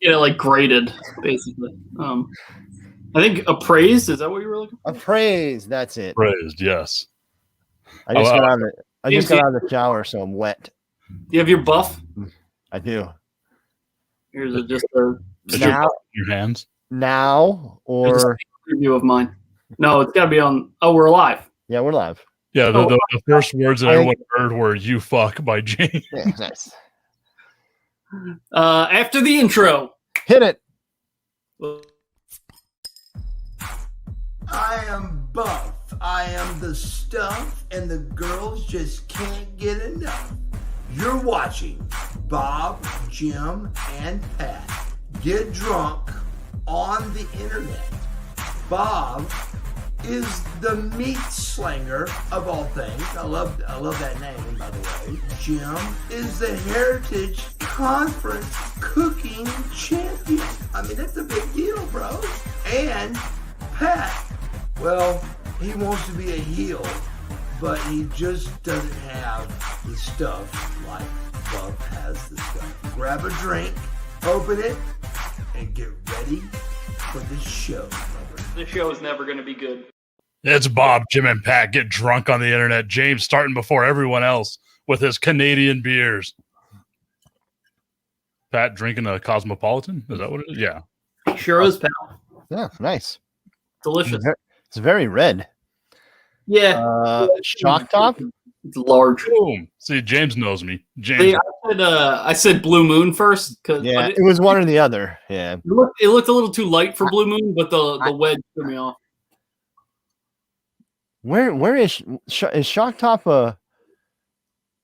Yeah, like graded, basically. I think appraised. Is that what you were looking for? Appraised. That's it. Praised, yes. I just got out of the shower, so I'm wet. Do you have your buff? I do. Here's just a your hands. Now or review of mine. No, it's got to be on. Oh, we're live. Yeah, we're live. Yeah, the first words that everyone heard were "You fuck" by James. Yeah, nice. After the intro, hit it. I am buff. I am the stuff, and the girls just can't get enough. You're watching Bob, Jim, and Pat get drunk on the internet. Bob is the meat slinger of all things. I love that name, by the way. Jim is the Heritage Conference cooking champion. I mean, that's a big deal, bro. And Pat, well, he wants to be a heel, but he just doesn't have the stuff like Buff has the stuff. Grab a drink, open it, and get ready for the show. The show is never going to be good. It's Bob, Jim, and Pat get drunk on the internet. James starting before everyone else with his Canadian beers. Pat drinking a Cosmopolitan? Is that what it is? Yeah. Sure is, pal. Yeah, nice. Delicious. It's very red. Yeah. Shock top? It's large. Boom. See, James knows me. James. See, I said Blue Moon first because it was one or the other. Yeah. It looked a little too light for Blue Moon, but the wedge threw me off. Where is Shock Top?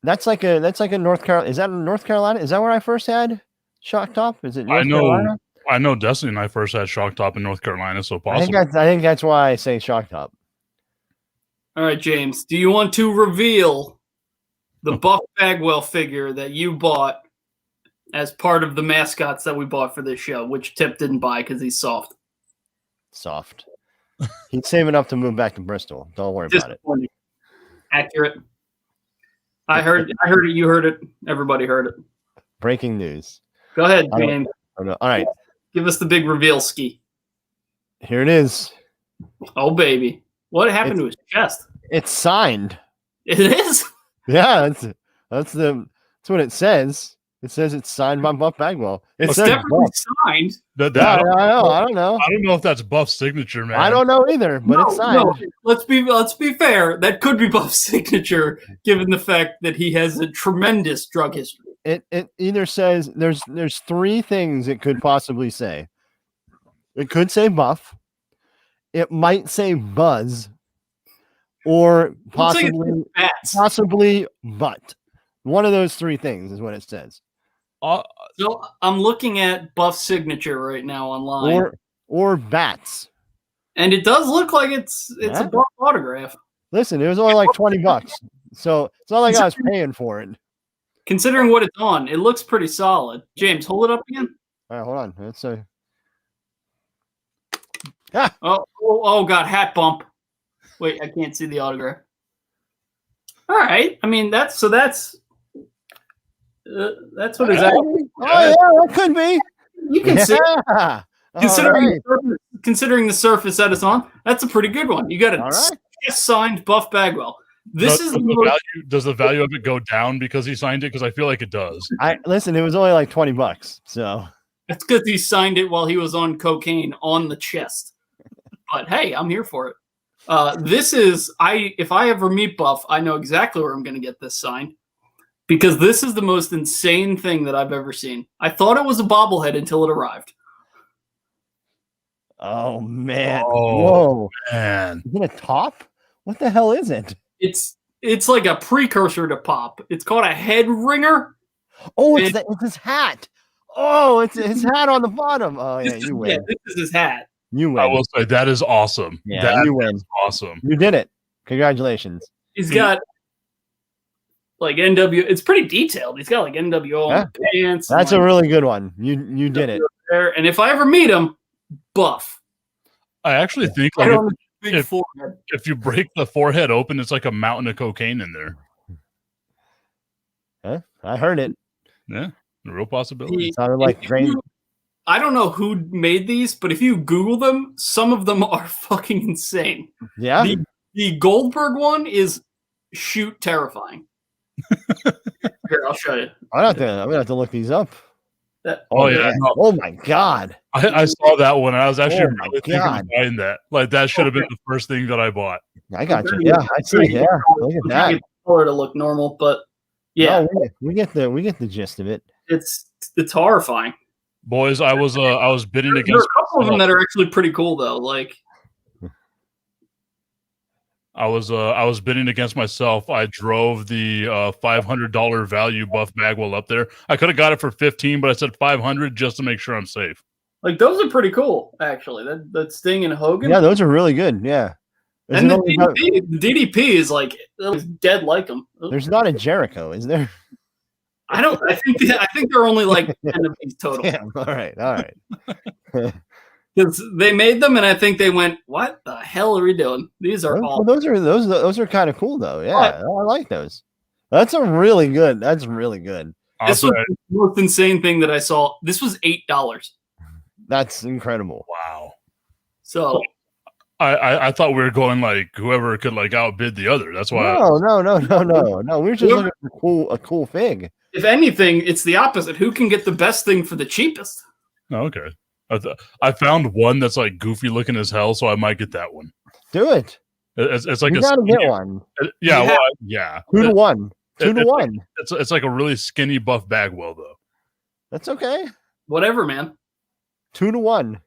That's like a North Carolina. Is that in North Carolina? Is that where I first had Shock Top? Is it North Carolina? I know Destiny and I first had Shock Top in North Carolina, so possible. I think that's why I say Shock Top. All right, James, do you want to reveal the Buff Bagwell figure that you bought as part of the mascots that we bought for this show, which Tip didn't buy because he's soft? Soft. He's saving up to move back to Bristol. Don't worry about it. Accurate. I heard it. You heard it. Everybody heard it. Breaking news. Go ahead, James. All right. Give us the big reveal ski. Here it is. Oh, baby. What happened to his chest? It's signed. It is? Yeah, that's what it says. It says it's signed by Buff Bagwell. It's definitely signed. I don't know. I don't know if that's Buff's signature, man. I don't know either, but it's signed. No. Let's be fair. That could be Buff's signature, given the fact that he has a tremendous drug history. It either says there's three things it could possibly say. It could say Buff. It might say Buzz, or possibly Butt. One of those three things is what it says. So I'm looking at Buff's signature right now online, or Bats, and it does look like it's a Buff autograph. Listen, it was only like $20, so it's not like I was paying for it. Considering what it's on, it looks pretty solid. James, hold it up again. All right, hold on. Let's see. Oh, God, hat bump. Wait, I can't see the autograph. All right. I mean, that's what it's at. Oh, yeah, that could be. You can see it. Considering the surface that it's on, that's a pretty good one. You got a signed Buff Bagwell. Does the value of it go down because he signed it? Because I feel like it does. Listen, it was only like $20, so that's because he signed it while he was on cocaine on the chest. But hey, I'm here for it. If I ever meet Buff, I know exactly where I'm going to get this signed, because this is the most insane thing that I've ever seen. I thought it was a bobblehead until it arrived. Oh man! Whoa, man! Is it a top? What the hell is it? It's like a precursor to pop. It's called a head ringer. Oh, it's his hat. Oh, it's his hat on the bottom. Oh yeah, you win. Yeah, this is his hat. You win. I will say that is awesome. Yeah, you win. Awesome. You did it. Congratulations. He's got like NW. It's pretty detailed. He's got like NWO on the pants. That's a really good one. You did it. And if I ever meet him, Buff. I actually think if you break the forehead open, it's like a mountain of cocaine in there. Huh? I heard it. Yeah. A real possibility. It sounded like great. I don't know who made these, but if you Google them, some of them are fucking insane. Yeah. The Goldberg one is shoot terrifying. Here, I'll show you. I'm gonna have to look these up. Oh yeah. No. Oh my god. I saw that one and I was actually Oh really thinking of buying that. Like that should have been the first thing that I bought. I got you. Yeah, I see. Yeah. Look at that. Color to look normal, but yeah, No, we get the gist of it. it's horrifying. Boys, I was bidding There are against a couple of them that are actually pretty cool though. Like I was bidding against myself. I drove the $500 value Buff Bagwell up there. I could have got it for 15, but I said 500 just to make sure I'm safe. Like those are pretty cool, actually. That Sting and Hogan. Yeah, those are really good. Yeah. And the DDP is like dead like them. There's not a Jericho, is there? I think there are only like 10 of these total. Yeah, all right. Because they made them, and I think they went, "What the hell are we doing? These are all." Those are kind of cool though. Yeah, I like those. That's really good. This was the most insane thing that I saw. This was $8. That's incredible. Wow. So I thought we were going like whoever could like outbid the other. That's why. No. We were just looking for a cool thing. If anything, it's the opposite. Who can get the best thing for the cheapest? Oh, okay. I found one that's like goofy looking as hell, so I might get that one. Do it. It's like you gotta get one. Yeah. 2 to 1. 2 to 1. It's like a really skinny Buff Bagwell though. That's okay. Whatever, man. 2 to 1.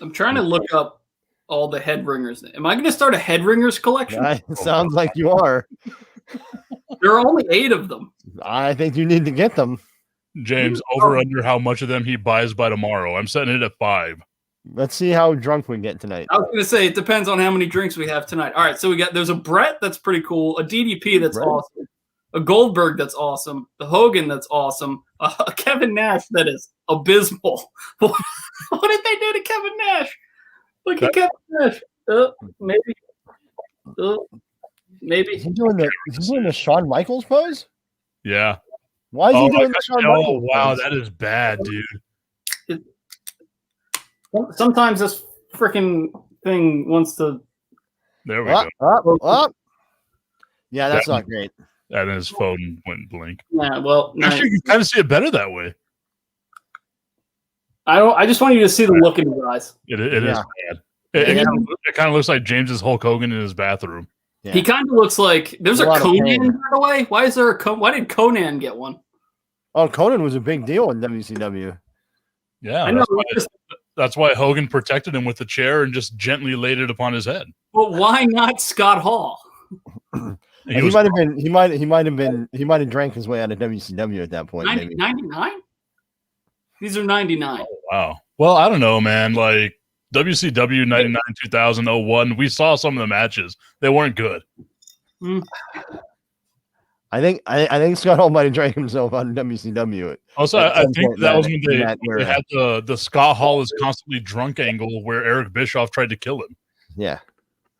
I'm trying to look up all the head ringers. Am I going to start a head ringers collection? It sounds like you are. There are only 8 of them. I think you need to get them. James, over under how much of them he buys by tomorrow. I'm setting it at 5. Let's see how drunk we get tonight. I was going to say it depends on how many drinks we have tonight. All right, so there's a Bret that's pretty cool, a DDP that's awesome, a Goldberg that's awesome, the Hogan that's awesome, a Kevin Nash that is abysmal. What did they do to Kevin Nash? Look at Kevin Nash. Maybe. Is he doing the Shawn Michaels pose? Yeah. Why is he doing the Shawn Michaels wow, pose? that is bad, dude. Sometimes this freaking thing wants to. There we go. Up. Yeah, that's not great. And his phone went blink. Yeah, well, actually, you can kind of see it better that way. I just want you to see the look in his eyes. It is bad. It kind of looks like James's Hulk Hogan in his bathroom. Yeah. He kind of looks like there's a Conan, by the way. Why is there a why did Conan get one? Oh, Conan was a big deal in WCW. Yeah, I know. That's why Hogan protected him with the chair and just gently laid it upon his head. But why not Scott Hall? He might have drank his way out of WCW at that point. 99? These are 99. Oh, wow. Well, I don't know, man. Like WCW 99, 2000, 01, we saw some of the matches. They weren't good. I think Scott Hall might have drank himself out of WCW. Also, I think that was when they had the Scott Hall is constantly drunk angle where Eric Bischoff tried to kill him. Yeah.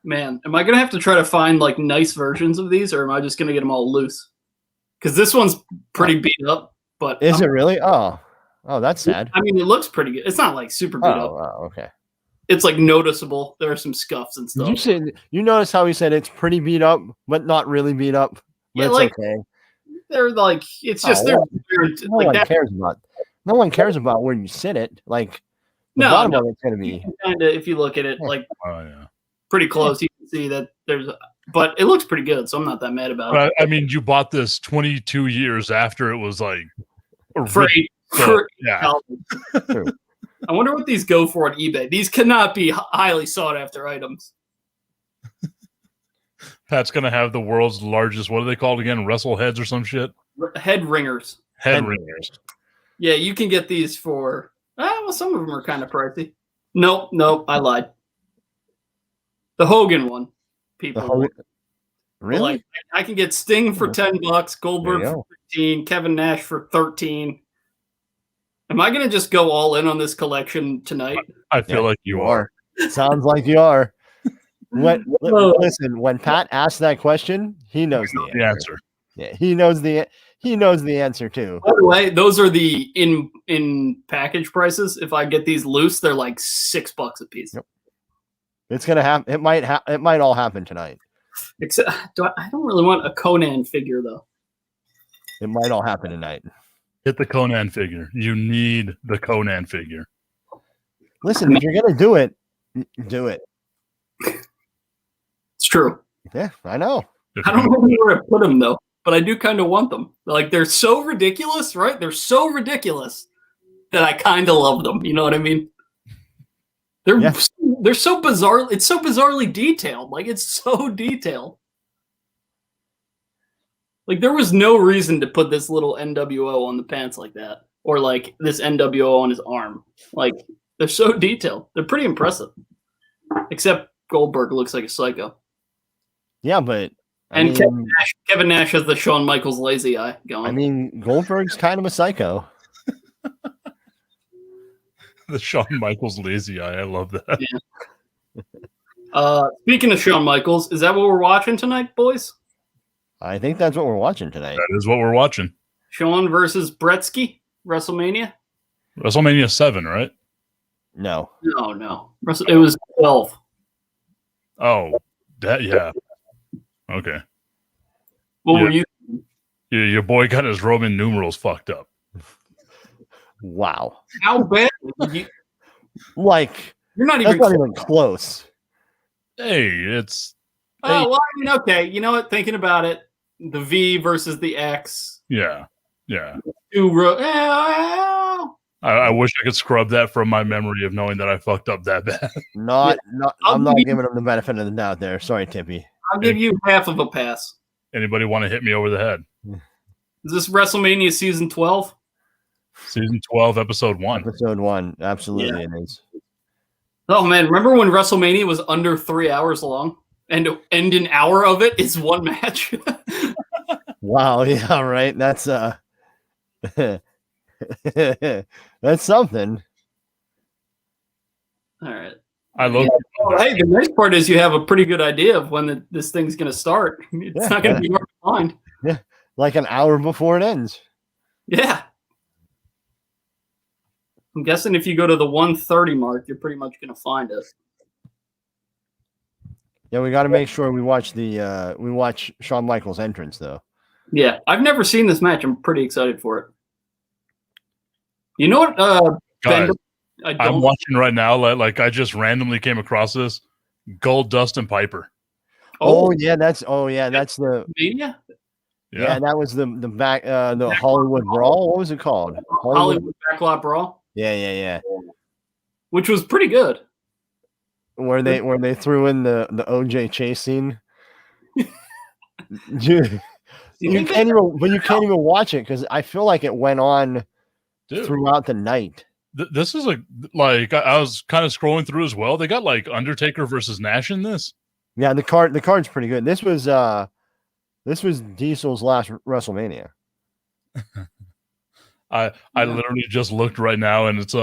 Man, am I going to have to try to find like nice versions of these, or am I just going to get them all loose? Because this one's pretty beat up. But is it really? Oh, that's sad. I mean, it looks pretty good. It's not like super beat up. Oh, okay. It's like noticeable. There are some scuffs and stuff. You notice how he said it's pretty beat up, but not really beat up. But it's like, okay. They're like, it's just no one cares about where you sit it. Like the bottom of it's going to be kind of, if you look at it, like pretty close. You can see that but it looks pretty good. So I'm not that mad about it. I mean, you bought this 22 years after it was like yeah. I wonder what these go for on eBay. These cannot be highly sought after items. Pat's going to have the world's largest, what are they called again? Wrestle heads or some shit? Head ringers. Head ringers. Yeah, you can get these for, well, some of them are kind of pricey. Nope, I lied. The Hogan one, people. Really? Like, I can get Sting for $10, Goldberg for 15, Kevin Nash for 13. Am I going to just go all in on this collection tonight? I feel like you are. Sounds like you are. Listen, when Pat asked that question, he knows the answer. Yeah, he knows the He knows the answer too. By the way, those are the in package prices. If I get these loose, they're like $6 a piece. Yep. It's gonna happen. It might all happen tonight. Except I don't really want a Conan figure though. It might all happen tonight. Get the Conan figure. You need the Conan figure. Listen, if you're gonna do it, do it. It's true. Yeah, I know. If I don't know where to put them though, but I do kind of want them. Like they're so ridiculous, right? They're so ridiculous that I kind of love them. You know what I mean? They're so bizarre. It's so bizarrely detailed. Like it's so detailed. Like there was no reason to put this little NWO on the pants like that, or like this NWO on his arm. Like they're so detailed. They're pretty impressive. Except Goldberg looks like a psycho. Yeah, but Kevin Nash has the Shawn Michaels lazy eye going. I mean, Goldberg's kind of a psycho. The Shawn Michaels lazy eye. I love that. Yeah. Speaking of Shawn Michaels, is that what we're watching tonight, boys? I think that's what we're watching tonight. That is what we're watching. Shawn versus Bretsky, WrestleMania? WrestleMania 7, right? No. No. It was 12. Oh, that, yeah. Okay. What were you? Your boy got his Roman numerals fucked up. Wow. How bad? Like, You're not that's even. not even close. Hey, it's. Oh, well, I mean, okay. You know what? Thinking about it, the V versus the X. Yeah. I wish I could scrub that from my memory of knowing that I fucked up that bad. I'm not giving him the benefit of the doubt there. Sorry, Tippy. I'll give you half of a pass. Anybody want to hit me over the head? Is this WrestleMania season 12? Season 12, episode 1. Episode 1. Absolutely, it is. Oh, man. Remember when WrestleMania was under 3 hours long? And an hour of it is one match? Wow, yeah, right. That's that's something. All right. I love. Oh, hey, the nice part is you have a pretty good idea of when this thing's going to start. It's not going to be hard to find. Yeah, like an hour before it ends. Yeah. I'm guessing if you go to the 1:30 mark, you're pretty much going to find it. Yeah, we got to make sure we watch Shawn Michaels' entrance though. Yeah, I've never seen this match. I'm pretty excited for it. You know what? Guys, Ben, I'm watching right now. Like I just randomly came across this. Gold Dust and Piper. Oh yeah, that's the Mania? yeah, that was the back the Hollywood Brawl. What was it called? Hollywood Backlot Brawl. Yeah. Which was pretty good. Where they threw in the OJ chase scene. You can't even watch it because I feel like it went on throughout the night. This is like I was kind of scrolling through as well. They got like Undertaker versus Nash in this. Yeah, the card's pretty good. This was Diesel's last WrestleMania. I literally just looked right now, and it's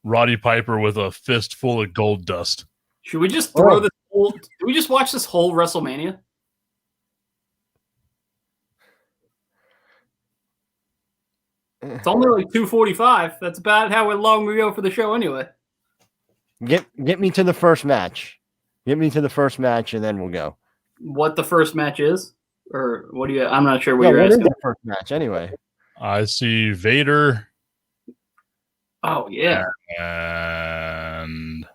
Roddy Piper with a fist full of gold dust. Should we just throw this whole? Did we just watch this whole WrestleMania? It's only like 2:45. That's about how long we go for the show, anyway. Get me to the first match. Get me to the first match, and then we'll go. What the first match is, or what do you? I'm not sure what you're asking. What is the first match anyway? I see Vader. Oh yeah. And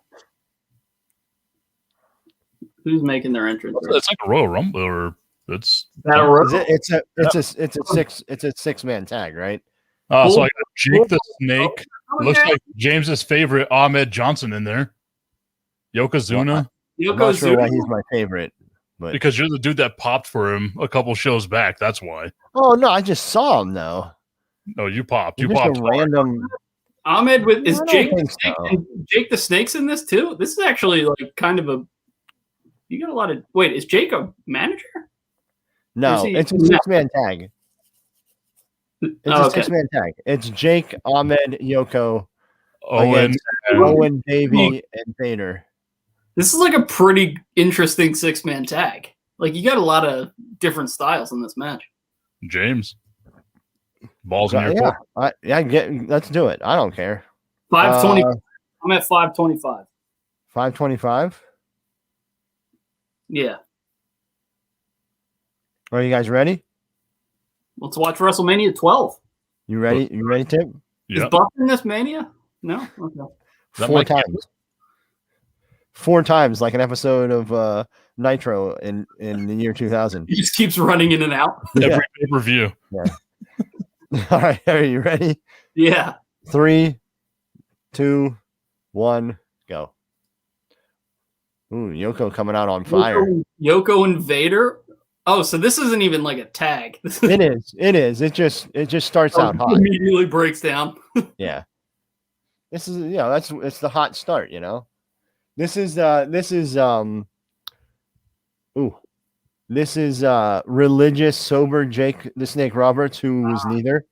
who's making their entrance? It's like a Royal Rumble, or it's Battle Royal. It's a 6-man tag, right? So I got Jake the Snake. Looks like James's favorite Ahmed Johnson in there. Yokozuna. I'm not sure why he's my favorite, but because you're the dude that popped for him a couple shows back. That's why. Oh no, I just saw him though. No, you popped. You just popped. a random. Ahmed is Jake the Snake. So. And Jake the Snake's in this too. This is actually like kind of a. You got a lot of. Wait, is Jake a manager? No, it's a 6-man tag. It's a 6-man tag. It's Jake, Ahmed, Yoko, Owen, Davey, and Vader. This is like a pretty interesting 6-man tag. Like you got a lot of different styles in this match. James. Balls in your court. Let's do it. I don't care. 520. I'm at 525. 525. Yeah. Are you guys ready? Let's watch WrestleMania 12. You ready? You ready, Tim? Is Buff in this Mania? No? Okay. 4 times. 4 times, like an episode of Nitro in the year 2000. He just keeps running in and out. Every pay-per-view. Yeah. All right. Are you ready? Yeah. 3, 2, 1, go. Ooh, Yoko coming out on fire. Yoko and Vader. Oh, so this isn't even like a tag. It is. It just starts out hot. Immediately breaks down. Yeah. This is it's the hot start, This is religious sober Jake the Snake Roberts, who was neither.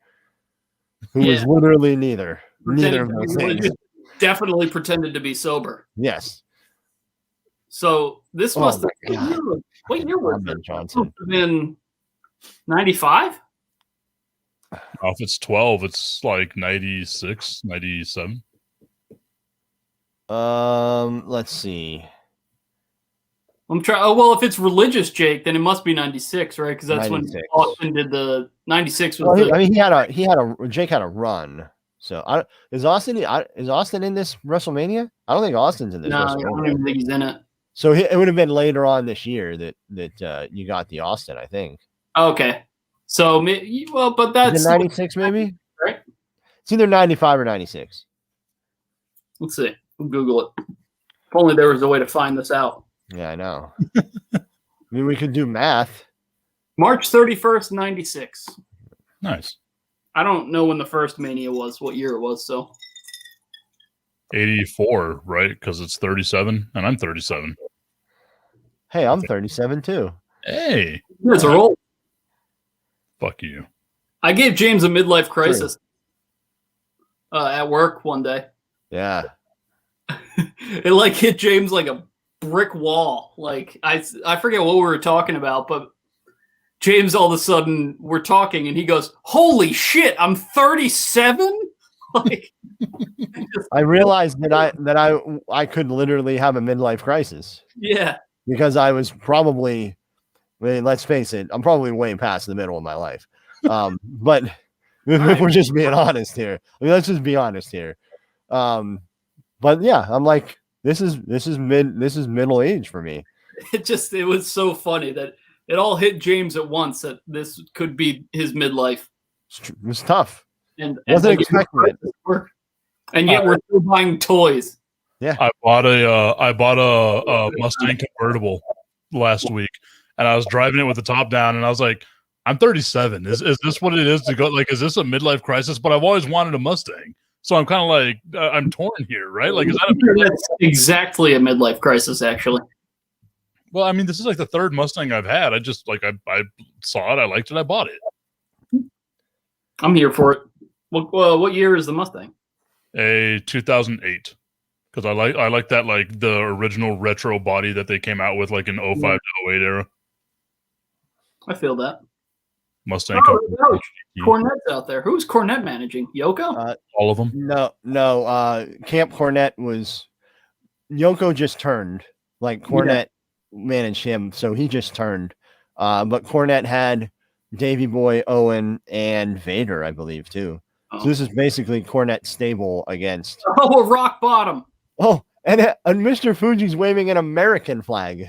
Who was literally neither. Neither of those things. Definitely pretended to be sober. Yes. So this must have what year was it? Johnson. In 95? If it's 12, it's like 96, 97. Let's see. I'm trying. Oh well, if it's religious Jake, then it must be 96, right? Because that's 96. When Austin did the 96. Jake had a run. So is Austin in this WrestleMania? I don't think Austin's in this. No, I don't even think he's in it. So it would have been later on this year that you got the Austin, I think. Okay, so but that's 96 maybe, right? It's either 95 or 96. Let's see. We'll Google it. If only there was a way to find this out. Yeah, I know. I mean, we could do math. March 31st, 96. Nice. I don't know when the first Mania was, what year it was, so. 84, right? Because it's 37, and I'm 37. Hey, I'm 37 too. Hey. You guys are old. Fuck you. I gave James a midlife crisis at work one day. Yeah. It hit James like a brick wall. Like I forget what we were talking about, but James all of a sudden we're talking and he goes, "Holy shit, I'm 37?" Like I realized that I could literally have a midlife crisis. Yeah. Because I was probably, let's face it, I'm probably way past the middle of my life. But if we're just being honest here. Let's just be honest here. But yeah, I'm like, this is middle age for me. It was so funny that it all hit James at once that this could be his midlife. It was tough. And wasn't expecting it. And yet we're still buying toys. Yeah. I bought a Mustang convertible last week, and I was driving it with the top down, and I was like, I'm 37. Is this what it is to go? Like, is this a midlife crisis? But I've always wanted a Mustang. So I'm kind of like, I'm torn here, right? Like, is that That's exactly a midlife crisis, actually. Well, I mean, this is like the third Mustang I've had. I just I saw it, I liked it, I bought it. I'm here for it. What year is the Mustang? A 2008. Because I like that, like the original retro body that they came out with, like in 05 to 08 era. I feel that. Mustang. Cornette's out there. Who's Cornette managing? Yoko? All of them. No. Camp Cornette was Yoko just turned. Like Cornette managed him, so he just turned. But Cornette had Davey Boy, Owen, and Vader, I believe, too. Oh. So this is basically Cornette's stable against. Oh, a rock bottom. Oh, and Mr. Fuji's waving an American flag.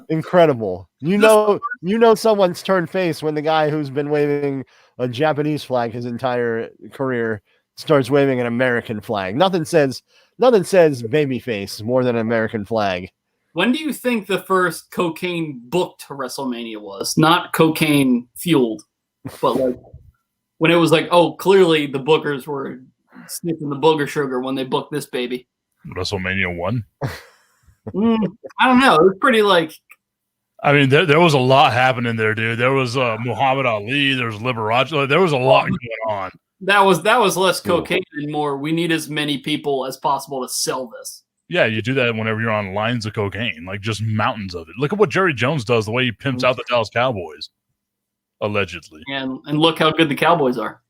Incredible. You know someone's turned face when the guy who's been waving a Japanese flag his entire career starts waving an American flag. Nothing says baby face more than an American flag. When do you think the first cocaine booked WrestleMania was? Not cocaine fueled, but like when it was like, oh, clearly the bookers were sniffing the booger sugar when they booked this baby. WrestleMania 1? I don't know. It was pretty like. I mean, there was a lot happening there, dude. There was Muhammad Ali. There was Liberace. There was a lot going on. That was less cocaine and more. We need as many people as possible to sell this. Yeah, you do that whenever you're on lines of cocaine, like just mountains of it. Look at what Jerry Jones does, the way he pimps out the Dallas Cowboys. Allegedly. And look how good the Cowboys are.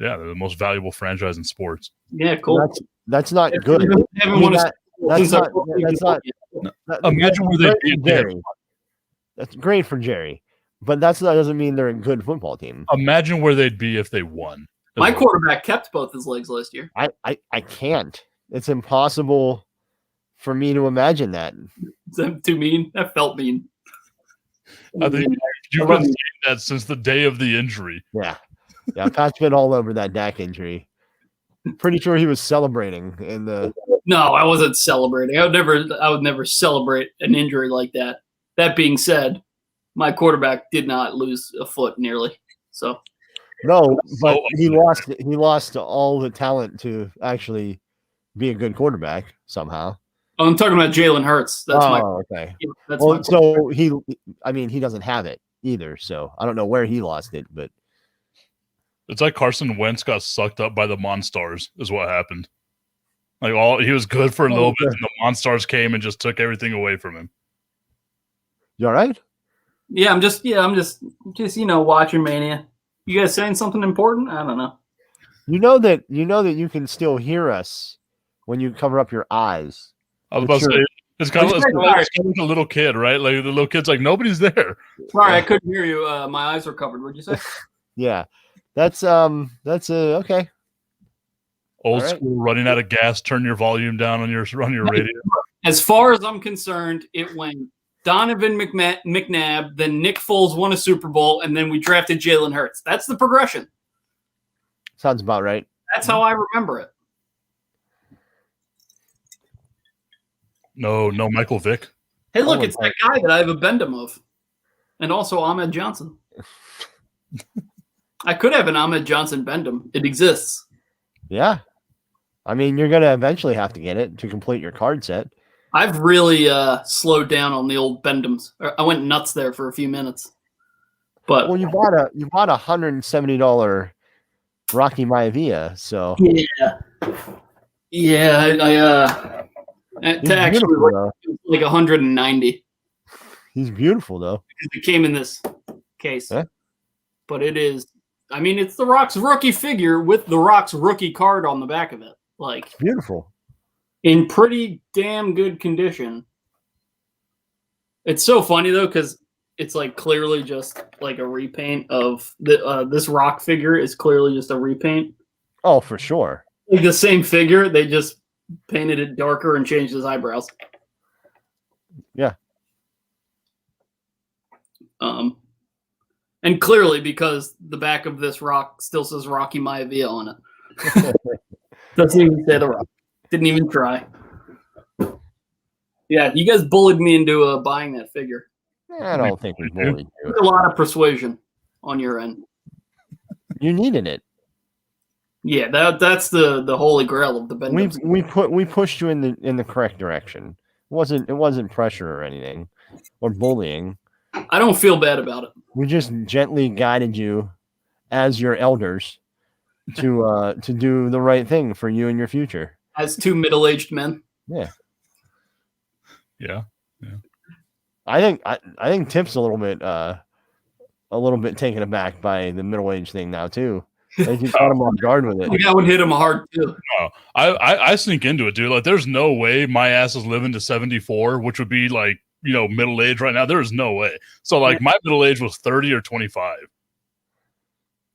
Yeah, they're the most valuable franchise in sports. Yeah, cool. That's not good. Haven't won a Super Bowl that's since not. I- That's not. Imagine where they'd be if they had Jerry. That's great for Jerry, but doesn't mean they're a good football team. Imagine where they'd be if they won. My quarterback kept both his legs last year. I can't. It's impossible for me to imagine that. Is that too mean? That felt mean. I think you've been saying that since the day of the injury. Yeah. Pat's been all over that Dak injury. Pretty sure he was celebrating in the. No, I wasn't celebrating. I would never celebrate an injury like that. That being said, my quarterback did not lose a foot nearly. So No, but he lost all the talent to actually be a good quarterback somehow. oh, I'm talking about Jalen Hurts. That's okay. That's Well, my so he doesn't have it either. So I don't know where he lost it, but It's like Carson Wentz got sucked up by the Monstars, is what happened. He was good for a little bit, and the Monstars came and just took everything away from him. you all right? Yeah, I'm just watching Mania. You guys saying something important? I don't know. You know that you can still hear us when you cover up your eyes. I was about to say, it's kind of like a little kid, right? Like the little kid's like, nobody's there. Sorry, I couldn't hear you. My eyes were covered. What'd you say? Yeah, that's okay. Old All right. school, running out of gas. Turn your volume down on your radio. As far as I'm concerned, it went Donovan McNabb, then Nick Foles won a Super Bowl, and then we drafted Jalen Hurts. That's the progression. Sounds about right. That's how I remember it. No, Michael Vick. Hey, look, it's that guy that I have a Bendham of. And also Ahmed Johnson. I could have an Ahmed Johnson Bendham. It exists. Yeah. I mean, you're going to eventually have to get it to complete your card set. I've really slowed down on the old Bendhams. I went nuts there for a few minutes. But Well, you bought a $170 Rocky Maivia, so yeah. He's To actually beautiful, though. like 190. He's beautiful though. It came in this case. Yeah. But it is, I mean, it's The Rock's rookie figure with The Rock's rookie card on the back of it. Like, Beautiful. in pretty damn good condition. It's so funny, though, because it's like clearly just like a repaint of this Rock figure is clearly just a repaint. Oh, for sure. Like the same figure, they just painted it darker and changed his eyebrows. Yeah. And clearly because the back of this Rock still says Rocky Maivia on it. Doesn't even say The Rock. Didn't even try. Yeah, you guys bullied me into buying that figure. I don't think we bullied you. A lot of persuasion on your end. You needed it. Yeah, that's the holy grail of the Bendhams. We pushed you in the correct direction. It wasn't pressure or anything or bullying. I don't feel bad about it. We just gently guided you as your elders to do the right thing for you and your future. As two middle-aged men. Yeah. Yeah. I think Tip's a little bit taken aback by the middle-aged thing now too. I think you caught him off guard with it. I think I would hit him hard too. No, I sneak into it, dude. Like, there's no way my ass is living to 74, which would be like, middle age right now. There is no way. So like my middle age was 30 or 25.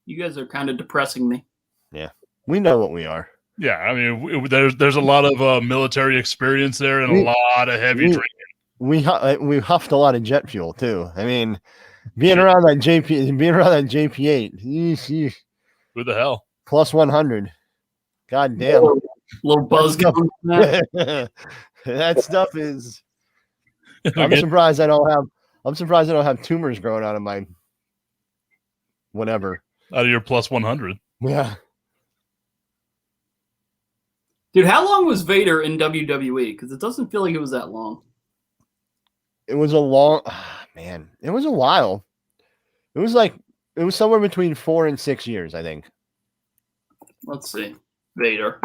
You guys are kind of depressing me. Yeah, we know what we are. Yeah, I mean, there's a lot of military experience there and a lot of heavy drinking. We huffed a lot of jet fuel too. I mean, being around that JP8, Who the hell? plus 100. God damn. Little buzz That coming from that. That stuff is. I'm surprised I don't have tumors growing out of my whatever. Out of your plus 100. Yeah. Dude, how long was Vader in WWE? Because it doesn't feel like it was that long. It was a long man. It was a while. It was somewhere between 4 and 6 years, I think. Let's see. Vader.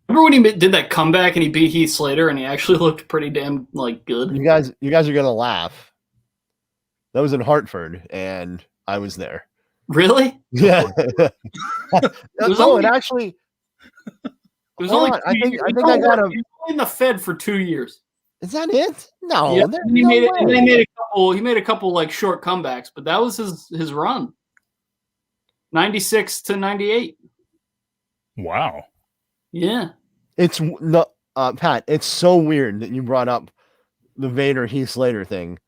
Remember when he did that comeback and he beat Heath Slater and he actually looked pretty damn good? You guys are gonna laugh. That was in Hartford, and I was there. Really? Yeah. was No, only- it actually. It was Hold only on, I 2 think years. I think I got a. He was only in the Fed for 2 years. Is that it? No, Yeah, there's and he no made it. And he way. made a couple. He made a couple like short comebacks, but that was his run. 96 to 98. Wow. Yeah. It's no, Pat. It's so weird that you brought up the Vader Heath Slater thing,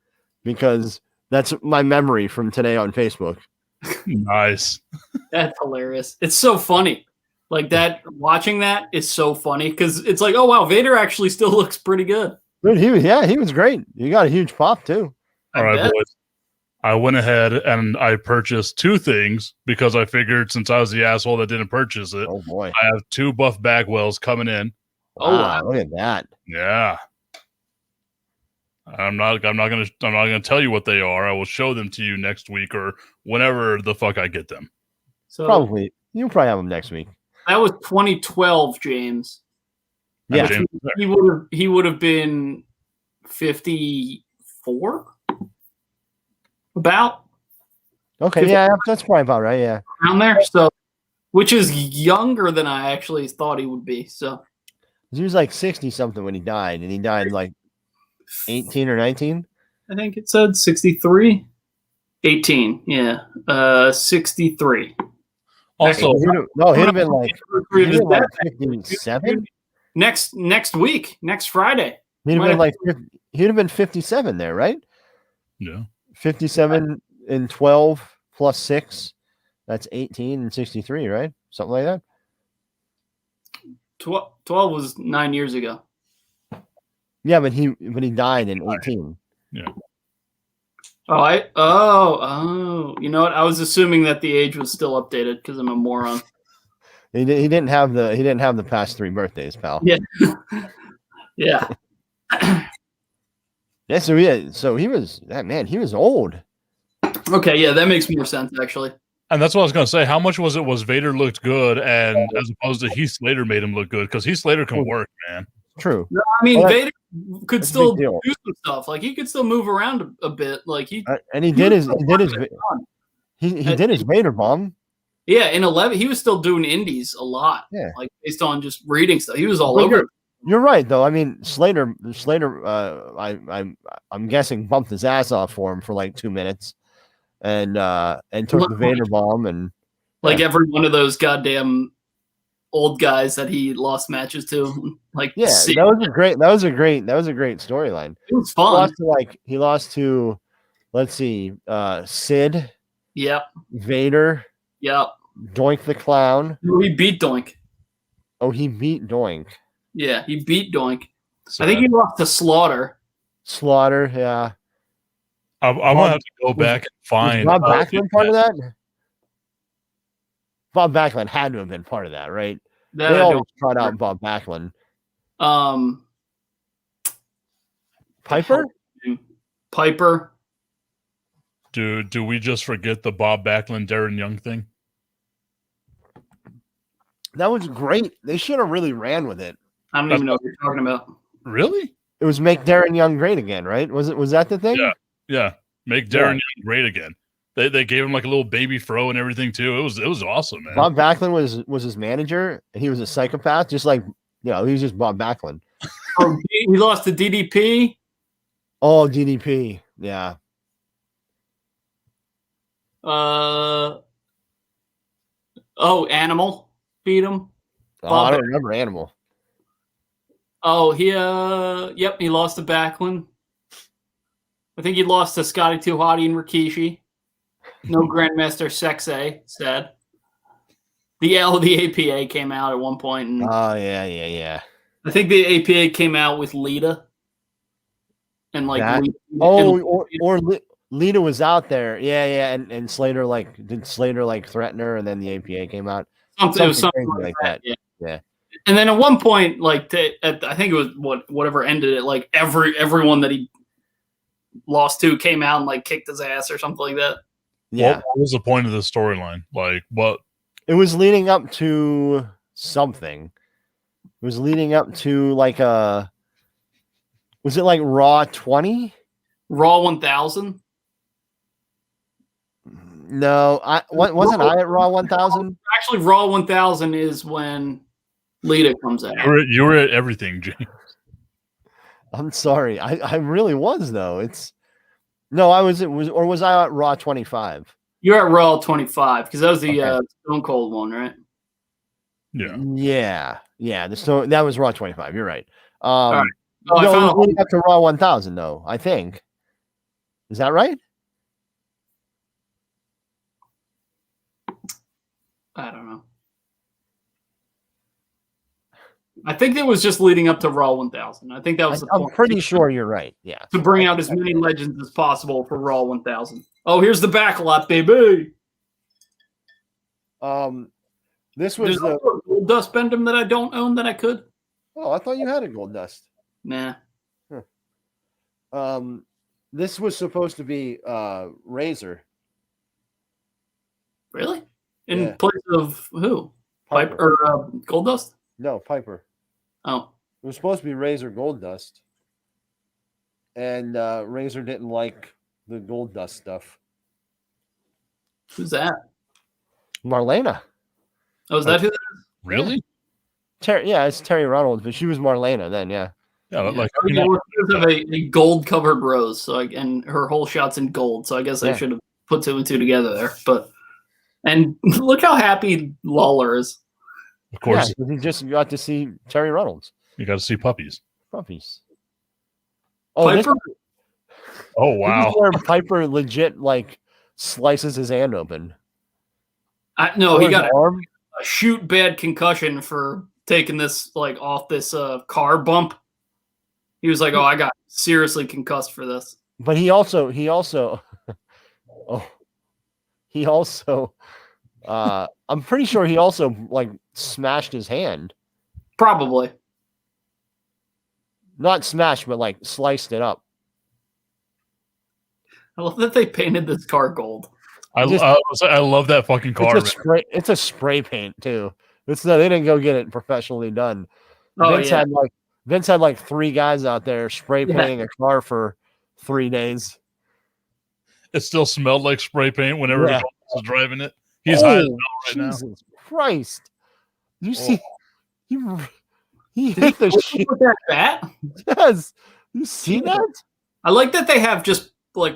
because that's my memory from today on Facebook. Nice. That's hilarious. It's so funny. Like that, watching that is so funny because it's like, oh wow, Vader actually still looks pretty good. Dude, he was great. You got a huge pop too. All right, bet. boys. I went ahead and I purchased 2 things because I figured since I was the asshole that didn't purchase it, Oh boy! I have 2 Buff Bagwells coming in. Oh, wow. Look at that. Yeah. I'm not gonna tell you what they are. I will show them to you next week or whenever the fuck I get them. So You'll probably have them next week. that was 2012, James. Yeah. James, He would have been 54. About Okay. Yeah, that's probably about right. Yeah. around there. So, which is younger than I actually thought he would be. So He was like 60 something when he died, and he died like 18 or 19. I think it said 63. 18. Yeah. 63. also, No, he'd have been like, Anniversary of his death. 57. Next week, next Friday. He'd have been 57 there, right? yeah. 57 and 12 plus 6. That's 18 and 63, right? Something like that. 12 was 9 years ago. Yeah, but he died in 18. Yeah. Oh, you know what? I was assuming that the age was still updated because I'm a moron. He didn't have the past 3 birthdays, pal. Yeah. Yeah. Yeah, so he was that man. He was old. Okay, yeah, that makes more sense actually. And that's what I was gonna say. How much was Vader looked good, and as opposed to Heath Slater made him look good because Heath Slater can work, man. True. No, I mean, Well, Vader could that's a still big do deal. some stuff. Like he could still move around a bit. Like he did his Vader bomb. Yeah, in 11 he was still doing indies a lot. Yeah. Like based on just reading stuff. He was all Well, over. You're right, though. I mean, Slater. I'm guessing bumped his ass off for him for like 2 minutes, and took the Vader bomb, and Like every one of those goddamn old guys that he lost matches to. Like yeah, that was a great storyline. It was fun. He lost to let's see, Sid, Yep. Vader, Yep. Doink the Clown. He beat Doink. Oh, he beat Doink. Yeah, he beat Doink. So I think he lost to Slaughter. Slaughter, yeah. I'm gonna have to go back and find. Was Bob Backlund part of that? Bob Backlund had to have been part of that, right? That They I always don't trot out Bob Backlund. Piper. Do we just forget the Bob Backlund Darren Young thing? That was great. They should have really ran with it. I don't even know what you're talking about. Really? It was make Darren Young great again, right? Was that the thing? Yeah. Make Darren Young great again. They gave him like a little baby fro and everything too. It was awesome, man. Bob Backlund was his manager, and he was a psychopath, just like he was just Bob Backlund. Oh, he lost to DDP. Oh, DDP, yeah. Animal beat him. I don't remember Animal. Oh, he lost to Backlund. I think he lost to Scotty Too Hottie and Rikishi. No Grandmaster Sexay said. The APA came out at one point. And Oh, yeah. I think the APA came out with Lita. And like That- Lita, Lita was out there. Yeah, and Slater did Slater threaten her, and then the APA came out. something crazy like that. Yeah. And then at one point, I think it was whatever ended it. Like everyone that he lost to came out and kicked his ass or something like that. Yeah. What was the point of the storyline? Like what? It was leading up to something. It was leading up to was it like Raw 20? Raw 1000. No, wasn't I at Raw 1000? Actually, Raw 1000 is when Lita comes out. You were at everything, James. I'm sorry. I really was though. Was I at Raw 25? You're at Raw 25 because that was the Stone Cold one, right? Yeah. That was Raw 25. You're right. All right. Oh, no, it was leading up to Raw 1000 though, I think. Is that right? I don't know. I think it was just leading up to Raw 1000. I think that was the point. I'm pretty sure you're right. Yeah. To bring out as many legends as possible for Raw 1000. Oh, here's the backlot, baby. This was the Gold Dust Bendham that I don't own that I could. Oh, I thought you had a Gold Dust. Nah. This was supposed to be Razor. Really? In place of who? Piper or Gold Dust? No, Piper. Oh. It was supposed to be Razor Gold Dust. And Razor didn't like the Gold Dust stuff. Who's that? Marlena. Oh, is that who that is? Really? It's Terry Reynolds, but she was Marlena then, yeah. Yeah, like she has a gold covered rose, so and her whole shot's in gold. So I guess I should have put two and two together there. And look how happy Lawler is. Of course, he just got to see Terry Reynolds. You got to see puppies. Oh, Piper? Oh wow! This is where Piper legit slices his hand open. No, he got a shoot bad concussion for taking this off this car bump. He was like, "Oh, I got seriously concussed for this." But he also I'm pretty sure he also smashed his hand. Probably. Not smashed, but sliced it up. I love that they painted this car gold. I love that fucking car. It's a spray paint too. They didn't go get it professionally done. Vince had 3 guys out there spray painting a car for 3 days. It still smelled like spray paint whenever he was driving it. He's high as hell right now. Jesus Christ! You see, he hit the shit. That? Yes, you see that? I like that they have just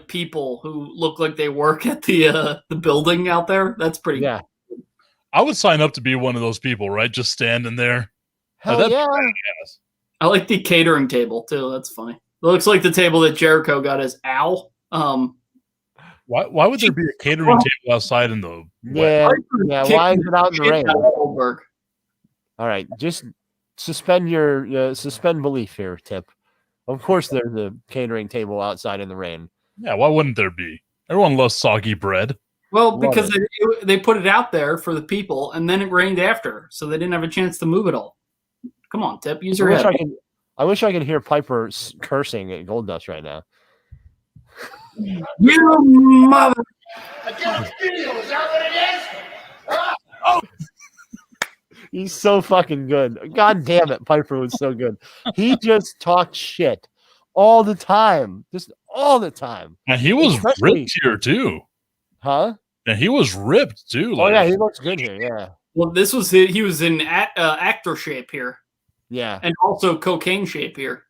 people who look like they work at the building out there. That's pretty. Yeah, I would sign up to be one of those people, right? Just standing there. Hell yeah! I like the catering table too. That's funny. It looks like the table that Jericho got as Al. Why would there be a catering table outside in the wet? Why is it out in the rain? All right, just suspend suspend belief here, Tip. Of course, there's a catering table outside in the rain. Yeah, why wouldn't there be? Everyone loves soggy bread. Well, because they put it out there for the people, and then it rained after, so they didn't have a chance to move it all. Come on, Tip, use your head. I wish I could hear Piper cursing at Goldust right now. You mother! Is that what it is? Oh! He's so fucking good. God damn it, Piper was so good. He just talked shit all the time. Just all the time. And he was ripped here too. Huh? And he was ripped too. Oh yeah, he looks good here. Yeah. Well, he was in actor shape here. Yeah. And also cocaine shape here.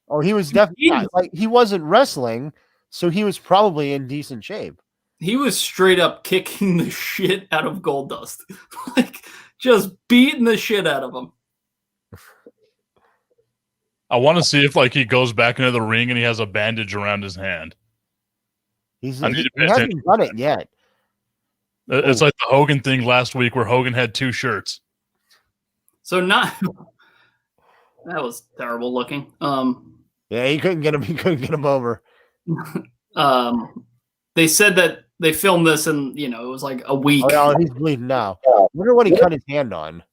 Oh, he was definitely he wasn't wrestling, so he was probably in decent shape. He was straight up kicking the shit out of Goldust. Just beating the shit out of him. I want to see if he goes back into the ring and he has a bandage around his hand. He hasn't done it yet. It's like the Hogan thing last week where Hogan had 2 shirts. So that was terrible looking. Yeah, he couldn't get him over. They said that they filmed this and it was a week. Oh, no, he's bleeding now. I wonder what he cut his hand on.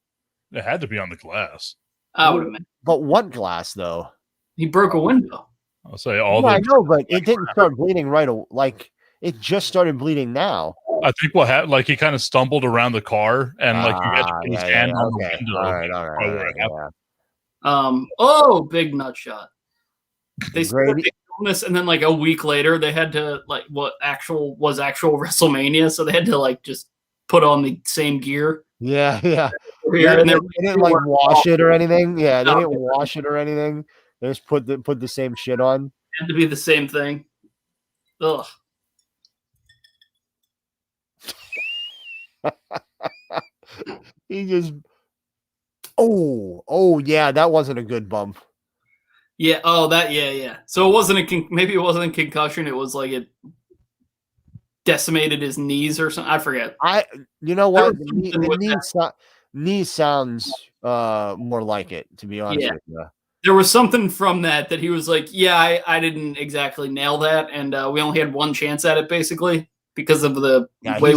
It had to be on the glass. I would have meant. But what glass though? He broke a window. I'll say I know, but it didn't start bleeding right away. It just started bleeding now. I think what happened, he kind of stumbled around the car and he had to put his hand on the window. All right. Oh, big nut shot. They this, and then like a week later, they had to like was actual WrestleMania, so they had to like just put on the same gear. Yeah. Here, Yeah, and they didn't like wash it or anything. Yeah, they No. didn't wash it or anything. They just put the same shit on. Had to be the same thing. Ugh. He just. Oh yeah, that wasn't a good bump. Yeah. Oh, that. Yeah. So it wasn't maybe it wasn't a concussion. It was like it decimated his knees or something. I forget. You know what? There was The something with knee sounds more like it, to be honest with you. There was something from that he was like, yeah, I didn't exactly nail that, and we only had one chance at it basically because of the way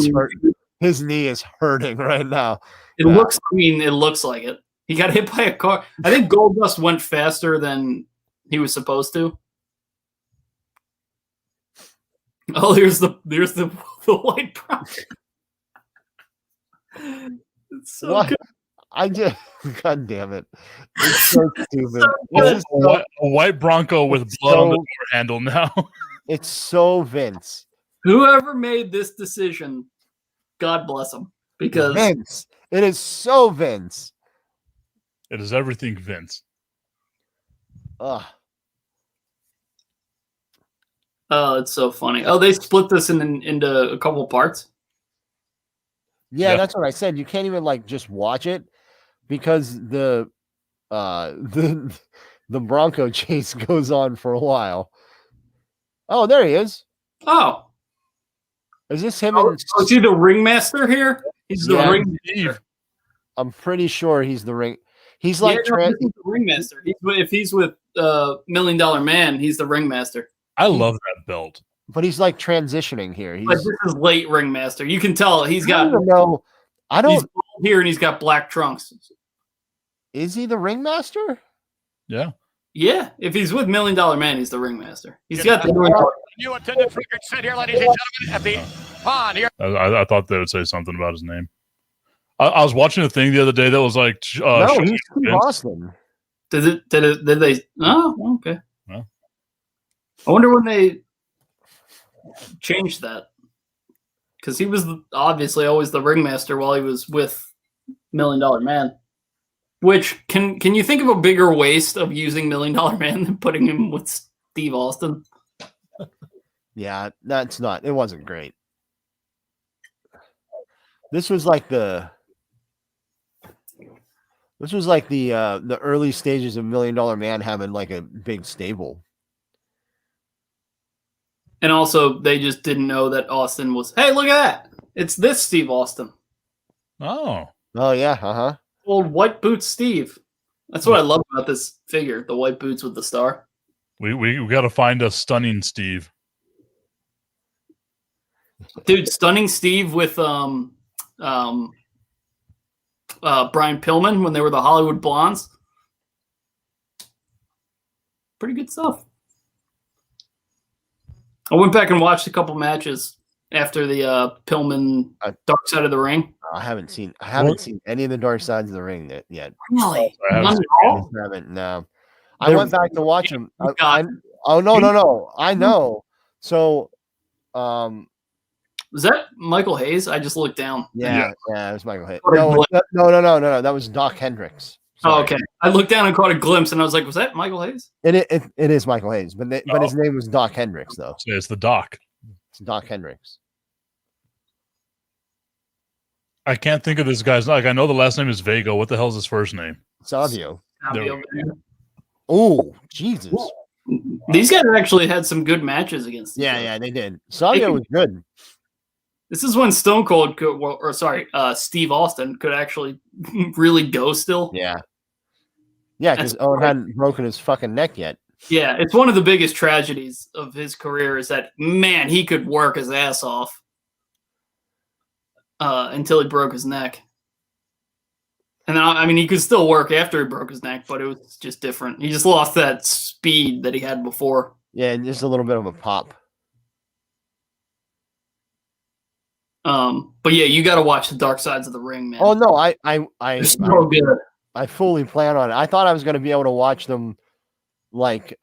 his knee is hurting right now. It looks. I mean, it looks like it. He got hit by a car. I think Goldust went faster than he was supposed to. Oh, there's the white Bronco. It's so What? good. I just, God damn it. It's so stupid. A white Bronco with blood on the door handle now. It's so Vince. Whoever made this decision, God bless him. Because Vince. It is so Vince. It is everything Vince. Ugh. Oh, it's so funny. Oh, they split this into a couple parts. Yeah, that's what I said. You can't even like just watch it because the Bronco chase goes on for a while. Oh, there he is. Oh. Is this him? Is he the ringmaster here? He's the ringmaster. I'm pretty sure he's the ring. He's like he's the ringmaster. If he's with $1 Million Man, he's the ringmaster. I love that belt. But he's like transitioning here. But this is late ringmaster. You can tell he's got. I don't. He's here and he's got black trunks. Is he the ringmaster? Yeah. Yeah. If he's with $1 Million Man, he's the ringmaster. He's got the. You attended Friedrich sit here, ladies and gentlemen, at the pond here. I thought they would say something about his name. I was watching a thing the other day that was like, no, he's Steve Austin. Did they? Oh, okay. Well. I wonder when they changed that, because he was obviously always the ringmaster while he was with $1 Million Man. Which can you think of a bigger waste of using $1 Million Man than putting him with Steve Austin? Yeah, that's not. It wasn't great. This was like the early stages of $1 Million Man having like a big stable. And also, they just didn't know that Austin was. Hey, look at that! It's this Steve Austin. Oh yeah, Old white boots Steve. That's what I love about this figure, the white boots with the star. We got to find a stunning Steve. Dude, stunning Steve with Brian Pillman when they were the Hollywood Blondes. Pretty good stuff. I went back and watched a couple matches after the Pillman Dark Side of the Ring. I haven't seen any of the Dark Sides of the Ring yet. Really? No. I went back to watch them. No. I know. So, was that Michael Hayes? I just looked down. Yeah, it was Michael Hayes. No. That was Doc Hendricks. Sorry. Oh, okay. I looked down and caught a glimpse, and I was like, "Was that Michael Hayes?" It is Michael Hayes, but his name was Doc Hendricks, though. So it's the Doc. It's Doc Hendricks. I can't think of this guy's. Like, I know the last name is Vega. What the hell's his first name? Savio. Savio. Oh, Jesus! These guys actually had some good matches against. Yeah, they did. Savio was good. This is when Stone Cold Steve Austin could actually really go still. Yeah, because Owen hadn't broken his fucking neck yet. Yeah, it's one of the biggest tragedies of his career is that, man, he could work his ass off until he broke his neck. And then, I mean, he could still work after he broke his neck, but it was just different. He just lost that speed that he had before. Yeah, just a little bit of a pop. But yeah, you got to watch the Dark Sides of the Ring, man. Oh no, It's so good. I fully plan on it. I thought I was going to be able to watch them like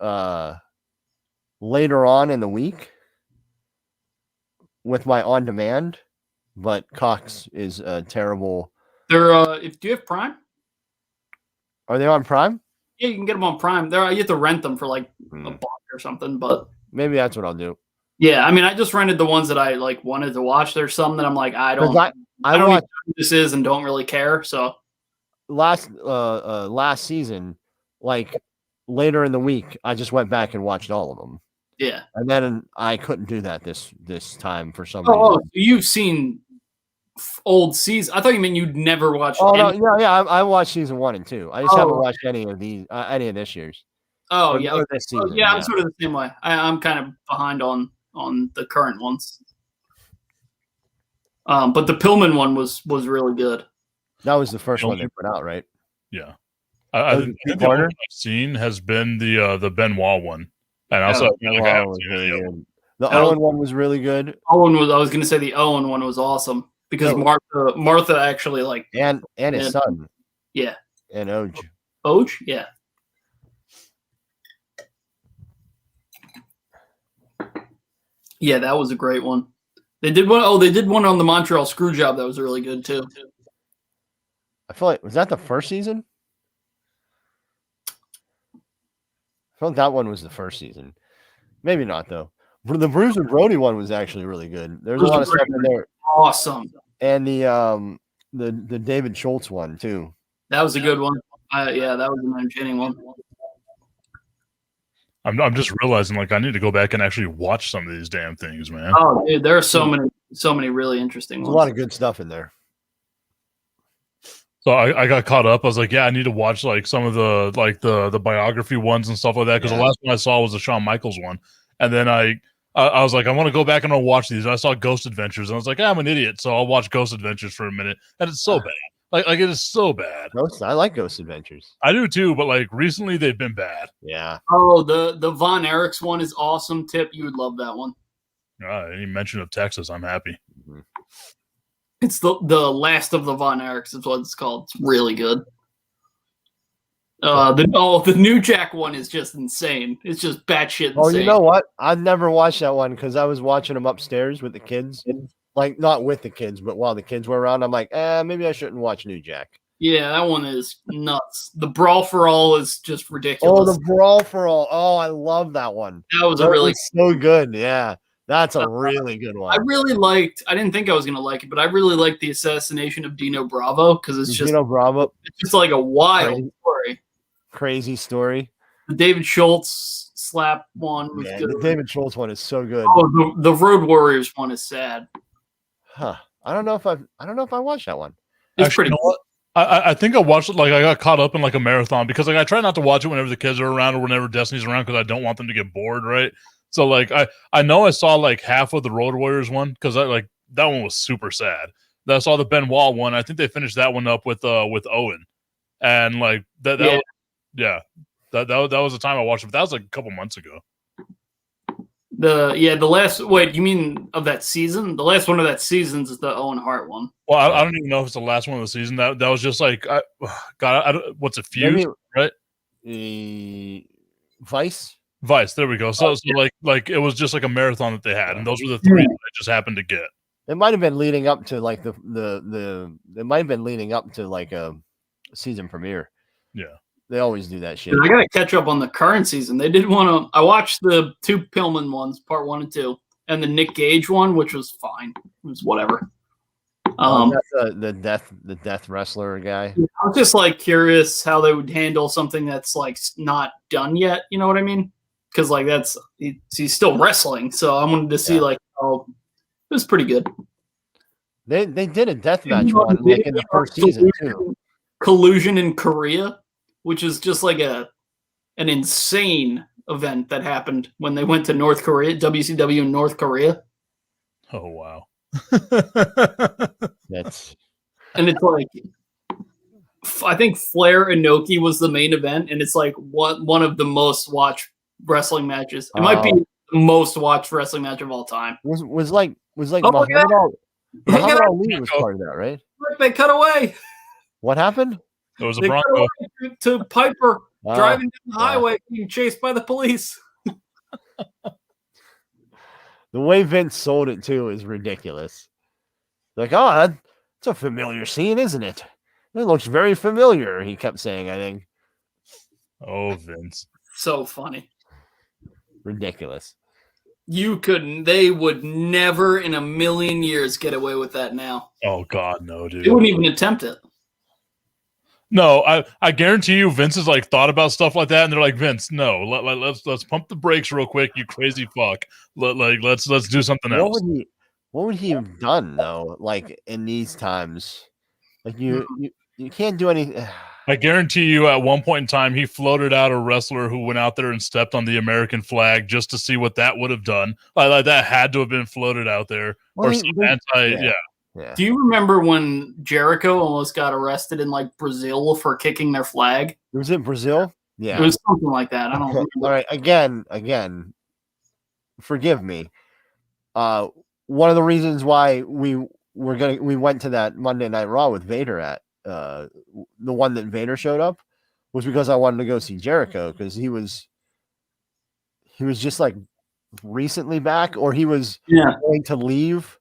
later on in the week with my on demand, but Cox is a terrible. Do you have Prime? Are they on Prime? Yeah, you can get them on Prime. You have to rent them for like a buck or something, but maybe that's what I'll do. Yeah, I mean, I just rented the ones that I like wanted to watch. There's some that I'm like, I don't know who this is and don't really care. So last season, like later in the week, I just went back and watched all of them. Yeah, and then I couldn't do that this time for some reason. Oh, you've seen old seasons? I thought you meant you'd never watched. Oh no, yeah, I watched season 1 and 2. I just haven't watched any of this year's. Oh yeah, this season, yeah, I'm sort of the same way. I'm kind of behind on the current ones. But the Pillman one was really good. That was the first one they put out, right? Yeah. I think the one I've seen has been the Benoit one. And also the Owen one was really good. I was gonna say the Owen one was awesome because Martha actually like and his son. Yeah. And Oj. Oj? Yeah. Yeah, that was a great one. They did one. Oh, they did one on the Montreal Screwjob that was really good too. I feel like was that the first season? I feel like that one was the first season. Maybe not though. The Bruce and Brody one was actually really good. There's a lot of stuff in there. Awesome. And the David Schultz one too. That was a good one. Yeah, that was an entertaining one. I'm just realizing like I need to go back and actually watch some of these damn things, man. Oh, dude, there are so many really interesting ones. There's a lot of good stuff in there. So I got caught up. I was like, yeah, I need to watch like some of the biography ones and stuff like that because the last one I saw was the Shawn Michaels one, and then I was like, I want to go back and I'll watch these. And I saw Ghost Adventures and I was like, I'm an idiot, so I'll watch Ghost Adventures for a minute, and it's so bad. Like it is so bad. I like Ghost Adventures. I do too, but like recently they've been bad. Yeah. Oh, the Von Erichs one is awesome. Tip, you would love that one. Any mention of Texas, I'm happy. Mm-hmm. It's the last of the Von Erichs is what it's called. It's really good. The New Jack one is just insane. It's just batshit insane. Oh, you know what? I've never watched that one because I was watching them upstairs with the kids. Like not with the kids, but while the kids were around, I'm like, maybe I shouldn't watch New Jack. Yeah, that one is nuts. The Brawl for All is just ridiculous. Oh, the Brawl for All. Oh, I love that one. That was really so good. Yeah, that's a really good one. I didn't think I was gonna like it, but I really liked the assassination of Dino Bravo because it's just Dino Bravo. It's just like a wild story. Crazy story. The David Schultz slap one was good. The David Schultz one is so good. Oh, the Road Warriors one is sad. Huh. I don't know if I watched that one. It's actually, pretty. You know what? I think I watched it. Like I got caught up in like a marathon because like I try not to watch it whenever the kids are around or whenever Destiny's around because I don't want them to get bored, right? So like I know I saw like half of the Road Warriors one because that one was super sad. Then I saw the Benoit one. I think they finished that one up with Owen, and like that was the time I watched it. But that was like a couple months ago. The last you mean of that season? The last one of that season is the Owen Hart one. Well, I don't even know if it's the last one of the season. That was just like what's a Fuse, right? Vice. There we go. So like it was just like a marathon that they had, and those were the three that I just happened to get. It might have been leading up to like it might have been leading up to like a season premiere. Yeah. They always do that shit. I gotta catch up on the current season. They did one. I watched the two Pillman ones, part 1 and 2, and the Nick Gage one, which was fine. It was whatever. That's the death wrestler guy. I was just like curious how they would handle something that's like not done yet. You know what I mean? Because like he's still wrestling, so I wanted to see it was pretty good. They did a death match one like in the first season too. Collusion in Korea, which is just like an insane event that happened when they went to North Korea, WCW in North Korea. Oh wow. And it's like I think Flair Inoki was the main event, and it's like one of the most watched wrestling matches. It might be the most watched wrestling match of all time. Was like Muhammad Ali was part of that, right? Look, they cut away. What happened? It was a Bronco to Piper driving down the highway being chased by the police. The way Vince sold it too is ridiculous. Like, oh, that's a familiar scene, isn't it? It looks very familiar. He kept saying, I think. Oh, Vince. So funny. Ridiculous. They would never in a million years get away with that now. Oh God, no, dude. They wouldn't even attempt it. No, I guarantee you, Vince has like thought about stuff like that, and they're like, Vince, no, let's pump the brakes real quick, you crazy fuck. Let's do something else. What would he have done though? Like in these times, like you can't do anything. I guarantee you, at one point in time, he floated out a wrestler who went out there and stepped on the American flag just to see what that would have done. Like that had to have been floated out there, or some yeah. Yeah. Do you remember when Jericho almost got arrested in like Brazil for kicking their flag? Was it Brazil? Yeah. It was something like that. I don't remember. All right. Again, forgive me. One of the reasons why we went to that Monday Night Raw with Vader at the one that Vader showed up was because I wanted to go see Jericho because he was just like recently back, or he was going to leave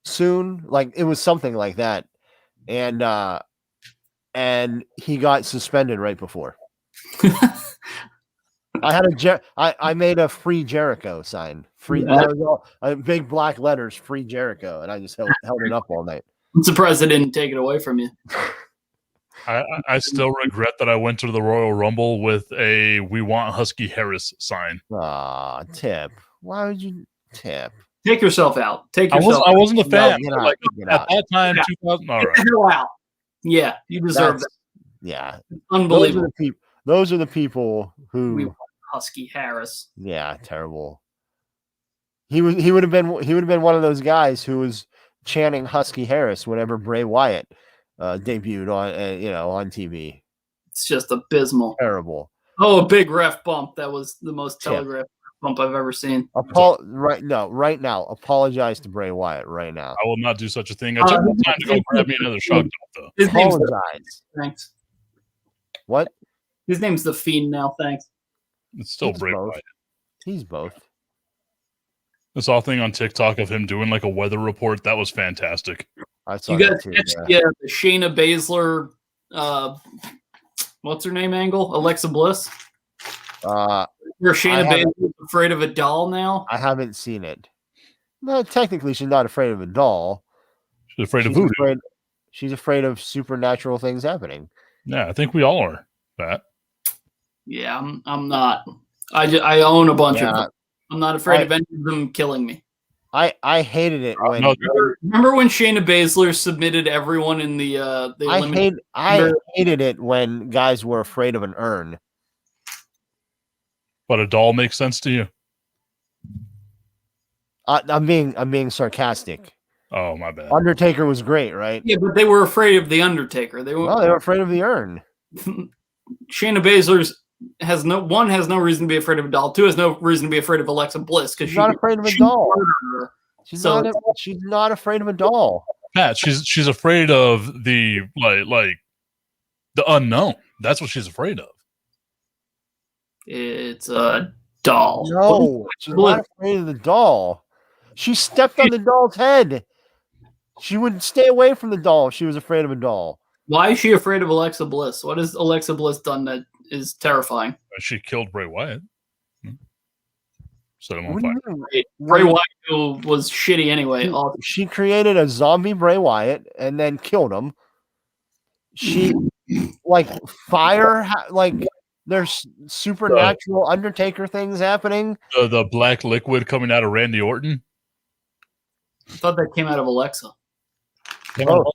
soon, like it was something like that, and he got suspended right before. I made a free Jericho sign, big black letters, free Jericho, and I just held it up all night. I'm surprised they didn't take it away from you. I still regret that I went to the Royal Rumble with a "We Want Husky Harris" sign. Tip. Why would you tip? Take yourself out. I wasn't a fan. Get at that time, 2000. All right. Get the hell out. Yeah, you deserve that. Yeah, Unbelievable. Those are the people who we want Husky Harris. Yeah, terrible. He would have been one of those guys who was chanting Husky Harris whenever Bray Wyatt debuted on TV. It's just abysmal. Terrible. Oh, a big ref bump. That was the most telegraphed bump I've ever seen. Right now, apologize to Bray Wyatt right now. I will not do such a thing. I took the time to go grab me another shock though. His name's Thanks. What? His name's The Fiend now. Thanks. It's still Bray Wyatt. He's both. I saw a thing on TikTok of him doing like a weather report. That was fantastic. I saw you guys catch the Shayna Baszler, what's her name angle? Alexa Bliss? Where Shayna Baszler's afraid of a doll now? I haven't seen it. No, technically she's not afraid of a doll. She's afraid of voodoo. She's afraid of supernatural things happening. Yeah, I think we all are, Pat. Yeah, I'm not. I own a bunch of them. I'm not afraid of any of them killing me. I hated it when. Remember when Shayna Baszler submitted everyone in the I hated it when guys were afraid of an urn. But a doll makes sense to you? I'm being sarcastic. Oh, my bad. Undertaker was great, right? Yeah, but they were afraid of the Undertaker. They were afraid of the urn. Shayna Baszler has no reason to be afraid of a doll. 2 has no reason to be afraid of Alexa Bliss because she's not afraid of a doll. She's not afraid of a doll. Pat, she's afraid of the like the unknown. That's what she's afraid of. It's a doll. No, she's not afraid of the doll. She stepped on the doll's head. She would stay away from the doll if she was afraid of a doll. Why is she afraid of Alexa Bliss? What has Alexa Bliss done that is terrifying? She killed Bray Wyatt. Set him on fire. Bray Wyatt was shitty anyway. She created a zombie Bray Wyatt and then killed him. She there's supernatural Undertaker things happening. The black liquid coming out of Randy Orton. I thought that came out of Alexa. I don't know.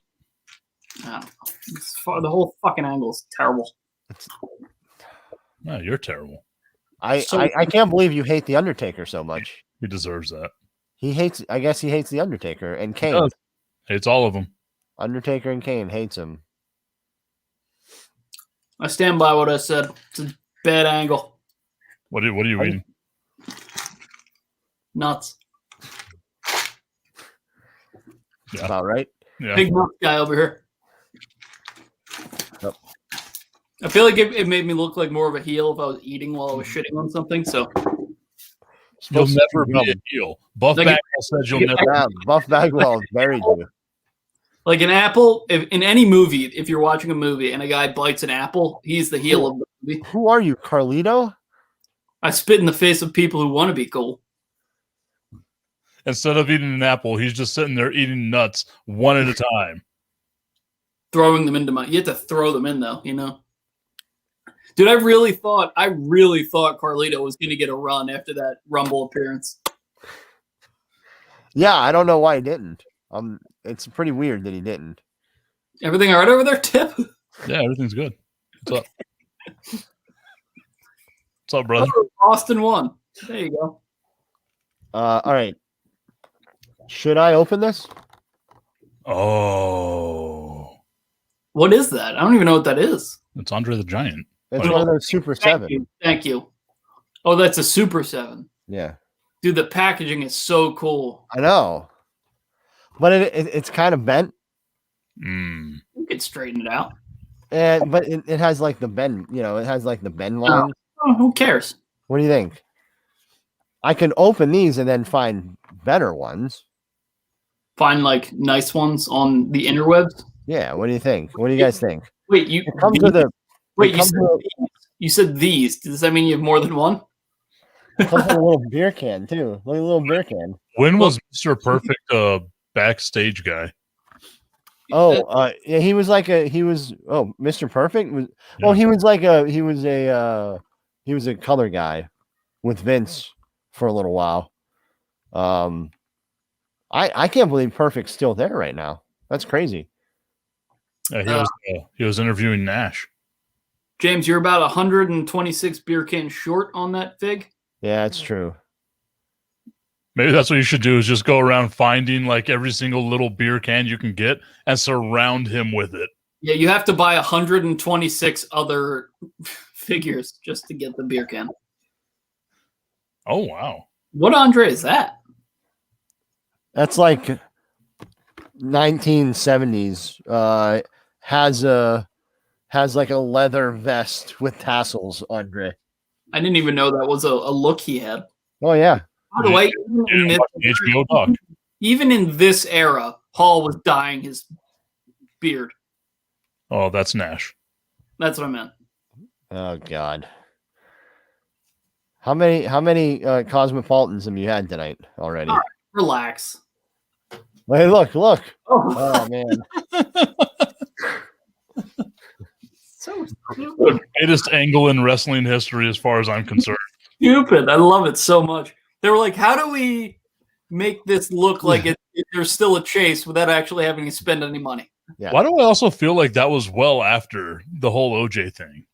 The whole fucking angle is terrible. No, you're terrible. I can't believe you hate the Undertaker so much. He deserves that. I guess he hates the Undertaker and Kane. Hates all of them. Undertaker and Kane hates him. I stand by what I said. It's a bad angle. What are you eating? Nuts. Yeah. About right. Yeah. Big nut guy over here. Yep. I feel like it made me look like more of a heel if I was eating while I was shitting on something. So You'll Supposed to never be be a dumb. heel. Buff Like- Bagwell says you'll never. Yeah, Buff Bagwell is very good. Like an apple, in any movie, if you're watching a movie and a guy bites an apple, he's the heel of the movie. Who are you, Carlito? I spit in the face of people who want to be cool. Instead of eating an apple, he's just sitting there eating nuts one at a time. Throwing them into you have to throw them in though, you know? Dude, I really thought Carlito was going to get a run after that Rumble appearance. Yeah, I don't know why he didn't. It's pretty weird that he didn't. Everything all right over there, Tip? Yeah, everything's good. What's up? What's up, brother? Oh, Austin won. There you go. All right. Should I open this? Oh, What is that? I don't even know what that is. it's Andre the Giant. It's Oh, one of those Super 7. Thank you. Oh, that's a Super 7. Yeah, Dude, the packaging is so cool. I know. But it's kind of bent. Mm. You could straighten it out. But it has like the bend, it has like the bend line. Oh, who cares? What do you think? I can open these and then find better ones. Find like nice ones on the interwebs. Yeah, what do you think? What do you guys think? Wait, you It comes with a wait. comes with You said these. Does that mean you have more than one? comes with a little beer can too. Like a little beer can. When was Mr. Perfect a backstage guy? Oh, yeah, he was Mr. Perfect was Yeah. he was a color guy with Vince for a little while. I can't believe Perfect's still there right now. That's crazy. Yeah, he was interviewing Nash. James, you're about 126 beer cans short on that fig. Yeah, it's true. Maybe that's what you should do is just go around finding like every single little beer can you can get and surround him with it. Yeah, you have to buy 126 other figures just to get the beer can. Oh, wow. What Andre is that? That's like 1970s. Has like a leather vest with tassels, Andre. I didn't even know that was a look he had. Oh yeah. By the way, Yeah, HBO doc. even in this era, Hall was dyeing his beard. Oh, that's Nash. That's what I meant. Oh God. How many Cosmopolitans have you had tonight already? All right. Relax. Hey, look. Oh, Oh man. so stupid. The greatest angle in wrestling history as far as I'm concerned. Stupid. I love it so much. They were like, how do we make this look like there's still a chase without actually having to spend any money? Yeah. Why do I also feel like that was well after the whole OJ thing?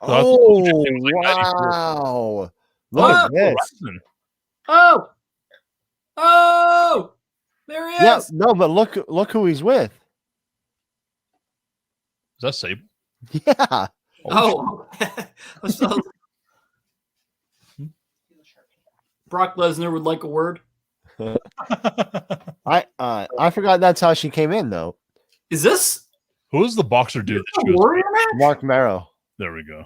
Oh It was like 94. wow. Look at this. Oh, there he is. Yeah, no, but look who he's with. Is that Sable? Yeah. Oh, So- Brock Lesnar would like a word. I forgot that's how she came in though. Is this Who is the boxer dude? That the she was- Warrior match? Mark Marrow. There we go.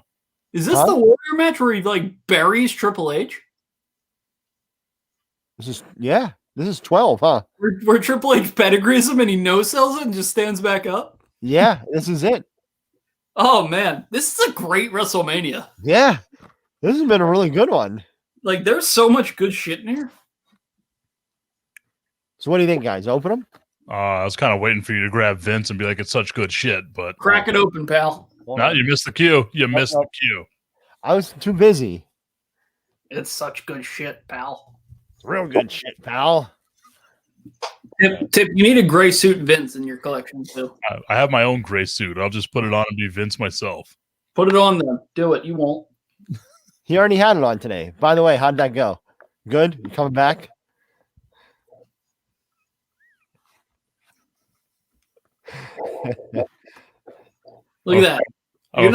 Is this Huh? the Warrior match where he like buries Triple H? This is 12, huh? Where Triple H pedigrees him and he no-sells it and just stands back up? Yeah, this is it. Oh man, this is a great WrestleMania. Yeah. This has been a really good one. Like there's so much good shit in here. So what do you think, guys? Open them? I was kind of waiting for you to grab Vince and be like, it's such good shit, but Crack it open, pal. no, you missed the cue. You missed the cue. I was too busy. It's such good shit, pal. Real good shit, pal. Tip, you need a gray suit Vince in your collection too. I have my own gray suit. I'll just put it on and be Vince myself. Put it on then. Do it. You won't. He already had it on today. By the way, how'd that go? Good? You coming back? Look at that. Oh, You're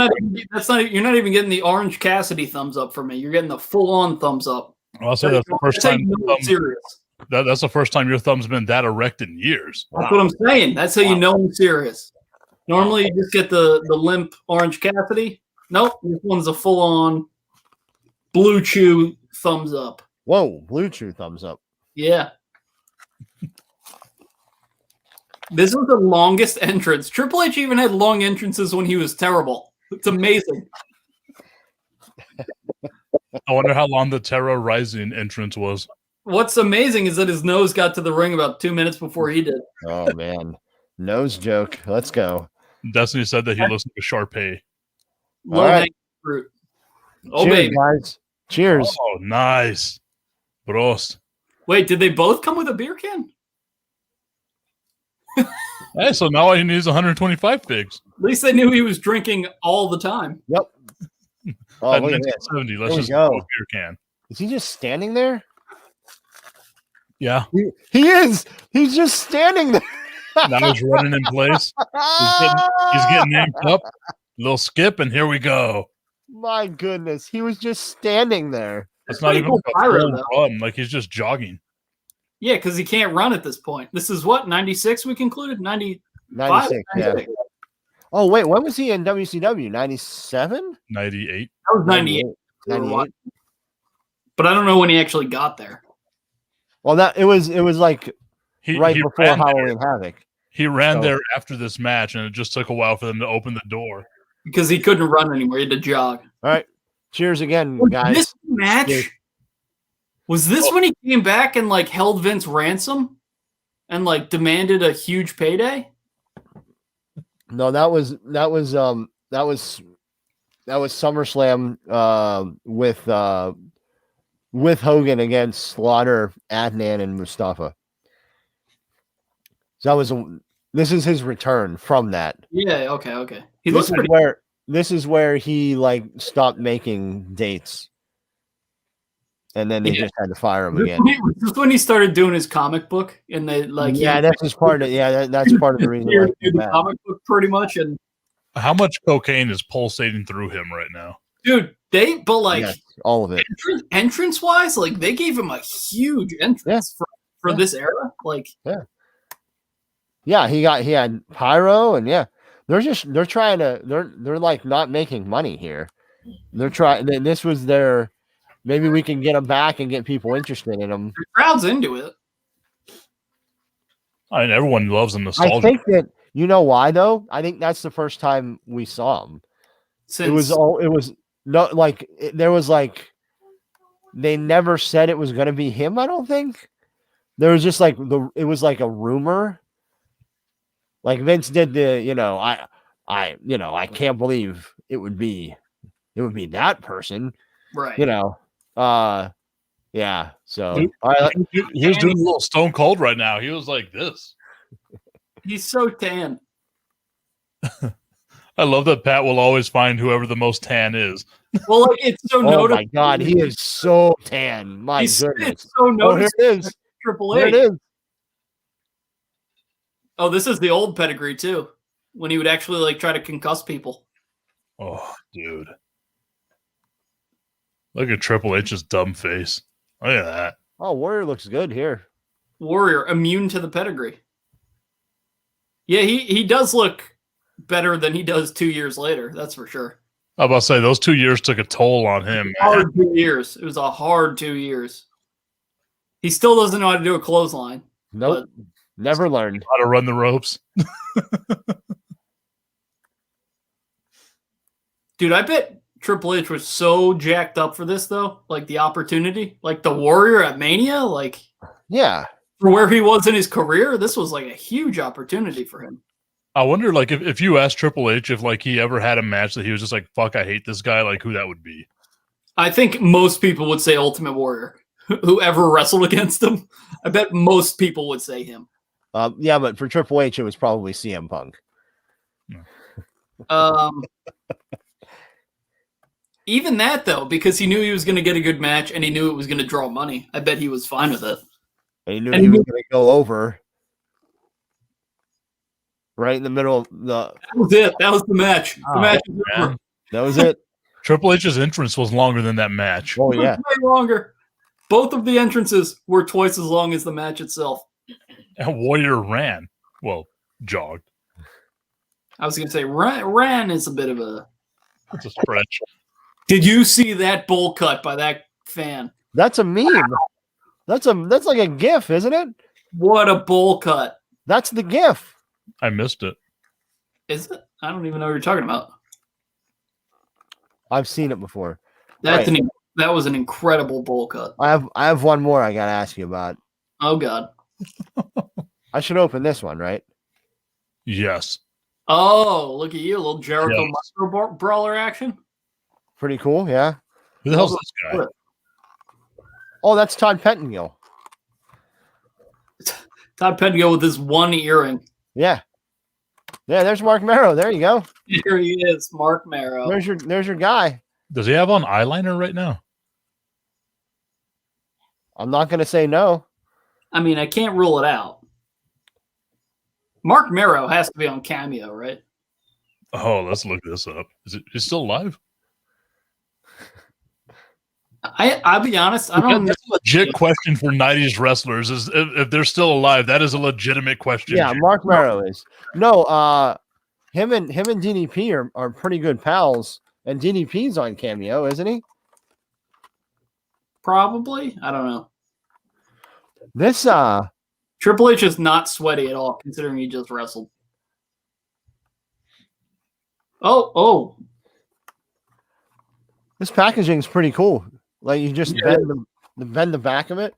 not even getting the Orange Cassidy thumbs up for me. You're getting the full-on thumbs up. I'll say that's the first That's how time. you know I'm serious. That's the first time your thumb's been that erect in years. That's what I'm saying. That's how you know I'm serious. Normally, you just get the limp Orange Cassidy. Nope, this one's a full-on Blue Chew thumbs up. Whoa, Blue Chew thumbs up. Yeah. This was the longest entrance. Triple H even had long entrances when he was terrible. It's amazing. I wonder how long the Terra Rising entrance was. What's amazing is that his nose got to the ring about 2 minutes before he did. Oh man, nose joke. Let's go. Destiny said that he looks like a Sharpay. Low right. hanging fruit. Oh, Cheers, baby. guys. Cheers. Oh, nice. Prost. Wait, did they both come with a beer can? Hey, so now all he needs is 125 figs. At least they knew he was drinking all the time. Yep. Oh, At look at this. 1970, let's There we just go. go a beer can. Is he just standing there? Yeah. He is. He's just standing there. Now he's running in place. He's getting amped up. Little skip, and here we go. My goodness, he was just standing there. It's That's not pretty even cool like a pyro, full though. run. Like he's just jogging. Yeah, because he can't run at this point. This is what, 96 we concluded? 95? 96, yeah. 96. Oh, wait, when was he in WCW? 97? 98. That was 98. 98. But I don't know when he actually got there. Well, it was like He, right he before ran Halloween there. Havoc. He ran So- there after this match, and it just took a while for them to open the door. Because he couldn't run anymore. He had to jog. All right. Cheers again, Was guys. this match? Cheers. Was this when he came back and like held Vince ransom and like demanded a huge payday? No, that was SummerSlam with Hogan against Slaughter, Adnan, and Mustafa. So this is his return from that. Yeah, okay. He looks pretty This is where he like stopped making dates. And then they just had to fire him again. This is when he started doing his comic book, and they like That's just part of that's part of the reason. why he do came the back. comic book pretty much. And How much cocaine is pulsating through him right now? dude, Yes, all of it. entrance wise, like they gave him a huge entrance for Yeah. this era. Like Yeah, he had pyro, and they're like not making money here. They're trying. This was their. Maybe we can get them back and get people interested in them. the crowd's into it. I mean, everyone loves the nostalgia. I think that you know why though. I think that's the first time we saw them. Since There was like they never said it was going to be him. I don't think there was just like it was like a rumor. Like Vince did I can't believe it would be that person. right. Yeah. So Dude, he was doing a little Stone Cold right now. He was like this. He's so tan. I love that Pat will always find whoever the most tan is. Well, like it's so oh noticeable. my God, he is so tan. My It's goodness. so Oh, here noticeable. it is. Triple Here H. it is. Oh, this is the old pedigree too, when he would actually like try to concuss people. Oh, dude. Look at Triple H's dumb face. Look at that. Oh, Warrior looks good here. Warrior immune to the pedigree. Yeah, he does look better than he does 2 years later. That's for sure. I was about to say, those 2 years took a toll on him. Man. Hard 2 years. It was a hard 2 years. He still doesn't know how to do a clothesline. Nope. Never learned. How to run the ropes. Dude, I bet Triple H was so jacked up for this though. Like the opportunity, like the Warrior at Mania, like Yeah. for where he was in his career, this was like a huge opportunity for him. I wonder, like, if you asked Triple H if, like, he ever had a match that he was just like, fuck, I hate this guy, like, who that would be. I think most people would say Ultimate Warrior. Whoever wrestled against him, I bet most people would say him. Yeah, but for Triple H, it was probably CM Punk. Even that, though, because he knew he was going to get a good match and he knew it was going to draw money. I bet he was fine with it. And he knew he was going to go over right in the middle of the. That was it. That was the match. The match was over. Man. That was it. Triple H's entrance was longer than that match. Oh, It was yeah. way longer. Both of the entrances were twice as long as the match itself. And Warrior ran. Well, jogged. I was going to say, ran is a bit of a... It's a stretch. Did you see that bowl cut by that fan? That's a meme. That's like a GIF, isn't it? What a bowl cut. That's the GIF. I missed it. Is it? I don't even know what you're talking about. I've seen it before. That Right. that was an incredible bowl cut. I have one more I gotta ask you about. Oh God. I should open this one, right? Yes. Oh, look at you, a little Jericho Yes. micro brawler action. Pretty cool, yeah. Who the hell's this guy? Oh, that's Todd Pettengill. Todd Pettengill with his one earring. Yeah. Yeah, there's Mark Marrow. There you go. Here he is, Mark Marrow. There's your guy. Does he have on eyeliner right now? I'm not gonna say no. I mean, I can't rule it out. Mark Marrow has to be on Cameo, right? Oh, let's look this up. Is still alive? I'll be honest, I don't know. That's a legit question for 90s wrestlers. Is if they're still alive, that is a legitimate question. Yeah, Mark Marrow is. No, him and DDP are pretty good pals, and DDP's on Cameo, isn't he? Probably. I don't know. This Triple H is not sweaty at all, considering he just wrestled. Oh. this packaging's pretty cool. Like you just bend the back of it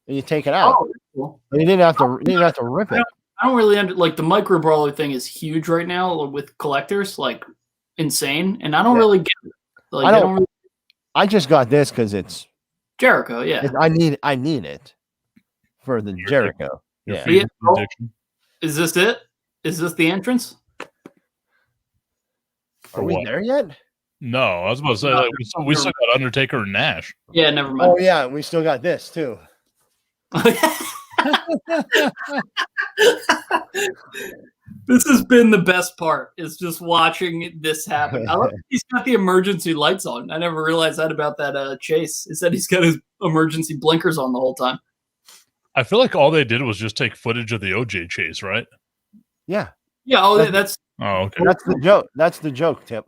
and you take it out. Oh, cool. And you didn't have to rip it. I don't really like the micro brawler thing is huge right now with collectors, like insane, and I don't really get it. Like I I don't- don't really I just got this because it's Jericho, yeah. I need it for the Jericho. Your Yeah. feet Yeah. addiction. Is this it? Is this the entrance? Are we what? there yet? No, I was about to say like, we still got Undertaker and Nash. Yeah, never mind. Oh yeah, we still got this too. This has been the best part, is just watching this happen. I love that he's got the emergency lights on. I never realized that about that chase. He said he's got his emergency blinkers on the whole time. I feel like all they did was just take footage of the OJ chase, right? Yeah, Yeah, that's Oh, okay. that's the joke. That's the joke, Tip.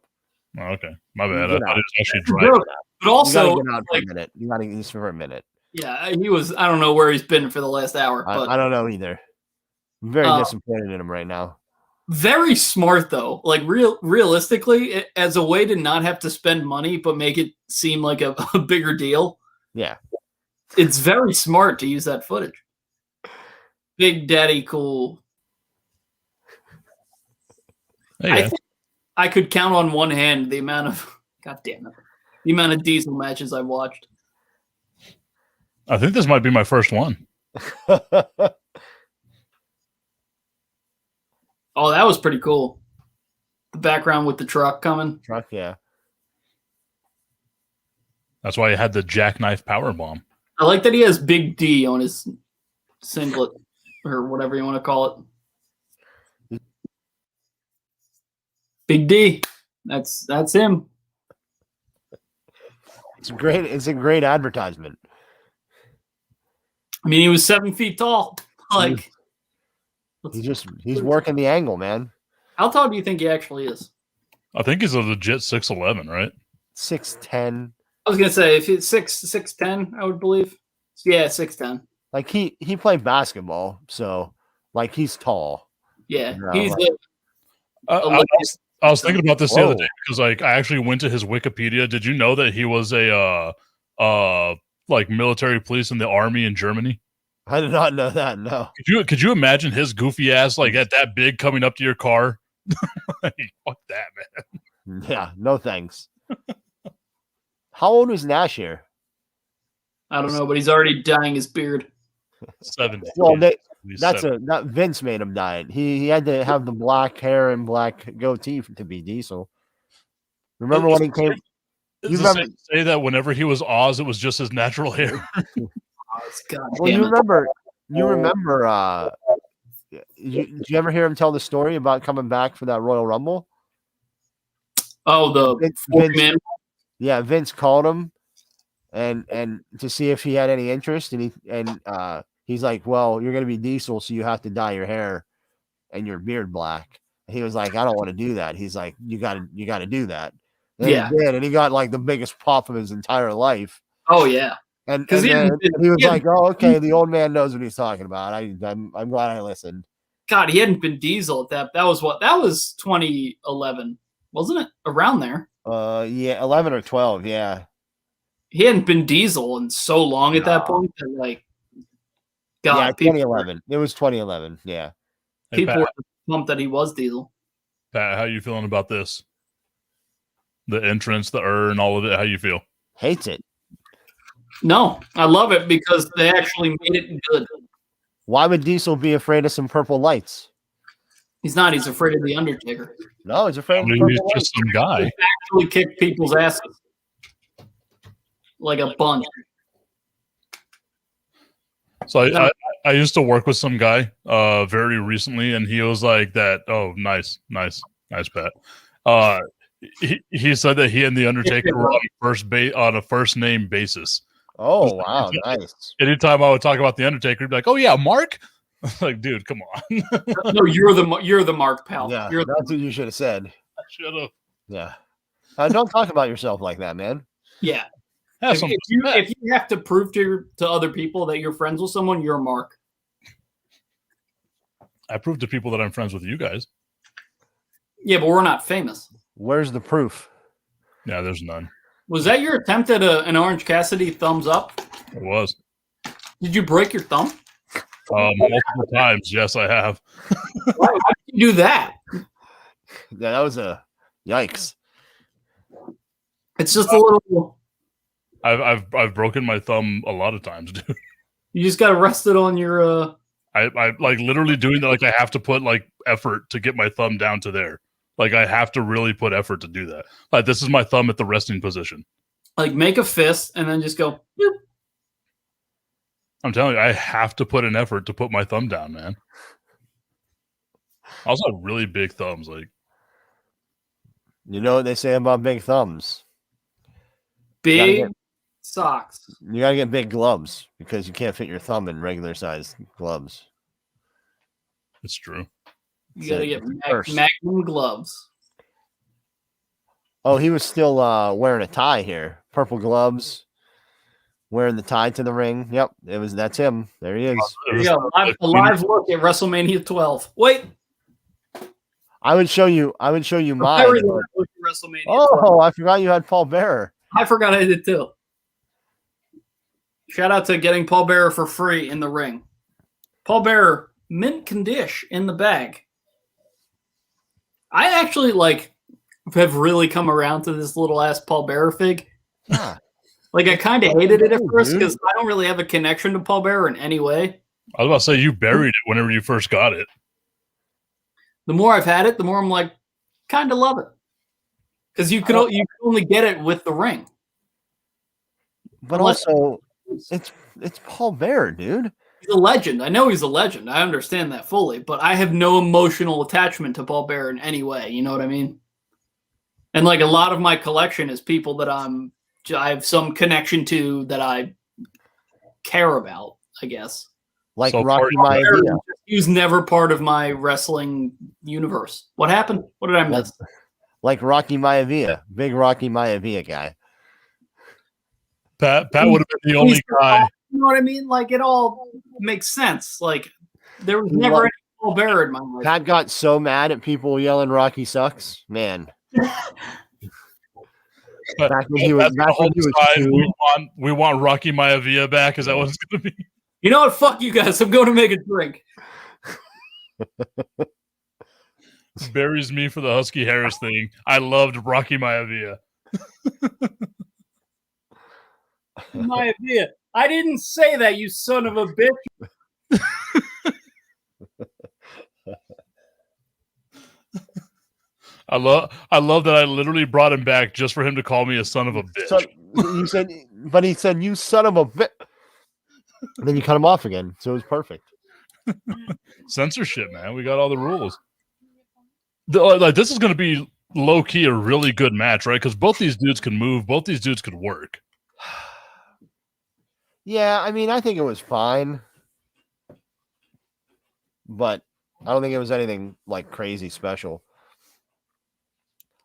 Oh, okay. My bad. Get I thought out. it was actually the dry. joke. But You also, gotta get out for like, a minute. You gotta just for a minute. yeah, he was. I don't know where he's been for the last hour, but I don't know either. I'm very disappointed in him right now. very smart though. Like realistically, as a way to not have to spend money but make it seem like a bigger deal. Yeah. It's very smart to use that footage. Big Daddy Cool. Hey, I yeah. think I could count on one hand the amount of the amount of Diesel matches I've watched. I think this might be my first one. Oh, that was pretty cool. The background with the truck coming. Truck, yeah. That's why I had the jackknife power bomb. I like that he has Big D on his singlet or whatever you want to call it. Big D. That's him. It's great. It's a great advertisement. I mean, he was 7 feet tall. Like, He's working the angle, man. how tall do you think he actually is? I think he's a legit 6'11", right? 6'10". I was gonna say if he's 6'10", I would believe. Yeah, 6'10". Like he played basketball, so like he's tall. Yeah, No, he's like- I was thinking about this the other Whoa. day because like I actually went to his Wikipedia. Did you know that he was a like military police in the army in Germany? I did not know that. No. Could you imagine his goofy ass like at that big coming up to your car? Like, fuck that, man. Yeah. No thanks. How old was Nash here? I don't know, but he's already dyeing his beard. 70. Well, He's That's 70. that Vince made him dye it. He had to have the black hair and black goatee to be Diesel. Remember when he came? Is you it remember- safe to say that whenever he was Oz, it was just his natural hair. God Well, damn you it. remember? You remember? Did you ever hear him tell the story about coming back for that Royal Rumble? Oh, the Vince, man. yeah, Vince called him and to see if he had any interest, and he's like, "Well, you're gonna be Diesel, so you have to dye your hair and your beard black." And he was like, "I don't want to do that." He's like, "You got to do that." And Yeah. he did, and he got like the biggest pop of his entire life. Oh yeah. And Because he was like, "Oh, okay, the old man knows what he's talking about." I'm glad I listened. God, he hadn't been Diesel at that. That was 2011, wasn't it? Around there. Yeah, 11 or 12. Yeah, He hadn't been Diesel in so long at that point. That, like, God, yeah, 2011. It was 2011. Yeah. Hey, People were pumped that he was Diesel. Pat, how you feeling about this? The entrance, the and all of it. How you feel? Hates it. No, I love it because they actually made it good. Why would Diesel be afraid of some purple lights? He's not. He's afraid of the Undertaker. No, he's afraid of the He's purple just lights. some guy. He actually kicked people's asses like a bunch. So I used to work with some guy very recently, and he was like that. Oh, nice, Pat. He said that he and the Undertaker were on a first name basis. Oh, wow, nice. Anytime I would talk about the Undertaker, he'd be like, "Oh yeah, Mark." Like, dude, come on. No, you're the Mark, pal. Yeah, You're that's what you should have said. I should have. Yeah. Don't talk about yourself like that, man. yeah. Have If some you respect. have to prove to other people that you're friends with someone, you're Mark. I proved to people that I'm friends with you guys. Yeah, but we're not famous. Where's the proof? Yeah, there's none. Was that your attempt at an Orange Cassidy thumbs up? It was Did you break your thumb? multiple times. Yes, I have. Why did you do that? Yeah, that was a yikes. It's just a little. I've broken my thumb a lot of times, dude. You just got to rest it on your. I like literally doing that. Like I have to put like effort to get my thumb down to there. Like I have to really put effort to do that. Like this is my thumb at the resting position. Like make a fist and then just go. Boop. I'm telling you, I have to put an effort to put my thumb down, man. I also have really big thumbs. Like You know what they say about big thumbs? Big socks. You gotta get big gloves because you can't fit your thumb in regular size gloves. it's true. You got to get First. Magnum gloves. Oh, he was still wearing a tie here. Purple gloves. Wearing the tie to the ring. Yep, that's him. There he is. There you go. A live look at WrestleMania 12. Wait. I would show you mine. Very live look at WrestleMania 12. Oh, I forgot you had Paul Bearer. I forgot I did too. Shout out to getting Paul Bearer for free in the ring. Paul Bearer, mint condition in the bag. I actually have really come around to this little ass Paul Bearer fig. Yeah. Like I kind of hated it at Dude. first because I don't really have a connection to Paul Bearer in any way. I was about to say you buried it whenever you first got it. The more I've had it, the more I'm like, kind of love it. Because you can only get it with the ring. But also, it's Paul Bearer, dude. He's a legend. I know he's a legend. I understand that fully, but I have no emotional attachment to Paul Bearer in any way. You know what I mean? And like a lot of my collection is people that I have some connection to that I care about, I guess. Like So Rocky Paul Bearer, Maivia. he was never part of my wrestling universe. What happened? What did I miss? Like Rocky Maivia. Big Rocky Maivia guy. Pat would have been the only guy. You know what I mean? Like it all makes sense. Like there was never any Paul Bearer in my life. Pat got so mad at people yelling Rocky sucks. Man. But Back when he was side, two. we want Rocky Maivia back. Is that what it's going to be? You know what? Fuck you guys. I'm going to make a drink. Buries me for the Husky Harris thing. I loved Rocky Maivia. Maivia. I didn't say that, you son of a bitch. I love that I literally brought him back just for him to call me a son of a bitch. So, he said, you son of a bitch. And then you cut him off again. So it was perfect. Censorship, man. We got all the rules. Like this is going to be low key a really good match, right? Because both these dudes can move. Both these dudes could work. Yeah, I mean, I think it was fine. But I don't think it was anything like crazy special.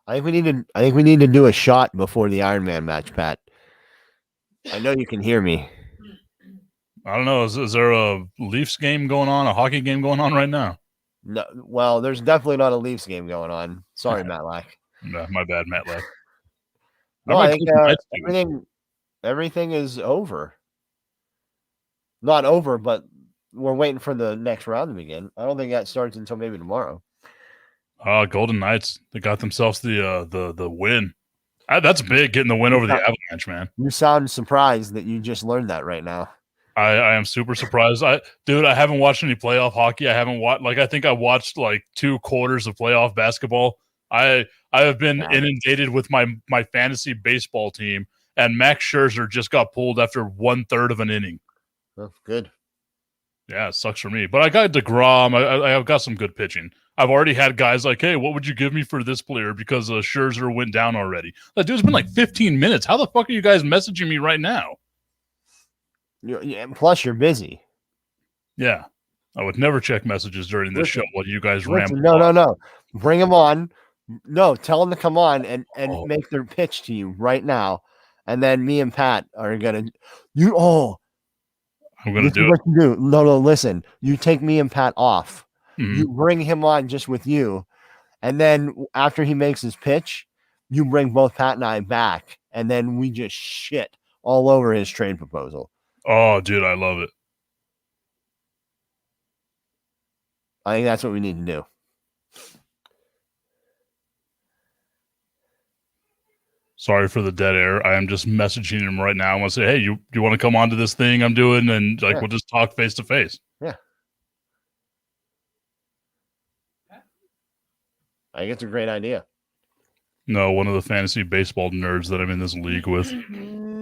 I think we need to do a shot before the Iron Man match, Pat. I know you can hear me. I don't know. Is there a Leafs game going on? A hockey game going on right now? No, well, there's definitely not a Leafs game going on. Sorry, Matlack. No, my bad, Matt left. No, I think everything is over. Not over, but we're waiting for the next round to begin. I don't think that starts until maybe tomorrow. Golden Knights, they got themselves the win. That's big, getting the win over the Avalanche, man. You sound surprised that you just learned that right now. I am super surprised. I haven't watched any playoff hockey. I haven't watched, I think I watched like 2 quarters of playoff basketball. I have been inundated with my fantasy baseball team, and Max Scherzer just got pulled after 1/3 of an inning. Oh, good. Yeah, it sucks for me. But I got DeGrom. I've got some good pitching. I've already had guys like, hey, what would you give me for this player? Because Scherzer went down already. That dude's been like 15 minutes. How the fuck are you guys messaging me right now? Plus, you're busy. Yeah. I would never check messages during this show while you guys ramble. No. Bring them on. No, tell them to come on and make their pitch to you right now. And then me and Pat are going to... I'm going to do what you do. No, listen. You take me and Pat off. Mm-hmm. You bring him on just with you. And then after he makes his pitch, you bring both Pat and I back. And then we just shit all over his trade proposal. Oh, dude, I love it. I think that's what we need to do. Sorry for the dead air. I am just messaging him right now. I want to say, hey, you want to come on to this thing I'm doing? And we'll just talk face to face. Yeah. I think it's a great idea. No, one of the fantasy baseball nerds that I'm in this league with.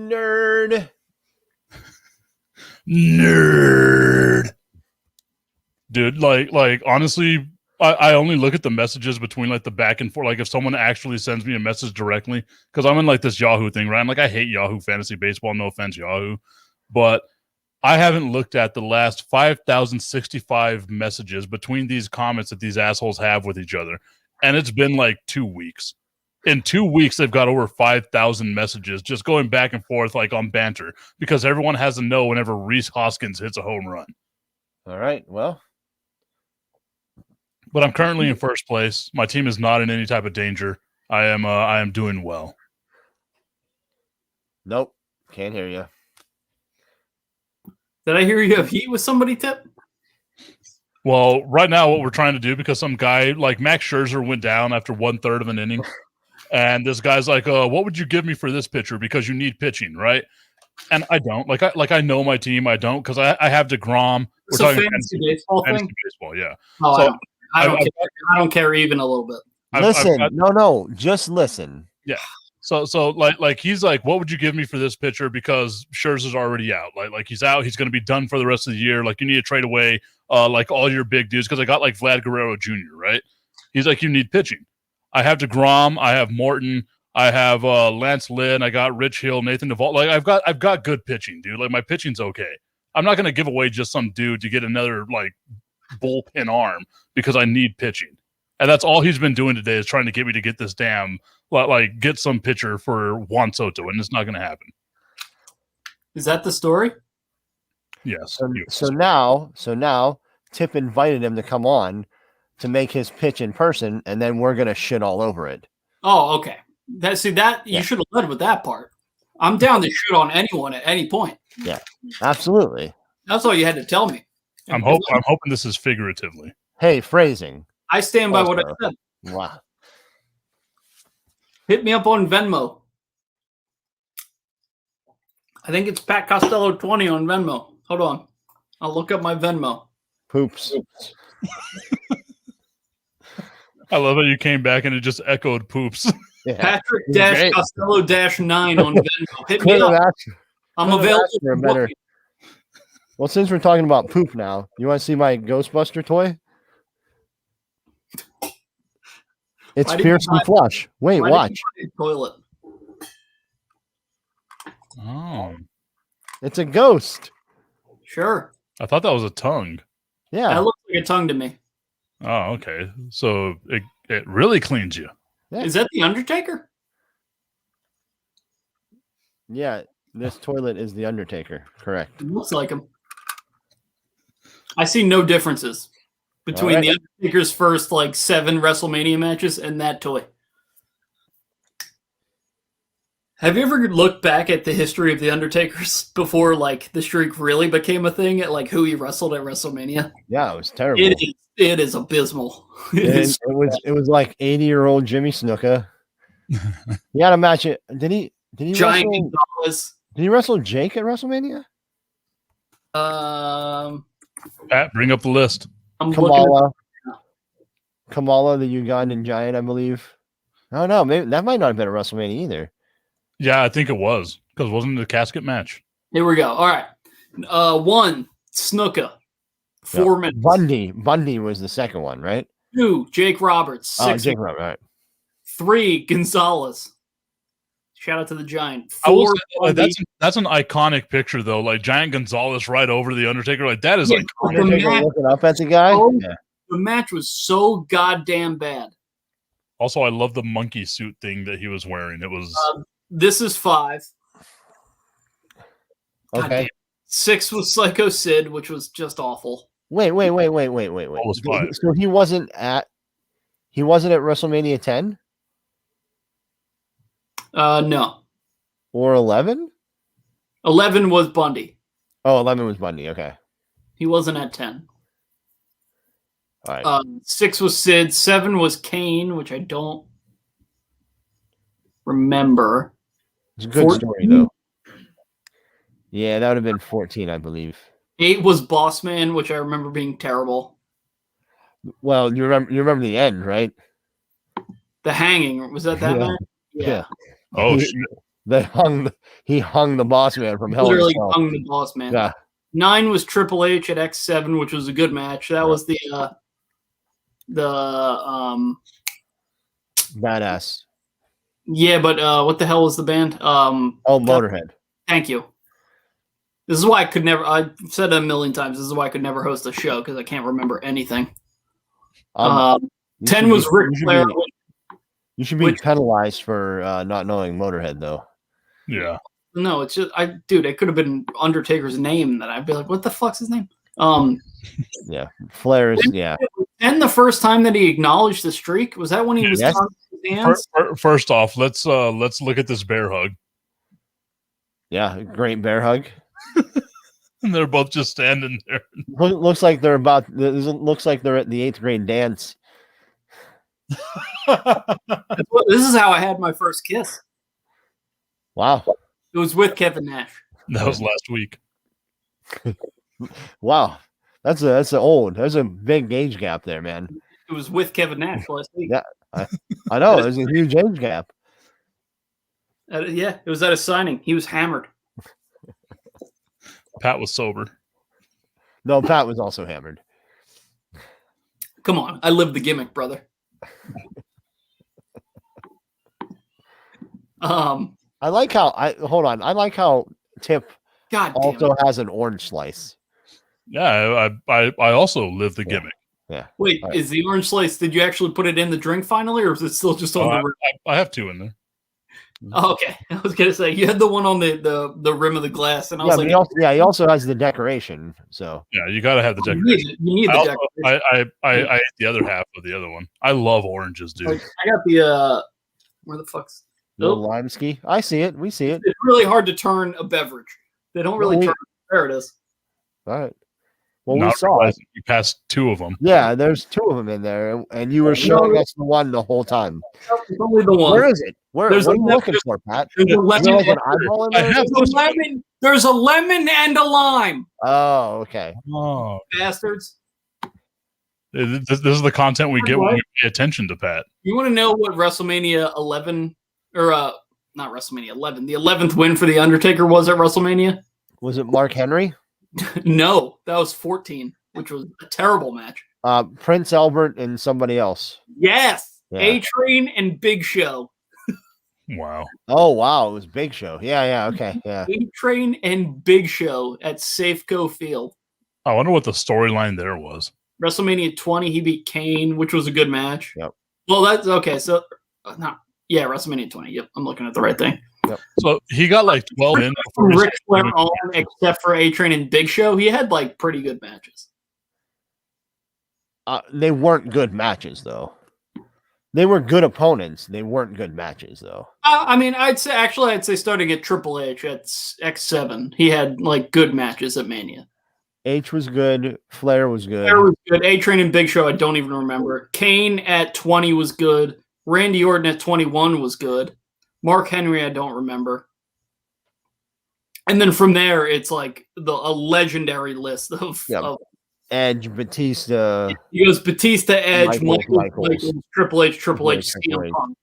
Nerd. Dude, like honestly, I only look at the messages between like the back and forth. Like if someone actually sends me a message directly, because I'm in like this Yahoo thing, right? I'm like, I hate Yahoo Fantasy Baseball. No offense, Yahoo. But I haven't looked at the last 5,065 messages between these comments that these assholes have with each other. And it's been like 2 weeks. In 2 weeks, they've got over 5,000 messages just going back and forth like on banter because everyone has to know whenever Rhys Hoskins hits a home run. All right, well. But I'm currently in first place. My team is not in any type of danger. I am doing well. Nope, can't hear you. Did I hear you have heat with somebody, Tip? Well, right now what we're trying to do, because some guy like Max Scherzer went down after 1/3 of an inning, and this guy's like, what would you give me for this pitcher? Because you need pitching, right? And I don't. I know my team. I don't, because I have DeGrom. We're talking fantasy baseball thing? Fantasy baseball, yeah. Oh, so I don't care even a little bit. Listen, no, just listen. Yeah. So like he's like, what would you give me for this pitcher? Because Scherzer's already out. Like he's out. He's going to be done for the rest of the year. Like you need to trade away like all your big dudes, because I got like Vlad Guerrero Jr., right? He's like, you need pitching. I have DeGrom. I have Morton. I have Lance Lynn. I got Rich Hill, Nathan Duvall. Like I've got good pitching, dude. Like my pitching's okay. I'm not going to give away just some dude to get another like bullpen arm because I need pitching. And that's all he's been doing today is trying to get me to get this damn, like, get some pitcher for Juan Soto, and it's not going to happen. Is that the story? Yes. So now, Tip invited him to come on to make his pitch in person, and then we're going to shit all over it. Oh, okay. You should have led with that part. I'm down to shit on anyone at any point. Yeah, absolutely. That's all you had to tell me. I'm hoping this is figuratively. Hey, phrasing. I stand by what I said. Wow. Hit me up on Venmo. I think it's Pat Costello 20 on Venmo. Hold on. I'll look up my Venmo. Poops. I love how you came back and it just echoed poops. Yeah. Patrick-Costello-9 on Venmo. Hit me up. I'm available for better. Well, since we're talking about poop now, you want to see my Ghostbuster toy? It's Fierce and Flush. Wait, watch. Toilet. Oh. It's a ghost. Sure. I thought that was a tongue. Yeah. That looks like a tongue to me. Oh, okay. So it really cleans you. Yeah. Is that the Undertaker? Yeah. This toilet is the Undertaker. Correct. It looks like him. I see no differences between the Undertaker's first 7 WrestleMania matches and that toy. Have you ever looked back at the history of the Undertakers before the streak really became a thing at who he wrestled at WrestleMania? Yeah, it was terrible. It is abysmal. It was like 80-year-old Jimmy Snuka. He had a match. Did he Giant wrestle? Gonzalez. Did he wrestle Jake at WrestleMania? Pat, bring up the list. Kamala, the Ugandan giant, I believe. I don't know. Maybe that might not have been a WrestleMania either. Yeah, I think it was because wasn't it a casket match? Here we go. All right. 1, Snuka. 4 minutes. Bundy was the second one, right? 2, Jake Roberts. 6 Jake Roberts, right. 3, Gonzalez. Shout out to the Giant. 4, that's an iconic picture though. Like Giant Gonzalez right over the Undertaker. That is iconic. Undertaker looking up at the guy. The match was so goddamn bad. Also, I love the monkey suit thing that he was wearing. It was. This is 5. Okay. 6 was Psycho Sid, which was just awful. Wait. Was 5. So he wasn't at WrestleMania 10? No. Or 11? 11 was Bundy. Oh, 11 was Bundy. Okay. He wasn't at 10. All right. 6 was Sid. 7 was Kane, which I don't remember. It's a good 14? story, though. Yeah, that would have been 14, I believe. 8 was Boss Man, which I remember being terrible. Well, you remember the end, right? The hanging. Was that match? Yeah. Oh, shit. He hung the Boss Man from Hell in a Literally Cell. hung the Boss Man. Yeah. 9 was Triple H at X7, which was a good match. That was the Badass. Yeah, but what the hell was the band? Motorhead. Thank you. This is why I could never. I've said it a million times. This is why I could never host a show because I can't remember anything. 10 was Ric Flair. You should be penalized for not knowing Motorhead, though. Yeah. No, it's just it could have been Undertaker's name that I'd be like, what the fuck's his name? Yeah, Flair is And the first time that he acknowledged the streak was that when he was talking to his hands? First off, let's look at this bear hug. Yeah, great bear hug. And they're both just standing there. Looks like they're at the 8th grade dance. This is how I had my first kiss. Wow. It was with Kevin Nash. That was last week. Wow. That's a big age gap there, man. It was with Kevin Nash last week. Yeah, I know. There's a huge age gap. It was at a signing. He was hammered. Pat was sober. No, Pat was also hammered. Come on. I lived the gimmick, brother. I like how Tip also has an orange slice. Yeah, I also live the gimmick. Yeah. Wait, is the orange slice? Did you actually put it in the drink finally, or is it still just on the rim? I have 2 in there. Oh, okay, I was gonna say you had the one on the rim of the glass, and I was he also has the decoration. So yeah, you got to have the decoration. You need the decoration. I ate the other half of the other one. I love oranges, dude. I got the where the fuck's lime ski? I see it. We see it. It's really hard to turn a beverage. They don't really turn. There it is. All right. Well, Not we saw it. You passed 2 of them. Yeah, there's 2 of them in there, and you were showing us the one the whole time. It's only the one. Where is it? What are you looking for, Pat? There's a lemon, like an eyeball in there? There's a lemon and a lime. Oh, okay. Oh, bastards. This is the content we get when we pay attention to Pat. You want to know what WrestleMania 11 or not WrestleMania 11, the 11th win for the Undertaker was at WrestleMania? Was it Mark Henry? No, that was 14, which was a terrible match. Prince Albert and somebody else. Yes, yeah. A-Train and Big Show. Wow. Oh, wow. It was Big Show. Yeah. Okay. Yeah. A-Train and Big Show at Safeco Field. I wonder what the storyline there was. WrestleMania 20, he beat Kane, which was a good match. Yep. Well, that's okay. So, WrestleMania 20. Yep, I'm looking at the right thing. So he got like 12 in From before he Ric started Flair doing- on, except for A-Train and Big Show, he had like pretty good matches. They weren't good matches, though. They were good opponents. They weren't good matches, though. I mean, I'd say starting at Triple H at X7, he had like good matches at Mania. H was good. Flair was good. Flair was good. A-Train and Big Show, I don't even remember. Kane at 20 was good. Randy Orton at 21 was good. Mark Henry, I don't remember. And then from there, it's like a legendary list of. Edge, Batista. He goes Batista, Edge, Michaels. Triple H, CM Punk,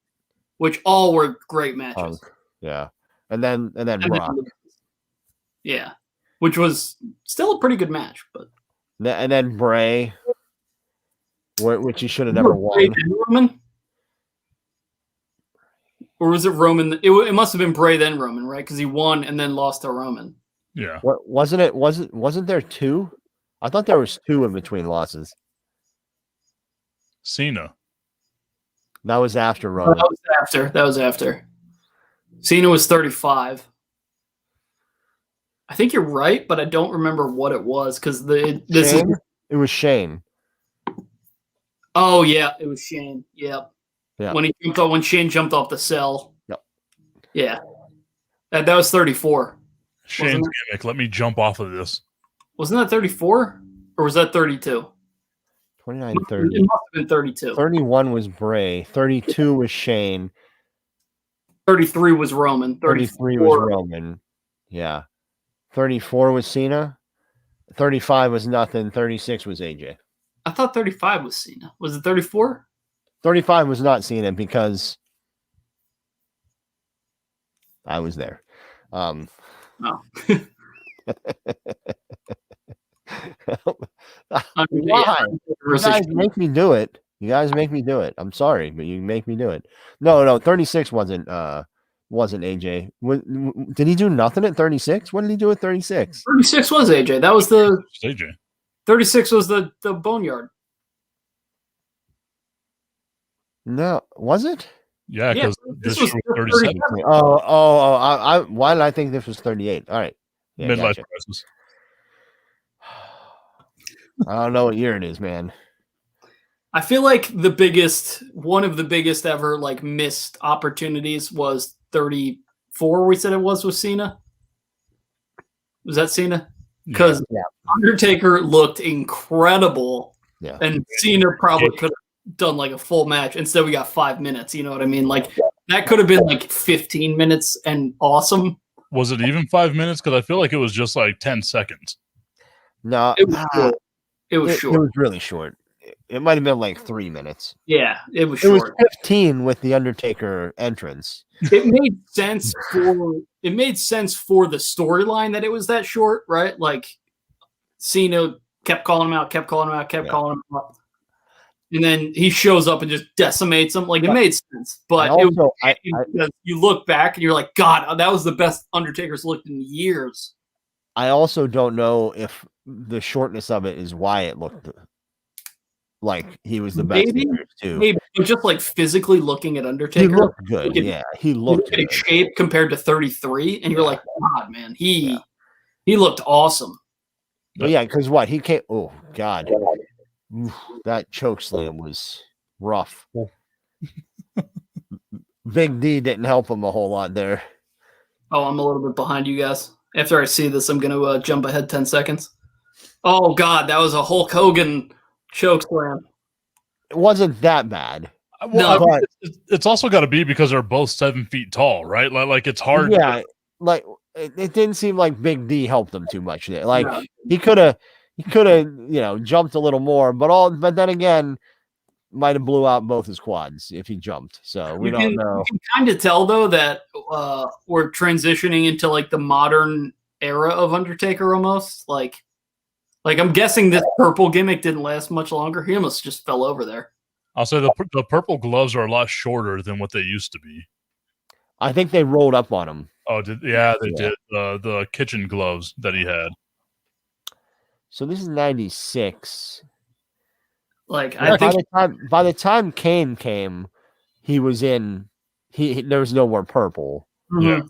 which all were great matches. Punk. Yeah, and then Rock. Yeah, which was still a pretty good match, but and then Bray, which he should have never won. Roman? Or was it Roman? It must have been Bray then Roman, right? Because he won and then lost to Roman. Yeah. What wasn't it? Wasn't there two? I thought there was two in between losses. Cena. That was after Roman. That was after. Cena was 35. I think you're right, but I don't remember what it was because it was Shane. Oh yeah, it was Shane. Yep. Yeah. When Shane jumped off the cell. Yep. Yeah. That was 34. Shane's gimmick. Let me jump off of this. Wasn't that 34? Or was that 32? 29, 30. It must have been 32. 31 was Bray. 32 was Shane. 33 was Roman. 33 was Roman. Yeah. 34 was Cena. 35 was nothing. 36 was AJ. I thought 35 was Cena. Was it 34? 35 was not Cena because I was there. Oh. Why? You guys make me do it. I'm sorry, but you make me do it. No, 36 wasn't AJ. Did he do nothing at 36? What did he do at 36? 36 was AJ. That was the AJ. 36 was the Boneyard. No, was it? Yeah, because this was 37. Why did I think this was 38? All right. Yeah, Midlife gotcha. crisis. I don't know what year it is, man. I feel like one of the biggest ever like missed opportunities was 34. We said it was with Cena. Was that Cena? Because Undertaker looked incredible, and Cena probably could have done like a full match. Instead, we got 5 minutes. You know what I mean? Like that could have been like 15 minutes and awesome. Was it even 5 minutes? Because I feel like it was just like 10 seconds. No, it was short. It was short. It was really short. It might have been like 3 minutes. Yeah, it was short. It was 15 with the Undertaker entrance. It made sense for the storyline that it was that short, right? Like Cena kept calling him out, calling him out. And then he shows up and just decimates him. Like it made sense. But you look back and you're like, God, that was the best Undertaker's looked in years. I also don't know if the shortness of it is why it looked like he was the best too. Maybe just like physically looking at Undertaker. He looked good. He looked in shape compared to 33, and you're like, God, man, he looked awesome. But because he came. Oh God, that choke slam was rough. Big D didn't help him a whole lot there. Oh, I'm a little bit behind you guys. After I see this, I'm gonna jump ahead 10 seconds. Oh God, that was a Hulk Hogan choke slam. It wasn't that bad. Well, no, it's also got to be because they're both 7 feet tall, right? Like it's hard. Yeah, like it didn't seem like Big D helped them too much there. Like he could have, jumped a little more, but then again, might have blew out both his quads if he jumped. So we don't know. You can kind of tell though that we're transitioning into like the modern era of Undertaker almost. Like I'm guessing this purple gimmick didn't last much longer. He almost just fell over there. I'll say the purple gloves are a lot shorter than what they used to be. I think they rolled up on him. Oh, they did. The kitchen gloves that he had. So this is 96. Like I think by the time Kane came, he was in. There was no more purple. Mhm.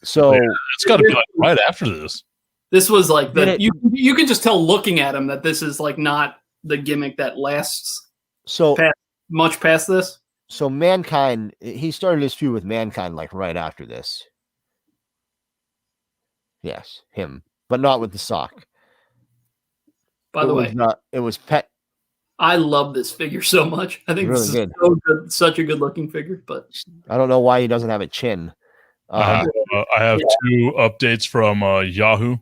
So It's got to be like right after this. This was like Did you can just tell looking at him that this is like not the gimmick that lasts so much past this. so Mankind, he started his feud with Mankind like right after this. Yes, him, but not with the sock. By the way, it was Pet. I love this figure so much. I think Really this is good. so good, such a good looking figure. But I don't know why he doesn't have a chin. I have two updates from Yahoo.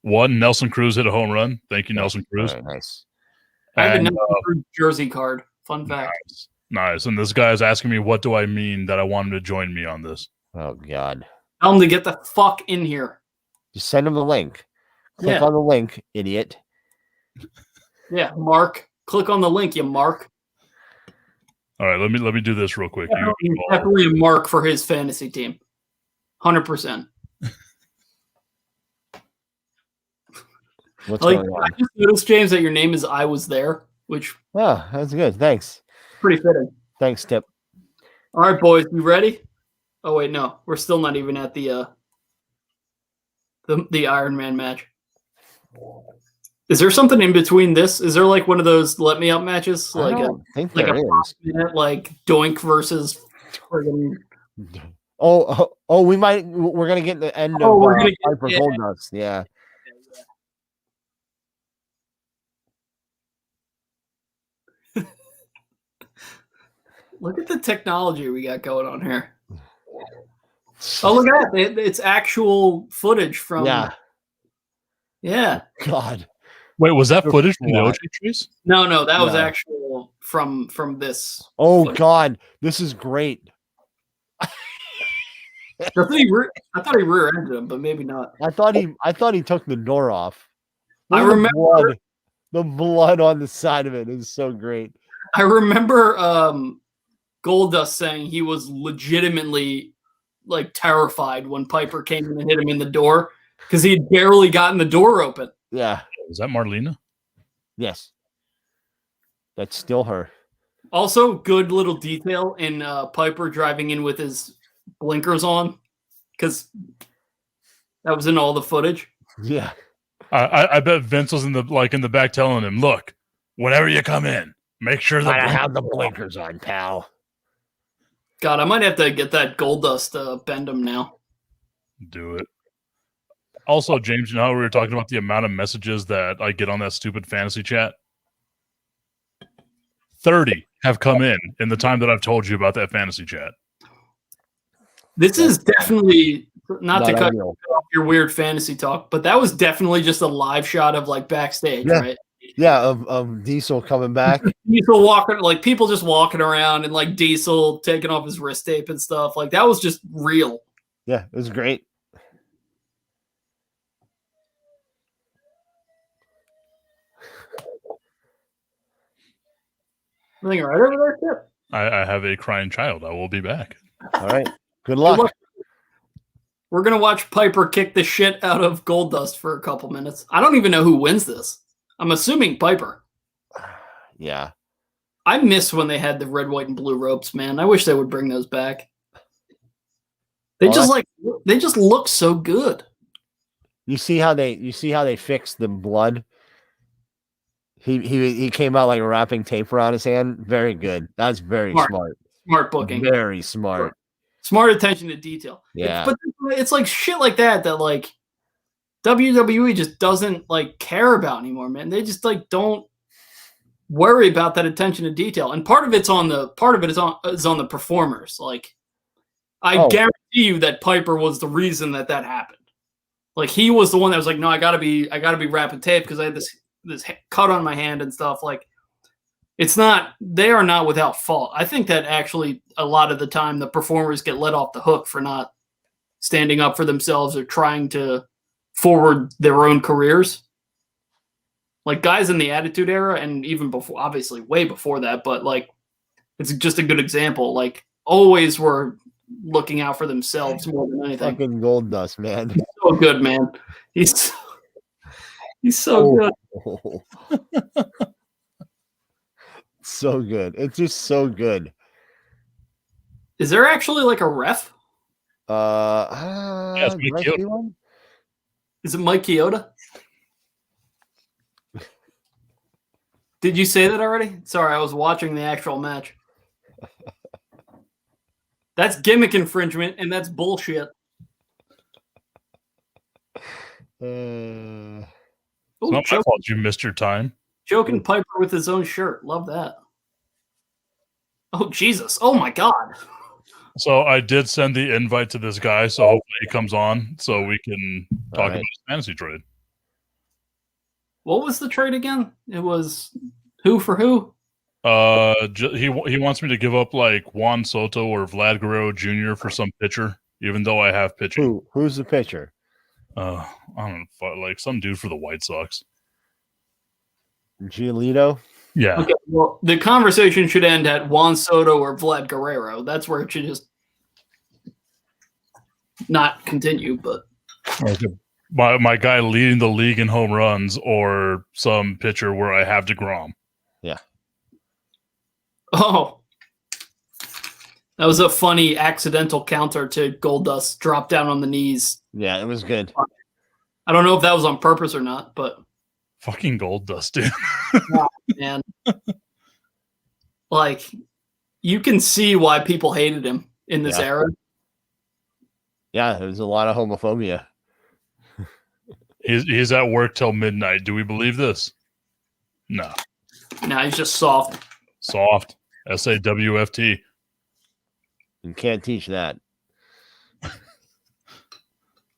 One, Nelson Cruz hit a home run. Thank you, Nelson Cruz. Very nice. I have a And, Nelson Cruz jersey card. Fun fact. Nice. And this guy is asking me, what do I mean that I want him to join me on this? Oh God! Tell him to get the fuck in here. Just send him the link. Click Yeah. on the link, idiot. Yeah, Mark. Click on the link, you Mark. All right, let me do this real quick. Definitely a mark for his fantasy team. 100%. What's going on? I just noticed, James, that your name is I Was There, which Oh, that's good. Thanks. pretty fitting. Thanks, Tip. All right, boys, you ready? Oh wait, no, we're still not even at the Iron Man match. Is there something in between this? Is there like one of those let me up matches? I Like don't think like there a is. minute, like Doink versus friggin' We're gonna get the end of we're gonna get- Piper yeah. Goldust. Yeah. Look at the technology we got going on here. Oh, look at that. It's actual footage from Yeah. God. Wait, was that footage from the What? OJ trees? No, that was No. actual from this. Oh footage. God, this is great. I thought he rear-ended him, but maybe not. I thought he took the door off. I Look at remember the blood on the side of it is so great. I remember Goldust saying he was legitimately like terrified when Piper came in and hit him in the door because he had barely gotten the door open. Yeah. Was that Marlena? Yes. That's still her. Also, good little detail in Piper driving in with his blinkers on because that was in all the footage. Yeah. I bet Vince was in the back telling him, "Look, whenever you come in, make sure I have the blinkers on, pal. God, I might have to get that Goldust bend him now. do it." Also, James, you know how we were talking about the amount of messages that I get on that stupid fantasy chat? 30 have come in the time that I've told you about that fantasy chat. This is definitely not to cut ideal. off your weird fantasy talk, but that was definitely just a live shot of like backstage, Yeah. right? Yeah, of Diesel coming back. Diesel walking, like people just walking around and like Diesel taking off his wrist tape and stuff. Like that was just real. Yeah, it was great. Everything all right over there, Tip? I have a crying child. I will be back. All right. Good luck. We're gonna watch Piper kick the shit out of Goldust for a couple minutes. I don't even know who wins this. I'm assuming Piper. Yeah. I miss when they had the red, white, and blue ropes, man. I wish they would bring those back. They just look so good. You see how they fixed the blood? He came out like wrapping tape around his hand. Very good. That's very smart. Smart booking. Very smart. Smart attention to detail. Yeah. But it's like shit like that like WWE just doesn't like care about anymore, man. They just like don't worry about that attention to detail. And part of it is on the performers. Like I guarantee you that Piper was the reason that happened. Like he was the one that was like, no, I gotta be wrapping tape because I had this cut on my hand and stuff. Like they are not without fault. I think that actually a lot of the time the performers get let off the hook for not standing up for themselves or trying to forward their own careers. Like guys in the Attitude Era and even before, obviously way before that, but like it's just a good example. Like always were looking out for themselves more than anything. Fucking Goldust, man. He's so good, man. He's so good. So good. It's just so good. Is there actually like a ref? Yes, did I see one? Is it Mike Chioda? Did you say that already? Sorry, I was watching the actual match. That's gimmick infringement, and that's bullshit. Uh, It's not my fault you missed your time. Joking Piper with his own shirt. Love that. Oh, Jesus. Oh, my God. So I did send the invite to this guy, so hopefully he comes on so we can talk about his fantasy trade. What was the trade again? It was who for who? He wants me to give up like Juan Soto or Vlad Guerrero Jr. for some pitcher, even though I have pitching. Who's the pitcher? I don't know, like some dude for the White Sox. Giolito? Yeah. Okay, well, the conversation should end at Juan Soto or Vlad Guerrero. That's where it should just not continue, but my guy leading the league in home runs or some pitcher where I have DeGrom. Yeah. Oh. That was a funny accidental counter to Goldust drop down on the knees. Yeah, it was good. I don't know if that was on purpose or not, but fucking Goldust, dude. Oh, man. Like, you can see why people hated him in this era. Yeah, there's a lot of homophobia. He's at work till midnight. Do we believe this? No. No, he's just soft. Soft. SAWFT. You can't teach that.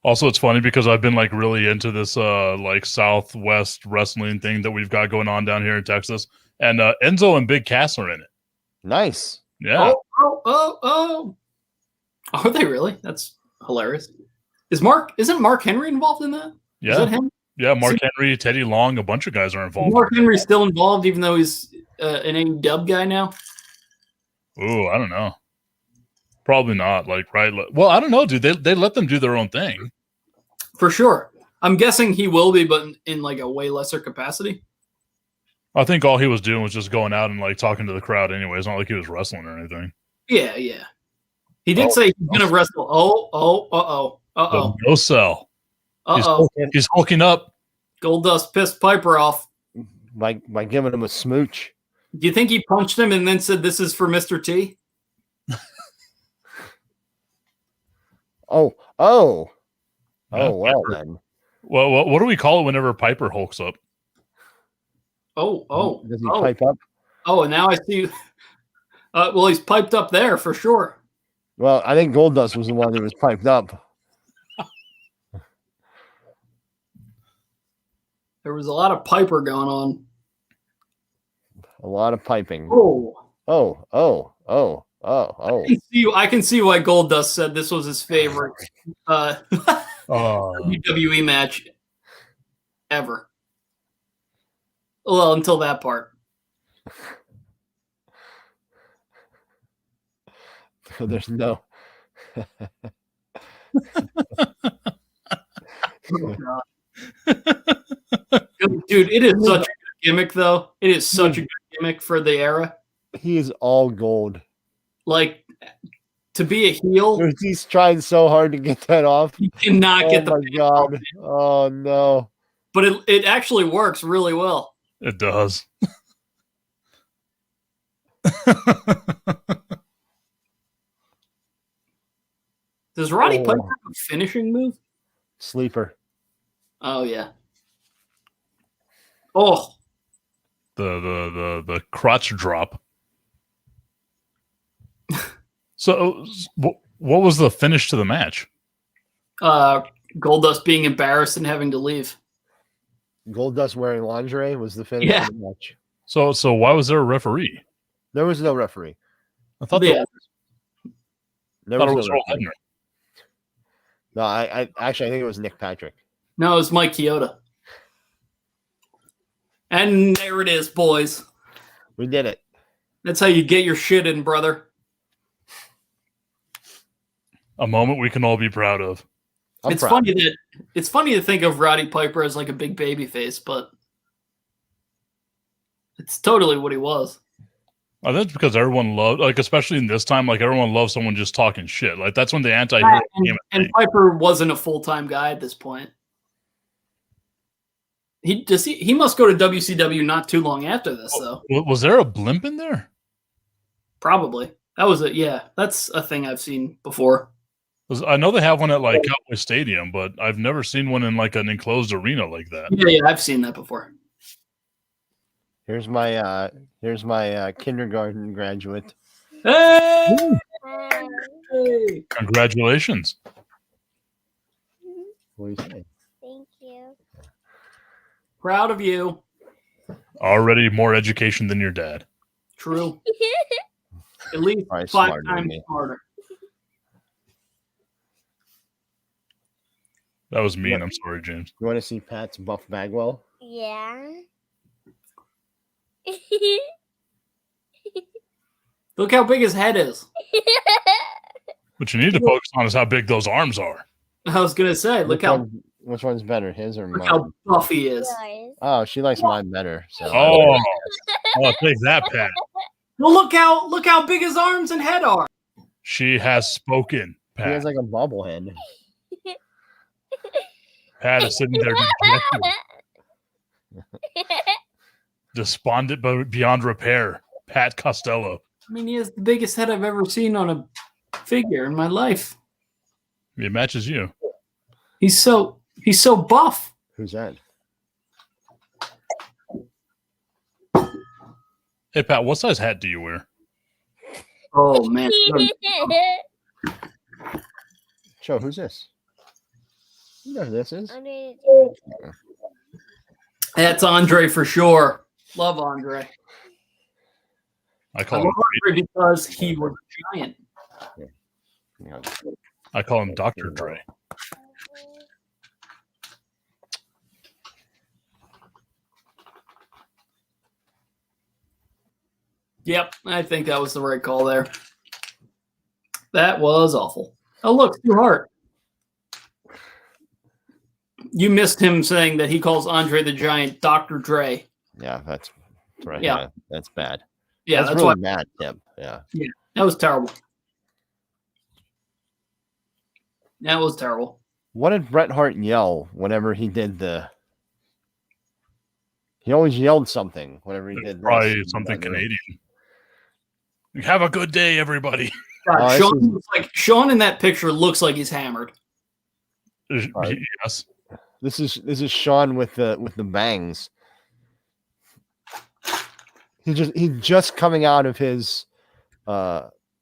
Also, it's funny because I've been like really into this like Southwest wrestling thing that we've got going on down here in Texas. And Enzo and Big Cass are in it. Nice. Yeah. Oh. Are they really? That's hilarious. Isn't Mark Henry involved in that? Yeah. Is that him? Yeah, Mark Henry, Teddy Long, a bunch of guys are involved. Is Mark Henry still involved even though he's an AEW guy now? Ooh, I don't know. Probably not. Like, right? Well, I don't know, dude. They let them do their own thing. For sure. I'm guessing he will be, but in like a way lesser capacity. I think all he was doing was just going out and like talking to the crowd anyway. It's not like he was wrestling or anything. Yeah. He did say he's going to wrestle. Uh-oh. No sell. He's hulking up. Goldust pissed Piper off. By giving him a smooch. Do you think he punched him and then said, "This is for Mr. T"? Oh, well then. Well, what do we call it whenever Piper hulks up? Does he pipe up? Oh, and now I see. Well, he's piped up there for sure. Well, I think Goldust was the one that was piped up. There was a lot of Piper going on. A lot of piping. Oh. I can see why Goldust said this was his favorite WWE match ever. Well, until that part. There's no. Dude, it is such a good gimmick, though. It is such a good gimmick for the era. He is all gold. Like, to be a heel. He's trying so hard to get that off. You cannot get the. Oh, my God. Oh, no. But it actually works really well. It does. Does Roddy Piper have a finishing move? Sleeper. Oh, yeah. Oh. The crotch drop. So, what was the finish to the match? Goldust being embarrassed and having to leave. Goldust wearing lingerie was the finish of the match. So why was there a referee? There was no referee. I thought there was no referee. No, I actually think it was Nick Patrick. No, it was Mike Chioda. And there it is, boys. We did it. That's how you get your shit in, brother. A moment we can all be proud of. It's funny to think of Roddy Piper as like a big baby face, but it's totally what he was. I think it's because everyone loved, like, especially in this time, like, everyone loves someone just talking shit. Like, that's when the anti-hero became a And thing. Piper wasn't a full-time guy at this point. He must go to WCW not too long after this, though. Was there a blimp in there? Probably. That's a thing I've seen before. 'Cause I know they have one at, like, Cowboy Stadium, but I've never seen one in, like, an enclosed arena like that. Yeah, I've seen that before. Here's my kindergarten graduate. Hey! Congratulations. What do you say? Thank you. Proud of you. Already more education than your dad. True. At least Probably 5 smarter than times me. smarter. That was mean. What? I'm sorry, James. You want to see Pat's Buff Bagwell? Yeah. Look how big his head is. What you need to focus on is how big those arms are. I was gonna say, Which one's better, his or look mine? how buff he is. Yours. Oh, she likes mine better. So Oh, take that, Pat. Well, look how big his arms and head are. She has spoken, he Pat. has like a bobblehead. Pat is sitting there dejected, despondent but beyond repair. Pat Costello. I mean, he has the biggest head I've ever seen on a figure in my life. It matches you. He's so buff. Who's that? Hey, Pat, what size hat do you wear? Oh man. Joe, who's this? You know who this is? That's Andre for sure. Love Andre. I I call love him. Andre because he was a giant. Yeah. I call him Dr. Dre. Yep, I think that was the right call there. That was awful. Oh, look, Stu Hart. You missed him saying that he calls Andre the Giant Dr. Dre. Yeah, that's right. Yeah. Yeah, that's bad. Yeah, that's that's really why bad, Tim. Yeah. that was terrible. That was terrible. What did Bret Hart yell whenever he did the? He always yelled something whenever he did. Probably this. something Canadian. Have a good day, everybody. God, Oh, Shawn in that picture looks like he's hammered. Right. Yes. This is Shawn with the bangs. He's just coming out of his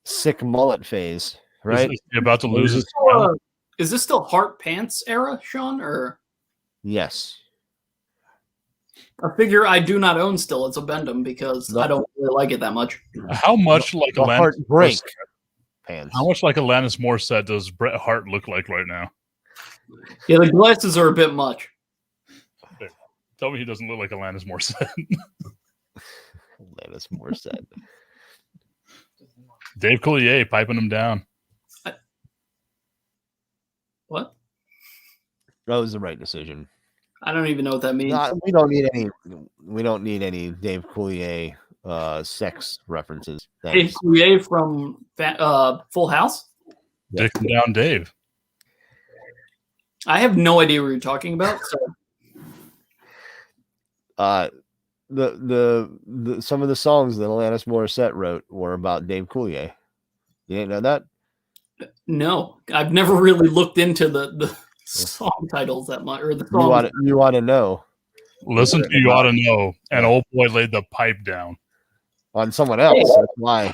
sick mullet phase, right? Is he about to lose his Is this still Hart pants era, Shawn? Or Yes. a figure I do not own still? It's a Bendham because I don't really like it that much. How much like The Hart Alanis break Morissette- pants. How much like Alanis Morissette does Bret Hart look like right now? Yeah, the glasses are a bit much. Tell me he doesn't look like Alanis Morissette. Alanis Morissette. Dave Coulier piping him down. What? That was the right decision. I don't even know what that means. We don't need any. We don't need any Dave Coulier sex references. Dave Thanks. Coulier from Full House? Dicking down Dave. I have no idea what you're talking about. So The some of the songs that Alanis Morissette wrote were about Dave Coulier. You didn't know that? no, I've never really looked into the song titles that much, or the songs. You ought to know Listen to You Ought to Know. And old boy laid the pipe down. on someone else. That's why.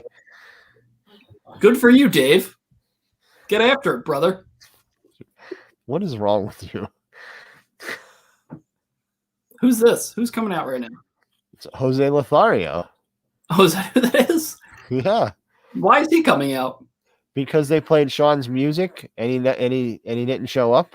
Good for you, Dave. Get after it, brother. What is wrong with you? Who's this? Who's coming out right now? It's Jose Lothario. Oh, is that who that is? Yeah, Why is he coming out? because they played Shawn's music and he didn't show up.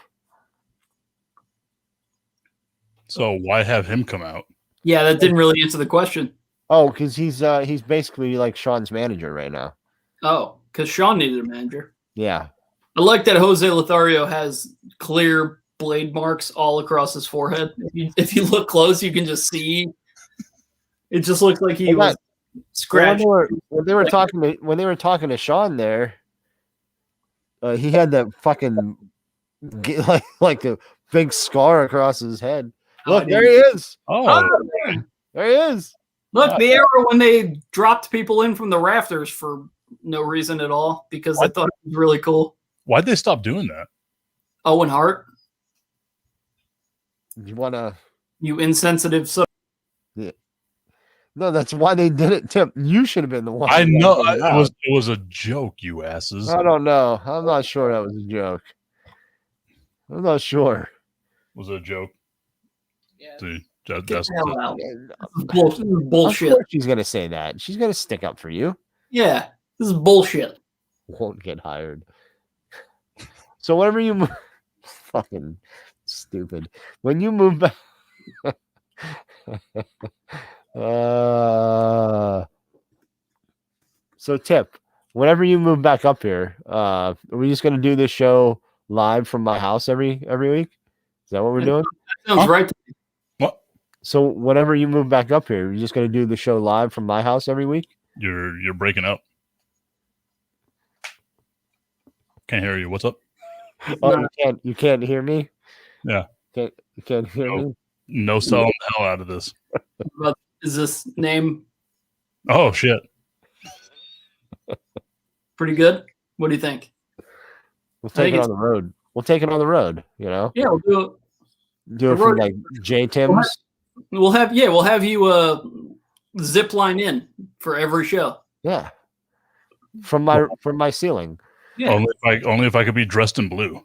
So why have him come out? Yeah, that didn't really answer the question. Oh, because he's basically like Shawn's manager right now. Oh, because Shawn needed a manager. Yeah, I like that Jose Lothario has clear blade marks all across his forehead. If you look close, you can just see. It just looks like he was scratch. When they were talking to Shawn there, he had that fucking like a big scar across his head. Look, there he is. Oh, There he is. Look, the era when they dropped people in from the rafters for no reason at all because they thought it was really cool. why'd they stop doing that? Owen Hart, You wanna? you insensitive son. No, that's why they did it, Tim. You should have been the one. I know that did it. it was a joke, you asses. I don't know. I'm not sure that was a joke. I'm not sure. Was it a joke? Yeah. See, Get that's the hell out. Of This is bullshit. course she's gonna say that. She's gonna stick up for you. Yeah, this is bullshit. Won't get hired. So whenever you move, fucking stupid. When you move back, so tip. Whenever you move back up here, are we just gonna do this show live from my house every week? Is that what we're doing? That sounds right. what? So whenever you move back up here, you're just gonna do the show live from my house every week? You're breaking up. Can't hear you. What's up? Oh, you can't hear me? Yeah. You can't hear No. me? No selling the hell out of this. Is this name Oh shit. pretty good? What do you think? We'll I think take it it's- on the road. We'll take it on the road, you know? Yeah, we'll do it. Do it The from road- like J Tim's. We'll have you zip line in for every show. Yeah. From my ceiling. Yeah. Only if I could be dressed in blue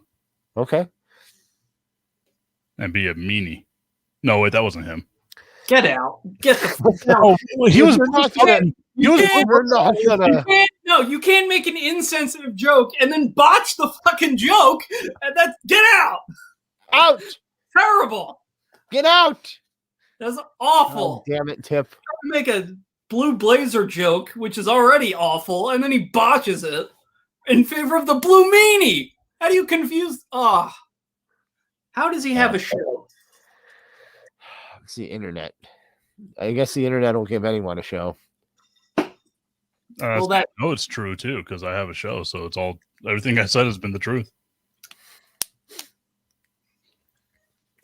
Okay. and be a meanie. No, wait, that wasn't him. Get out. Get the fuck out. Oh, he was. You're not gonna- You can't- We're not gonna. you can't make an insensitive joke and then botch the fucking joke. And that's get out. Out! Terrible. Get out! That's Oh, awful. damn it, Tip. Make a blue blazer joke, which is already awful, and then he botches it in favor of the blue meanie. How do you confuse? How does he have a show? It's the internet. I guess the internet will give anyone a show. Well, that No, it's true too because I have a show, so it's all everything I said has been the truth.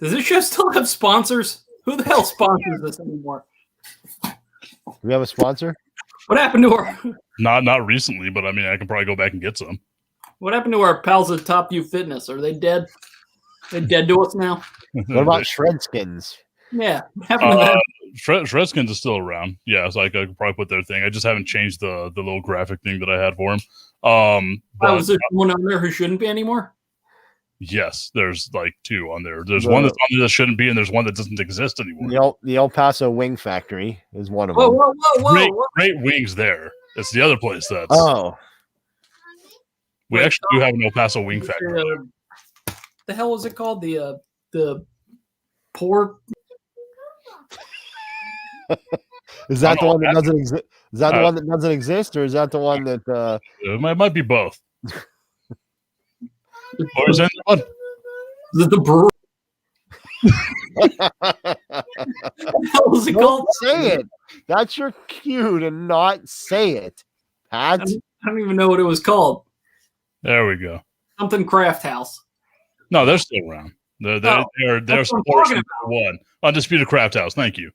does this show still have sponsors? Who the hell sponsors this anymore? We have a sponsor? What happened to our Not recently, but I mean, I can probably go back and get some. What happened to our pals at Top View Fitness? Are they dead? They dead to us now? What about Shredskins? Yeah. What happened to that? Shredskins is still around. Yeah, so I could probably put their thing. I just haven't changed the little graphic thing that I had for him. But Was there someone on there who shouldn't be anymore? yes, there's like two on there. There's one that's on there that shouldn't be, and there's one that doesn't exist anymore. The El Paso Wing Factory is one of Whoa, them. whoa, whoa, whoa. Great, whoa. great wings there. It's the other place that's. Oh, We actually do have an El Paso wing factory. The hell was it called? The poor. is that I the don't one that know. doesn't exist? Is that the one that doesn't exist, or is that the one that? It might be both. Or is that one? Is it the brewer? What the hell was it called? Don't say it. That's your cue to not say it, Pat. I don't even know what it was called. There we go. Something Craft House. No, they're still around. They're that's what I'm supporters talking number one. Undisputed Craft House. Thank you.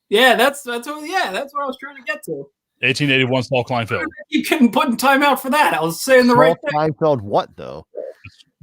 Yeah, that's what I was trying to get to. 1881 Saul Kleinfeld. You couldn't put in timeout for that. I was saying the right thing. Kleinfeld, what though?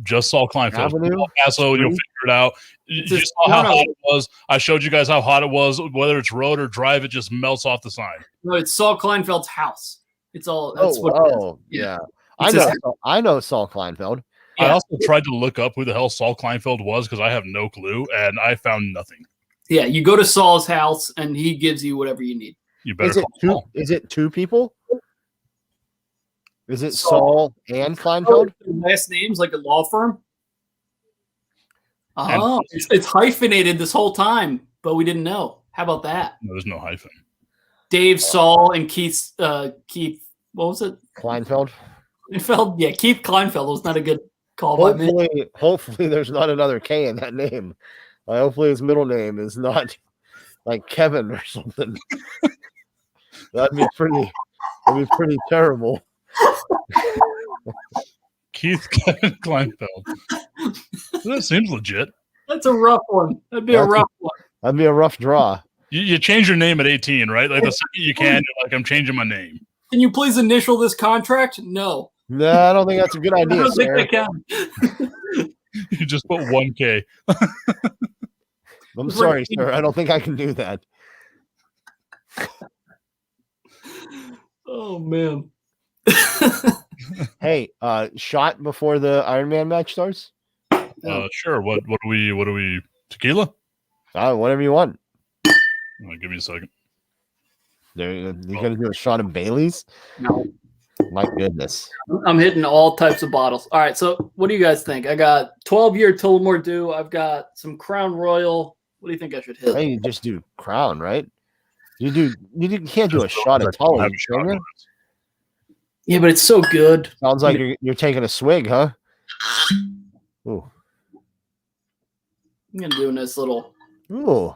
Just Saul Kleinfeld. Avenue? El Paso, you'll figure it out. You Just- saw how no. hot it was. I showed you guys how hot it was. Whether it's road or drive, it just melts off the sign. No, it's Saul Kleinfeld's house. It's all. That's what it is. Yeah. It's his- I know Saul Kleinfeld. I Yeah. also tried to look up who the hell Saul Kleinfeld was because I have no clue, and I found nothing. Yeah, you go to Saul's house and he gives you whatever you need. You better Is it call two? Saul. Is it two people? Is it Saul. Saul and Oh, Kleinfeld? last names like a law firm. And- Oh, it's hyphenated this whole time, but we didn't know. How about that? No, there's no hyphen. Dave, Saul, and Keith. Keith, what was it? Kleinfeld. Kleinfeld. Yeah, Keith Kleinfeld was not a good call by me. Hopefully, there's not another K in that name. Hopefully, his middle name is not like Kevin or something. That'd be pretty terrible. Keith Kevin Kleinfeld. That seems legit. That's a rough one. That'd be a rough one. That'd be a rough draw. You change your name at 18, right? Like the second you can, you're like, I'm changing my name. Can you please initial this contract? No. No, I don't think that's a good I idea, don't think sir. they can. You just put 1K. I'm sorry, sir. I don't think I can do that. Oh man. Hey, shot before the Iron Man match starts? Sure. What do we tequila? Whatever you want. Give me a second. You're gonna do a shot of Bailey's? No. My goodness. I'm hitting all types of bottles. All right, so what do you guys think? I got 12-year Tullamore Dew. I've got some Crown Royal. What do you think I should hit? Hey, you just do Crown, right? You can't do a shot of Tully, can you? Yeah, but it's so good. Sounds like you're taking a swig, huh? Ooh. I'm gonna do a nice little. Ooh.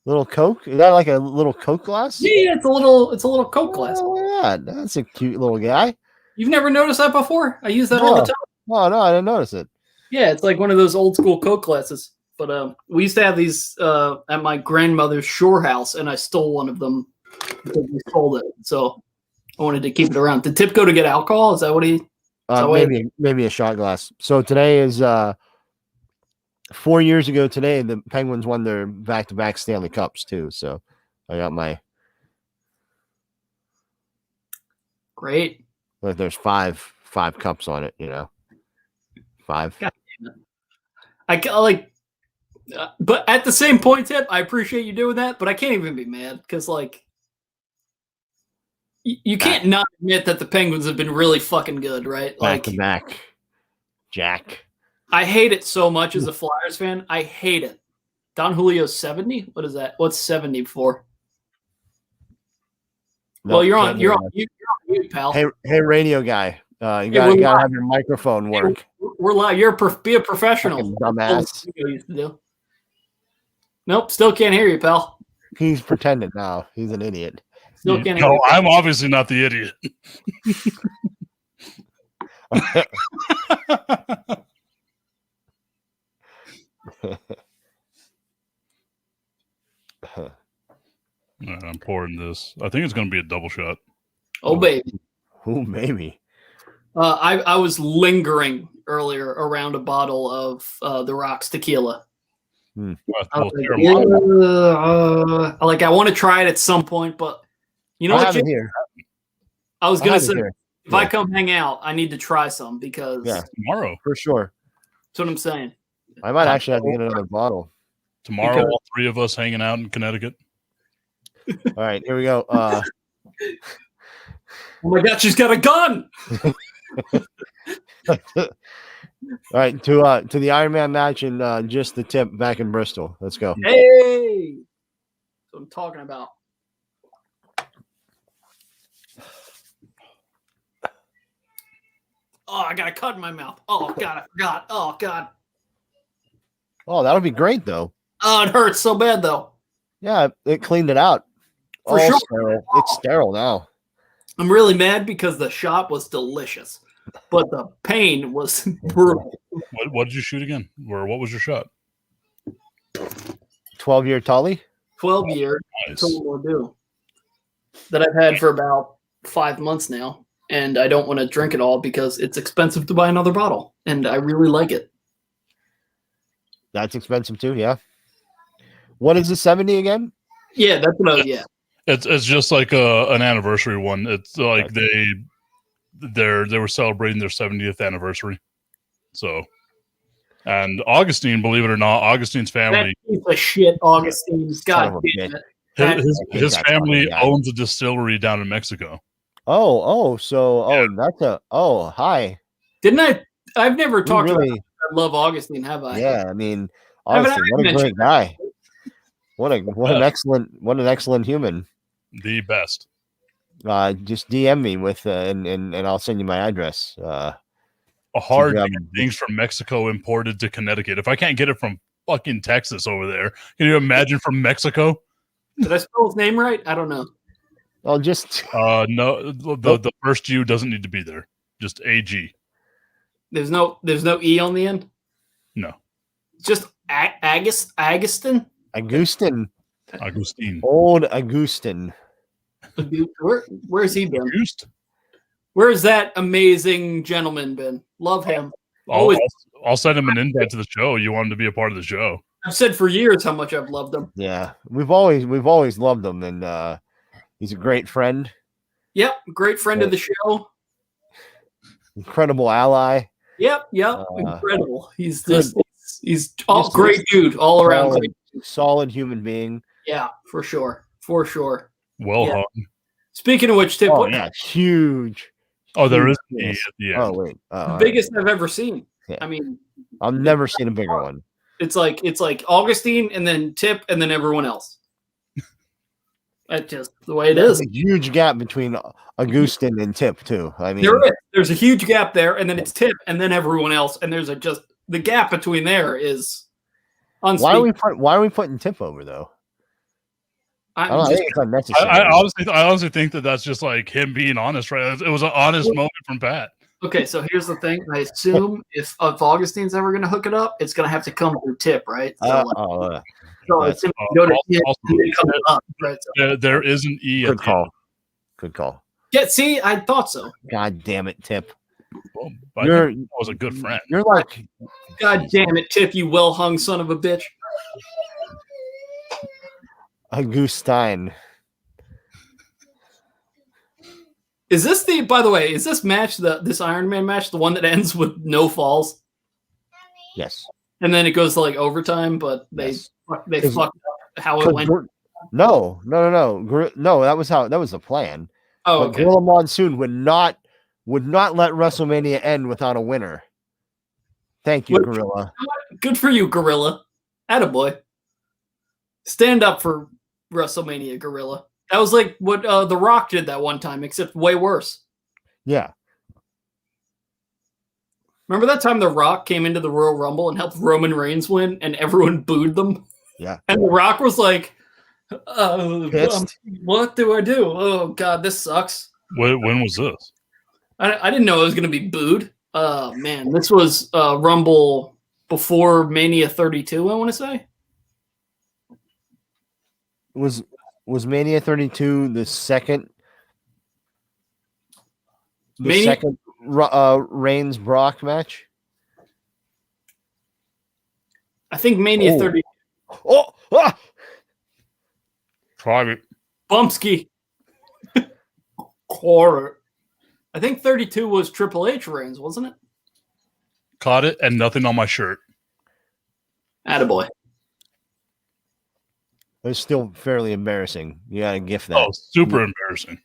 Little Coke? Is that like a little Coke glass? Yeah, it's a little Coke glass. Oh, yeah, that's a cute little guy. You've never noticed that before? I use that all the time. Oh no, I didn't notice it. Yeah, it's like one of those old school Coke glasses. But we used to have these at my grandmother's shore house, and I stole one of them because we sold it. So I wanted to keep it around. Did Tip go to get alcohol? Is that what he? Maybe a shot glass. So today is 4 years ago today. The Penguins won their back-to-back Stanley Cups too. So I got my great. Like there's five cups on it. 5. God damn it. I like. But at the same point, Tip, I appreciate you doing that, but I can't even be mad because, like, you can't not admit that the Penguins have been really fucking good, right? Back to back, Jack. I hate it so much as a Flyers fan. I hate it. Don Julio's 70. What is that? What's 70 for? No, well, you're on mute, pal. Hey, radio guy. You gotta have your microphone work. We're live. Be a professional. Fucking dumbass. Used to do. Nope, still can't hear you, pal. He's pretending now. He's an idiot. Still can't hear you. I'm obviously not the idiot. I'm pouring this. I think it's going to be a double shot. Oh, baby. Oh, maybe. I was lingering earlier around a bottle of the Rock's tequila. I want to try it at some point, but you know what? I was going to say, if I come hang out, I need to try some because tomorrow for sure. That's what I'm saying. I might actually have to get another bottle tomorrow. All 3 of us hanging out in Connecticut. All right, here we go. Oh my God, she's got a gun. All right, to the Iron Man match and just the Tip back in Bristol. Let's go. Hey, that's what I'm talking about. Oh, I got a cut in my mouth. Oh God, I forgot. Oh God. Oh, that'll be great though. Oh, it hurts so bad though. Yeah, it cleaned it out. For sure. Sterile. It's sterile now. I'm really mad because the shot was delicious, but the pain was brutal. What did you shoot again? Or what was your shot? 12-year Tully? 12-year Tullamore Dew that I've had for about 5 months now, and I don't want to drink it all because it's expensive to buy another bottle, and I really like it. That's expensive too, yeah. What is the 70 again? Yeah, that's what It's just like an anniversary one. It's like they were celebrating their 70th anniversary. So, and Augustine, believe it or not, Augustine's family. That piece of shit, Augustine's. God damn it. His family owns a distillery down in Mexico. Hi. Didn't I? I've never talked about I love Augustine, have I? Yeah, I mean, Augustine, what a great guy. What an excellent human. The best. Just DM me with and I'll send you my address. A hard things from Mexico imported to Connecticut. If I can't get it from fucking Texas over there, can you imagine from Mexico? Did I spell his name right? I don't know. I'll just No, the first U doesn't need to be there. Just AG. There's no E on the end. No. Just Agustin. Agustin. Agustin. Old Agustin. Where's he been? Agust? Where's that amazing gentleman been? Love him. I'll send him an invite to the show. You want him to be a part of the show. I've said for years how much I've loved him. Yeah, we've always loved him, and he's a great friend. Yep, great friend of the show. Incredible ally. Yep, incredible. He's great dude all around. Solid human being. Yeah, for sure. Well hung. Speaking of which, Tip, huge. Oh, there is. Oh wait, the biggest I've ever seen. Yeah. I mean, I've never seen a bigger one. It's like Augustine and then Tip and then everyone else. That's just the way it is. A huge gap between Agustin and Tip too. I mean, there's a huge gap there, and then it's Tip and then everyone else, and there's just the gap between there is unspeakable. Why are we putting Tip over though? I think it's unnecessary. I honestly think that's just like him being honest, right? It was an honest moment from Pat. Okay, so here's the thing. I assume if Augustine's ever going to hook it up, it's going to have to come through Tip, right? So it's going to go to Tip and then come up, right? So. There is an E. Good call. Yeah, see, I thought so. God damn it, Tip. Well, I was a good friend. You're like, God damn it, Tip, you well-hung son of a bitch. Augustine. Is this by the way, is this match, this Iron Man match, the one that ends with no falls? Yes. And then it goes to like overtime, but they fucked up how it went. No. That was the plan. Oh, but okay. Gorilla Monsoon would not let WrestleMania end without a winner. Thank you, Gorilla. Good for you, Gorilla. Attaboy. Stand up for WrestleMania, Gorilla. That was like what The Rock did that one time, except way worse. Yeah. Remember that time The Rock came into the Royal Rumble and helped Roman Reigns win, and everyone booed them? Yeah. And The Rock was like, what do I do? Oh, God, this sucks. When was this? I didn't know I was going to be booed. Man, this was Rumble before Mania 32, I want to say. Was Mania 32 the second? Second Reigns Brock match? I think Mania 30. Private. Bumpski. Quarter. I think 32 was Triple H Reigns, wasn't it? Caught it and nothing on my shirt. Attaboy. It was still fairly embarrassing. You gotta gift that. Oh, super embarrassing.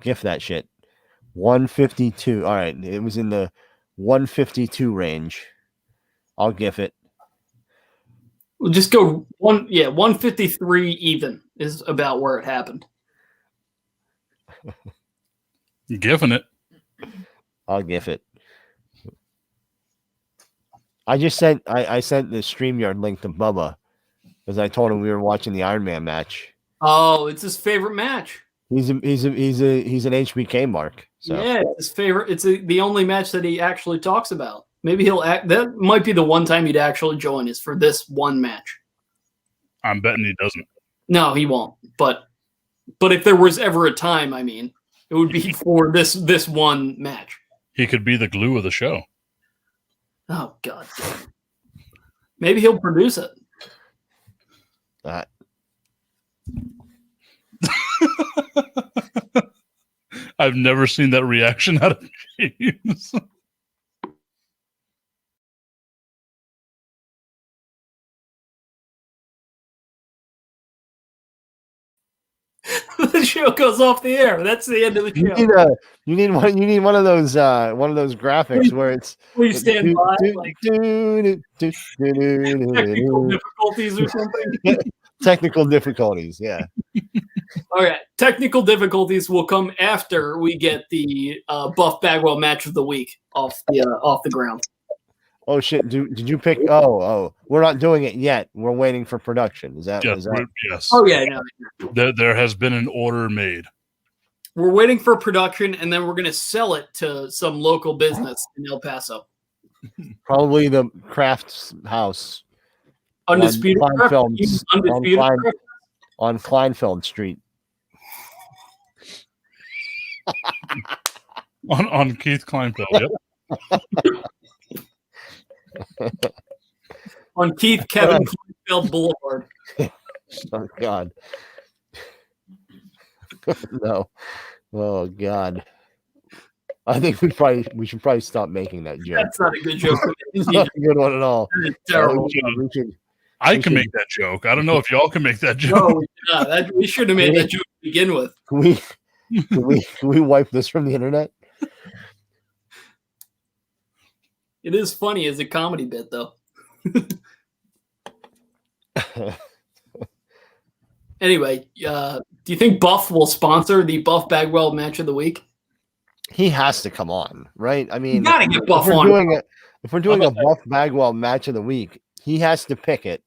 Gift that shit. 152. All right. It was in the 152 range. I'll gift it. We'll just go 153 even is about where it happened. You giving it. I'll gift it. I sent the StreamYard link to Bubba because I told him we were watching the Iron Man match. Oh, it's his favorite match. He's an HBK mark. So. Yeah, it's his favorite. It's the only match that he actually talks about. Maybe he'll act. That might be the one time he'd actually join is for this one match. I'm betting he doesn't. No, he won't. But if there was ever a time, I mean, it would be for this one match. He could be the glue of the show. Oh God. Maybe he'll produce it. I've never seen that reaction out of James. The show goes off the air. That's the end of the show. You need one of those graphics where it's please stand by. Technical difficulties or something. Technical difficulties, yeah. All right, technical difficulties will come after we get the Buff Bagwell match of the week off the ground. Oh shit! Did you pick? Oh, we're not doing it yet. We're waiting for production. Is that? Yes. Oh yeah. No. There has been an order made. We're waiting for production, and then we're going to sell it to some local business in El Paso. Probably the Crafts House. Undisputed Klein Films, Undisputed on Kleinfeld Street. on Keith Kleinfeld. Yep. On Keith Kevin Kleinfeld Boulevard. Oh God. No. Oh God. I think we should probably stop making that joke. That's not a good joke. It's not a good one at all. That is terrible. I can make that joke. I don't know if y'all can make that joke. No, we should have made that joke to begin with. Can we wipe this from the internet? It is funny as a comedy bit, though. Anyway, do you think Buff will sponsor the Buff Bagwell match of the week? He has to come on, right? I mean, you gotta get Buff on. If we're doing a Buff Bagwell match of the week, he has to pick it,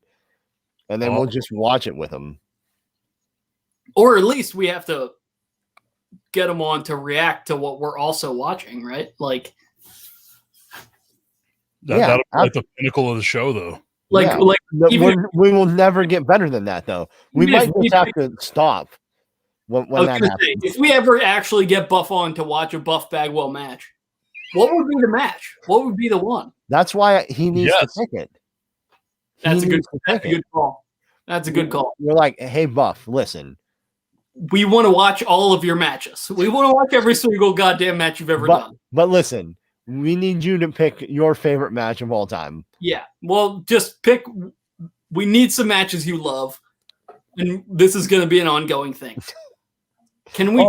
and then we'll just watch it with him. Or at least we have to get him on to react to what we're also watching, right? Like that'll be like the pinnacle of the show, though. We will never get better than that, though. We might just have to stop when that happens. If we ever actually get Buff on to watch a Buff Bagwell match, what would be the match? What would be the one? That's why he needs to pick it. That's a good call. That's a good call. You're like, hey, Buff, listen. We want to watch all of your matches. We want to watch every single goddamn match you've ever done. But listen, we need you to pick your favorite match of all time. Yeah. Well, just pick. We need some matches you love. And this is going to be an ongoing thing. Can we?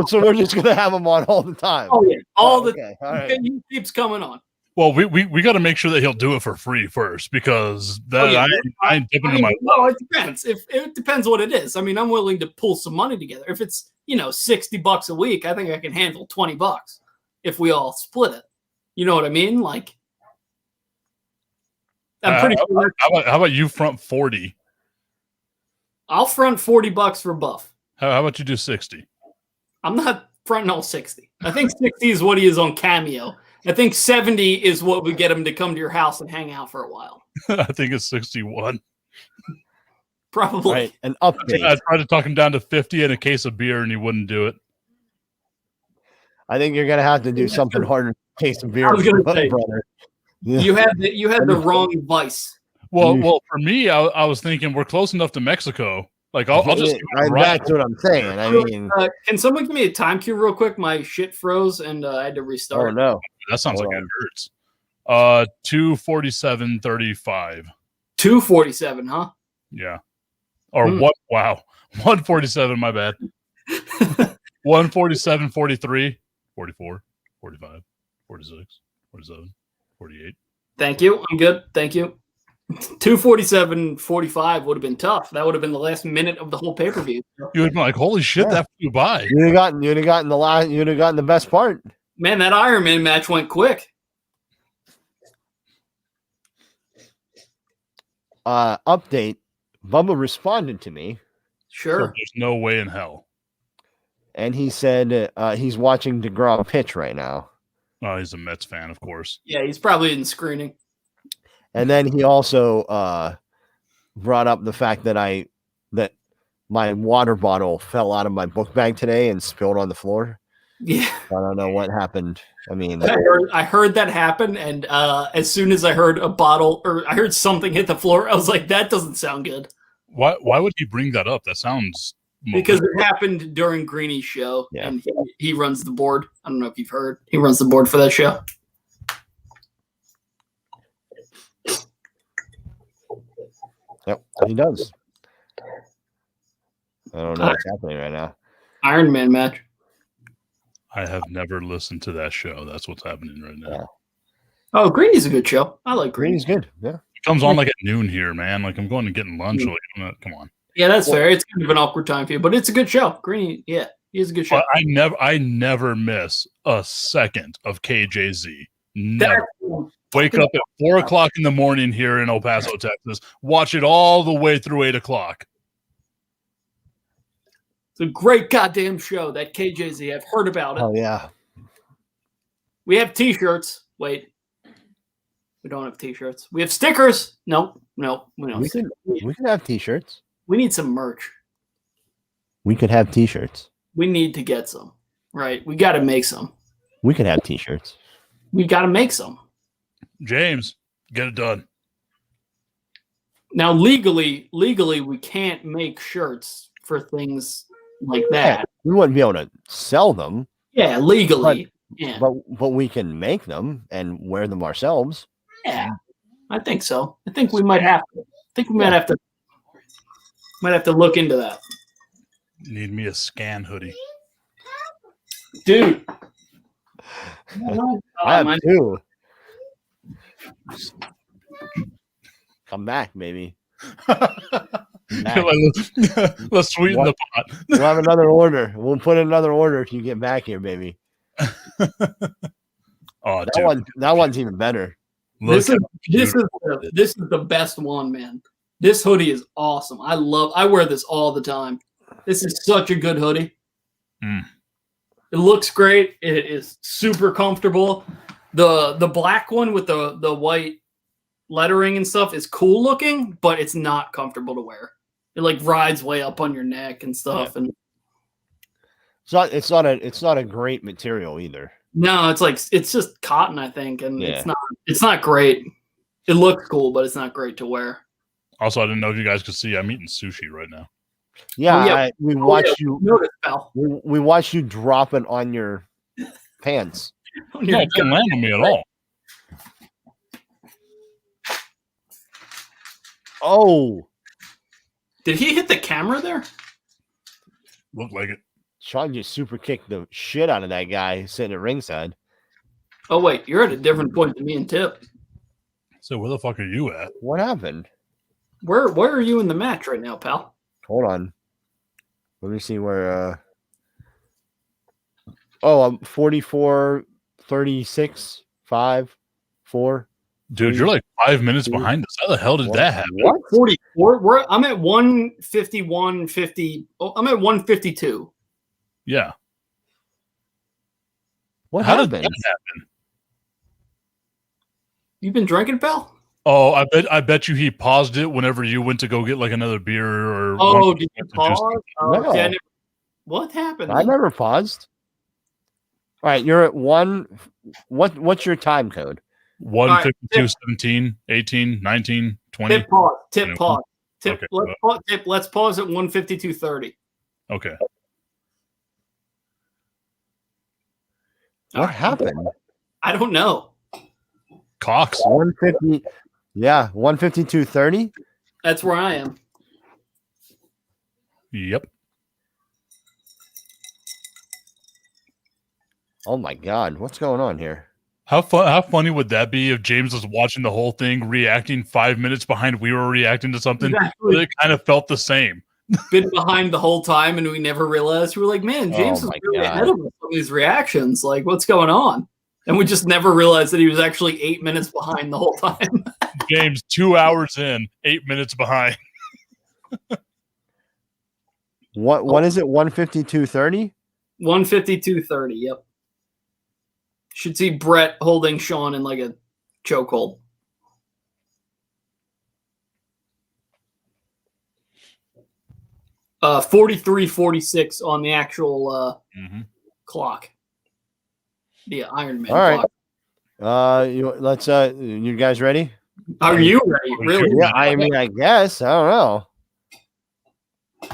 So we're just going to have him on all the time. Oh, yeah. All right. He keeps coming on. Well, we got to make sure that he'll do it for free first, because I ain't dipping in my. No, it depends. It depends what it is. I mean, I'm willing to pull some money together. If it's $60 a week, I think I can handle $20 if we all split it. You know what I mean? Like, I'm pretty sure. How about you front 40? I'll front $40 for Buff. How about you do 60? I'm not fronting all 60. I think 60 is what he is on Cameo. I think 70 is what would get him to come to your house and hang out for a while. I think it's 61. Probably. Right. An update. I tried to talk him down to 50 and a case of beer, and he wouldn't do it. I think you're gonna have to do something harder. Case of beer, I was gonna say, brother. Yeah. You had the wrong vice. Well, for me, I was thinking we're close enough to Mexico. Like I'll just. That's what I'm saying. I mean, can someone give me a time cue real quick? My shit froze and I had to restart. Oh no, that sounds like it hurts. 2:47:35. 2:47, huh? Yeah. Or what? Wow. 1:47. My bad. 1:47:43. 44. 45. 46. 47. 48. Thank you. I'm good. Thank you. 2:47:45 would have been tough. That would have been the last minute of the whole pay-per-view. You would have been like, "Holy shit, that flew by!" You'd have gotten the best part. Man, that Iron Man match went quick. Update: Bubba responded to me. Sure. So there's no way in hell. And he said he's watching DeGrom pitch right now. Oh, he's a Mets fan, of course. Yeah, he's probably in screening. And then he also brought up the fact that my water bottle fell out of my book bag today and spilled on the floor. Yeah, I don't know what happened. I mean, I heard that happen, and as soon as I heard a bottle or I heard something hit the floor, I was like, "That doesn't sound good." Why would he bring that up? That sounds because it happened during Greeny's show, yeah. And he runs the board. I don't know if you've heard. He runs the board for that show. Yep, he does. I don't know what's happening right now. Iron Man match. I have never listened to that show. That's what's happening right now. Yeah. Oh, Greeny's a good show. I like Greeny. Greeny's good. Yeah. It comes on like at noon here, man. Like I'm going to getting lunch. Like, come on. Yeah, that's fair. It's kind of an awkward time for you, but it's a good show. Greeny, yeah, he's a good show. I never miss a second of KJZ. Never. Wake up at 4:00 in the morning here in El Paso, Texas. Watch it all the way through 8:00. It's a great goddamn show, that KJZ. I've heard about it. Oh yeah. We have T-shirts. Wait. We don't have T-shirts. We have stickers. No. We don't. We could have T-shirts. We need some merch. We could have T-shirts. We need to get some. Right? We got to make some. We could have T-shirts. We got to make some. James, get it done. Now, legally, we can't make shirts for things like that. Yeah, we wouldn't be able to sell them. Yeah, legally. But we can make them and wear them ourselves. Yeah, I think so. I think we might have to. I think we might have to look into that. Need me a scan hoodie. Dude. I have two. Come back, baby. Let's sweeten the pot. We'll have another order. We'll put in another order if you get back here, baby. Oh, that one's even better. This is the best one, man. This hoodie is awesome. I wear this all the time. This is such a good hoodie. It looks great. It is super comfortable. The black one with the white lettering and stuff is cool looking, but it's not comfortable to wear. It like rides way up on your neck and stuff. Yeah. And it's not a great material either. No, it's just cotton, I think, and it's not great. It looks cool, but it's not great to wear. Also, I didn't know if you guys could see. I'm eating sushi right now. Yeah, we watched you. We watched you drop it on your pants. No, it didn't land on me at all. Oh, did he hit the camera there? Looked like it. Shawn just super kicked the shit out of that guy sitting at ringside. Oh wait, you're at a different point than me and Tip. So where the fuck are you at? What happened? Where are you in the match right now, pal? Hold on. Let me see where I'm 44, 36, 5, 4. Dude, you're like 5 minutes behind us. How the hell did that happen? What? 44? I'm at 151, 50. Oh, I'm at 152. Yeah. How did that happen? You been drinking, pal? Oh, I bet you he paused it whenever you went to go get like another beer or. Oh, did you pause? No. Yeah, what happened? I never paused. All right, you're at 1. What's your time code? 152, 17, 18, 19, 20. Tip pause. Tip pause. Okay. Let's pause at 152.30. Okay. What happened? I don't know. Cox. 150. Yeah, 152.30. That's where I am. Yep. Oh my God, what's going on here? How funny would that be if James was watching the whole thing, reacting 5 minutes behind we were reacting to something? Exactly. It kind of felt the same. Been behind the whole time, and we never realized. We were like, man, James is really ahead of us on these reactions. Like, what's going on? And we just never realized that he was actually 8 minutes behind the whole time. James, 2 hours in, 8 minutes behind. What is it? 152.30? 152.30, yep. Should see Bret holding Shawn in like a chokehold. Uh, 43:46 on the actual clock. The Iron Man. All right. Clock. You guys ready? Are you ready? Really? Yeah, I mean, I guess. I don't know.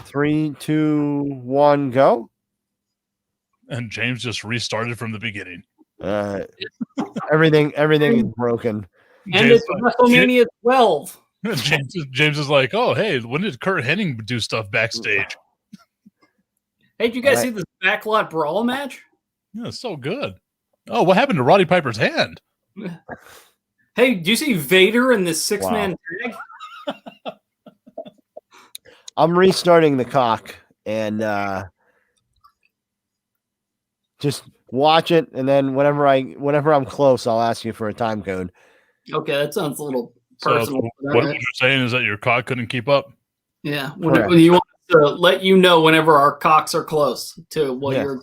3, 2, 1, go. And James just restarted from the beginning. Everything is broken. And it's WrestleMania 12. James is like, oh, hey, when did Kurt Hennig do stuff backstage? Hey, did you guys see this backlot brawl match? Yeah, it's so good. Oh, what happened to Roddy Piper's hand? Hey, do you see Vader in this 6-man tag? I'm restarting the cock and just watch it, and then whenever I'm close, I'll ask you for a time code. Okay, that sounds a little personal. So what you're saying is that your cock couldn't keep up? Yeah. When you want to to let you know whenever our cocks are close to what you're.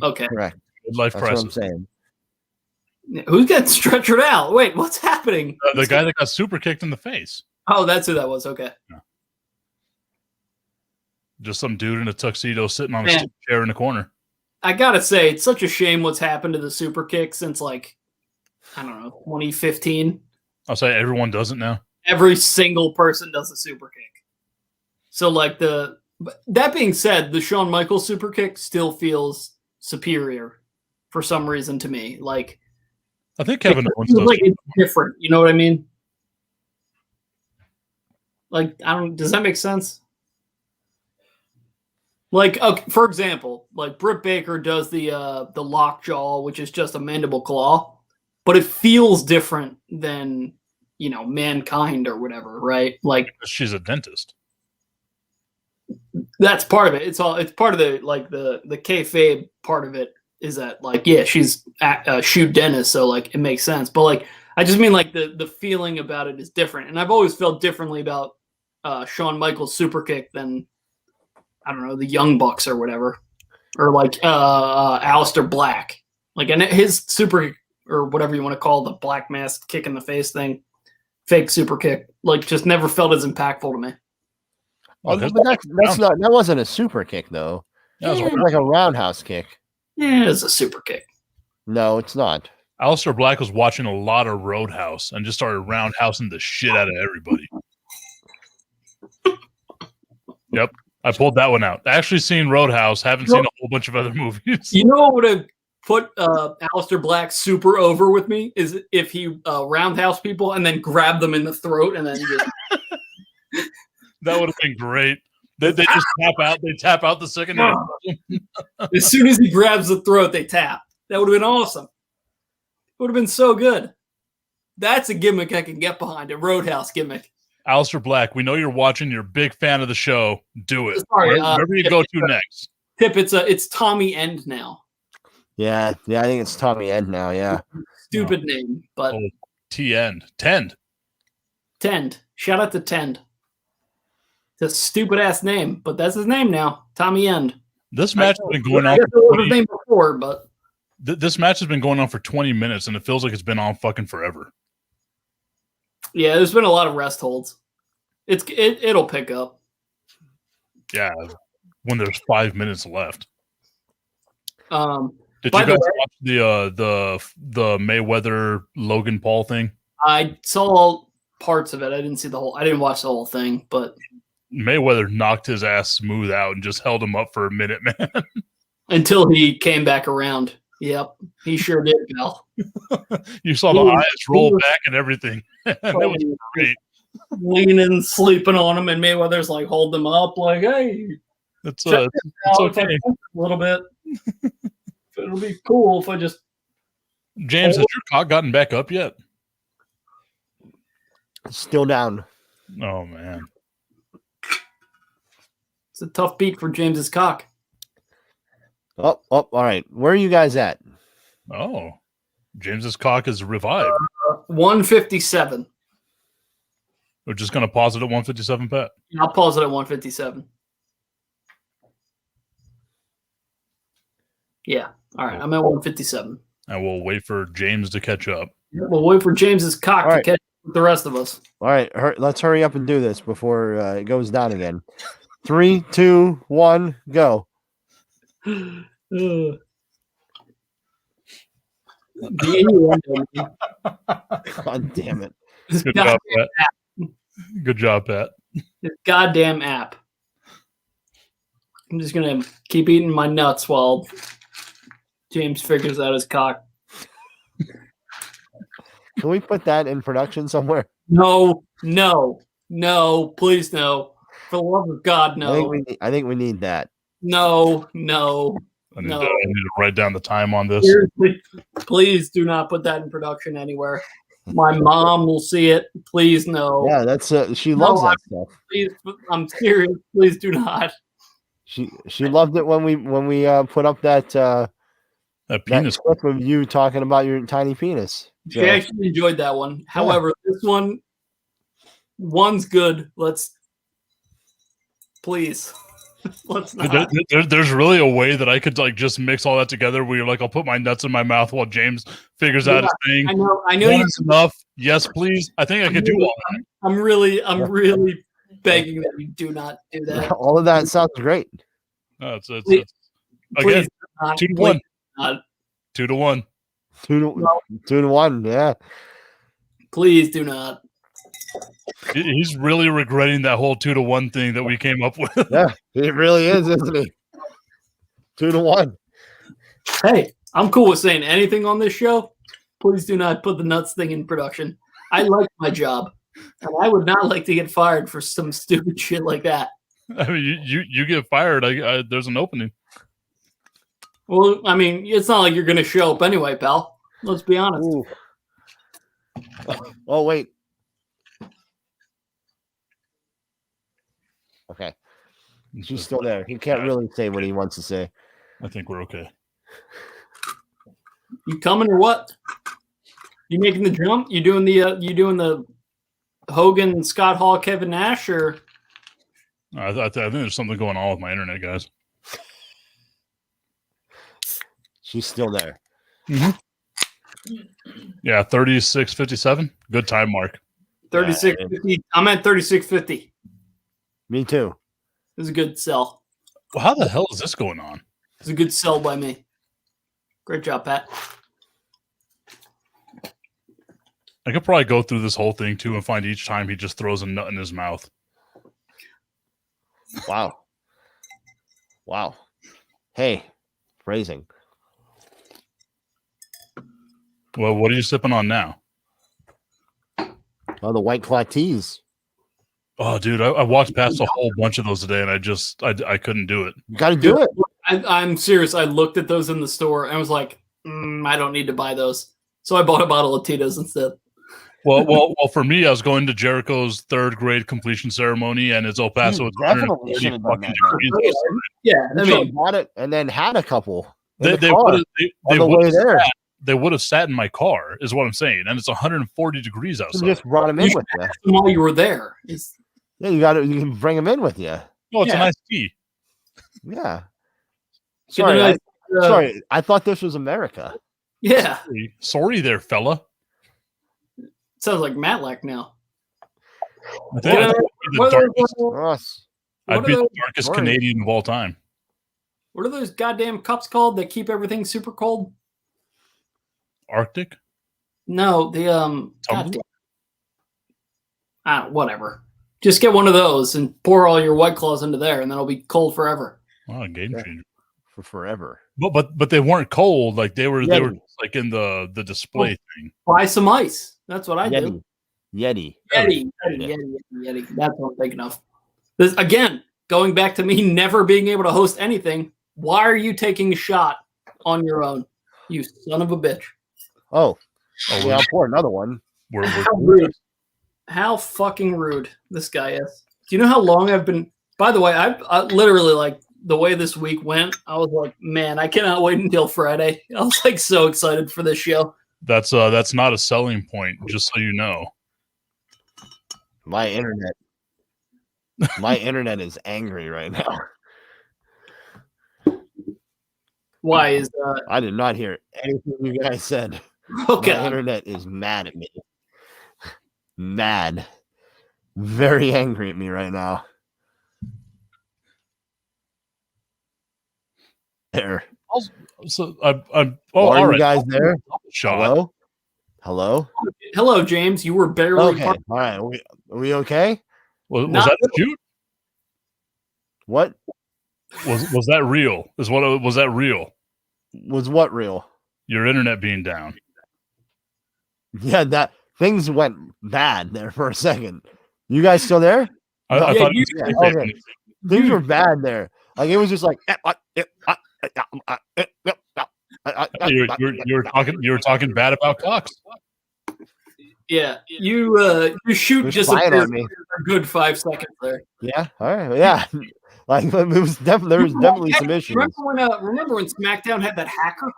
Okay. Correct. Midlife That's what I'm crisis. saying. Who's getting stretchered out? Wait, what's happening? The guy that got super kicked in the face. Oh, that's who that was. Okay. Just some dude in a tuxedo sitting on a chair in the corner. I gotta say, it's such a shame what's happened to the super kick since, like, I don't know, 2015. I'll say everyone does it now. Every single person does a super kick. So, like, that being said, the Shawn Michaels super kick still feels superior for some reason to me. Like, I think Kevin Owens does. Like, it's different. You know what I mean? Like, does that make sense? Like, okay, for example, like Britt Baker does the lockjaw, which is just a mandible claw, but it feels different than, Mankind or whatever, right? Like, she's a dentist. That's part of it. It's part of the kayfabe part of it is that, like, yeah, she's a shoot dentist, so like it makes sense. But like, I just mean like the feeling about it is different, and I've always felt differently about Shawn Michaels super kick than, I don't know, the Young Bucks or whatever, or like Aleister Black, like, and his super, or whatever you want to call the black mask kick in the face thing, fake super kick, like, just never felt as impactful to me. But that wasn't a super kick though. That was like a roundhouse kick. Yeah, it's a super kick. No, it's not. Aleister Black was watching a lot of Roadhouse and just started roundhousing the shit out of everybody. Yep. I pulled that one out. Actually seen Roadhouse. Haven't seen a whole bunch of other movies. You know what would have put Aleister Black super over with me is if he roundhouse people and then grab them in the throat and then just... That would have been great. They just tap out. They tap out the second. As soon as he grabs the throat, they tap. That would have been awesome. It would have been so good. That's a gimmick I can get behind, a Roadhouse gimmick. Aleister Black, we know you're watching. You're a big fan of the show. Do it. Sorry, wherever you go to next. Tip, it's Tommy End now. Yeah, I think it's Tommy End now. Yeah, stupid name, but Tend. Shout out to Tend. It's a stupid ass name, but that's his name now, Tommy End. This match has been going on. This match has been going on for 20 minutes, and it feels like it's been on fucking forever. Yeah, there's been a lot of rest holds. It'll pick up. Yeah, when there's 5 minutes left. Did you guys watch the Mayweather Logan Paul thing? I saw parts of it. I didn't see the whole. I didn't watch the whole thing, but Mayweather knocked his ass smooth out and just held him up for a minute, man. Until he came back around. Yep, he sure did, pal. You saw the eyes roll back and everything. It was great. Leaning, sleeping on him, and Mayweather's like, hold him up, like, hey, it's okay. A little bit. It'll be cool if I just. James, has your cock gotten back up yet? Still down. Oh man, it's a tough beat for James's cock. Oh, all right. Where are you guys at? Oh, James's cock is revived. 157. We're just going to pause it at 157, Pat? I'll pause it at 157. Yeah. All right. I'm at 157. And we'll wait for James to catch up. We'll wait for James's cock to catch up with the rest of us. All right. Let's hurry up and do this before it goes down again. 3, 2, 1, go. God damn it. Good job, Pat. This goddamn app. I'm just going to keep eating my nuts while James figures out his cock. Can we put that in production somewhere? No, please no. For the love of God, no. I think we need that. No. I need to write down the time on this. Seriously, please do not put that in production anywhere. My mom will see it. Please no. Yeah, that's she loves that stuff. Please, I'm serious. Please do not. She loved it when we put up that penis clip of you talking about your tiny penis. She actually enjoyed that one. However, this one's good. Please. Let's not. There's really a way that I could like just mix all that together where you're like, I'll put my nuts in my mouth while James figures out his thing. I know One is enough. Yes, please. I think I could do all that. I'm really begging that you do not do that. All of that sounds great. No, it's Please again, not, 2 to 1. not. 2 to 1. 2 to 1, yeah. Please do not. He's really regretting that whole 2 to 1 thing that we came up with. Yeah, it really is, isn't he? 2 to 1. Hey, I'm cool with saying anything on this show. Please do not put the nuts thing in production. I like my job, and I would not like to get fired for some stupid shit like that. I mean, you get fired. There's an opening. Well, I mean, it's not like you're going to show up anyway, pal. Let's be honest. Ooh. Oh, wait. Okay. She's still there. He can't really say what he wants to say. I think we're okay. You coming or what? You making the jump? You doing the Hogan, Scott Hall, Kevin Nash, or? I think there's something going on with my internet, guys. She's still there. Mm-hmm. Yeah, 36:57. Good time mark. 36.50. I'm at 36.50. Me too. This is a good sell. Well, how the hell is this going on? It's a good sell by me. Great job, Pat. I could probably go through this whole thing too and find each time he just throws a nut in his mouth. Wow. Wow. Hey, phrasing. Well, what are you sipping on now? Oh, the White Claw teas. Oh, dude, I walked past a whole bunch of those today, and I couldn't do it. You got to do it. I'm serious. I looked at those in the store and I was like, I don't need to buy those. So I bought a bottle of Tito's instead. Well, for me, I was going to Jericho's 3rd grade completion ceremony, and it's El Paso. It's definitely should have done that. Yeah, I mean, bought it and then had a couple. They would have sat in my car, is what I'm saying, and it's 140 degrees outside. You just brought them in with you. While you were there. Yeah, you can bring them in with you. Oh, it's a nice tea. Yeah. Sorry, sorry. I thought this was America. Yeah. Sorry there, fella. Sounds like Matlack now. I'd be the darkest Sorry. Canadian of all time. What are those goddamn cups called that keep everything super cold? Arctic? No, the Tumbler? whatever. Just get one of those and pour all your White Claws into there, and then it'll be cold forever. Oh, game changer. For forever. But they weren't cold. Like they were just like in the display thing. Buy some ice. That's what I do. Yeti. Yeti. That's what I'm thinking of. This, again, going back to me never being able to host anything. Why are you taking a shot on your own? You son of a bitch. Oh yeah, I'll pour another one. How rude. How fucking rude this guy is. Do you know how long I've been? By the way, I literally, like, the way this week went, I was like, man, I cannot wait until Friday. I was like so excited for this show. That's not a selling point, just so you know. My internet is angry right now. Why is that? I did not hear anything you guys said. Okay. My internet is mad at me. Mad. Very angry at me right now. There. So I'm. Are all you right. guys there? Shot. Hello. Hello, James. You were barely. Okay. All right. Are we okay? Was that a shoot? What Was that real? Was that real? was what real? Your internet being down. Yeah, that things went bad there for a second. You guys still there? I thought it was okay. Things were bad there. Like it was just like you were talking bad about Cox. Yeah, you shoot Just just flying on me. a good 5 seconds there. Yeah, all right, yeah. Like it was definitely there was definitely some issues. Remember when SmackDown had that hacker?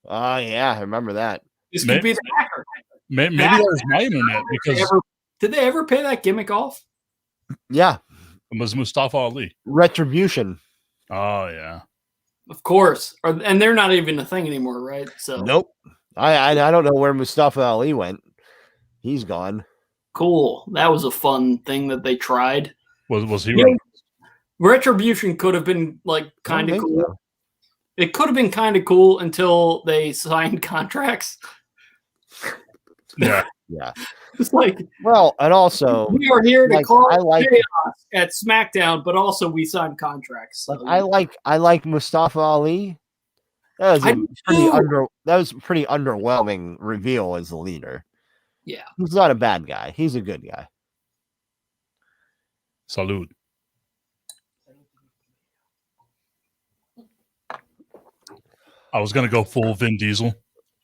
Oh yeah, I remember that. This could be the hacker. Maybe that was my internet because Did they ever pay that gimmick off? Yeah, It was Mustafa Ali. Retribution. Oh yeah. Of course. And they're not even a thing anymore, right? So Nope. I don't know where Mustafa Ali went. He's gone. cool. That was a fun thing that they tried. Was he? Yeah. Retribution could have been like kind of cool. So. It could have been kind of cool until they signed contracts. Yeah. Yeah. It's like, well, and also we are here to like, call I like chaos at SmackDown, but also we signed contracts. So. I like Mustafa Ali. That was a pretty underwhelming reveal as the leader. Yeah. He's not a bad guy. He's a good guy. Salud. I was gonna go full Vin Diesel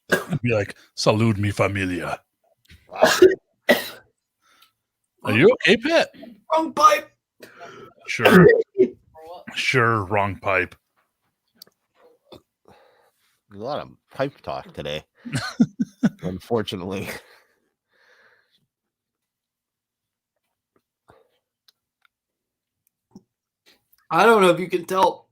and be like, "Salud mi familia." Are you okay, Pat? Wrong pipe. Sure. Sure, wrong pipe. A lot of pipe talk today. Unfortunately. I don't know if you can tell.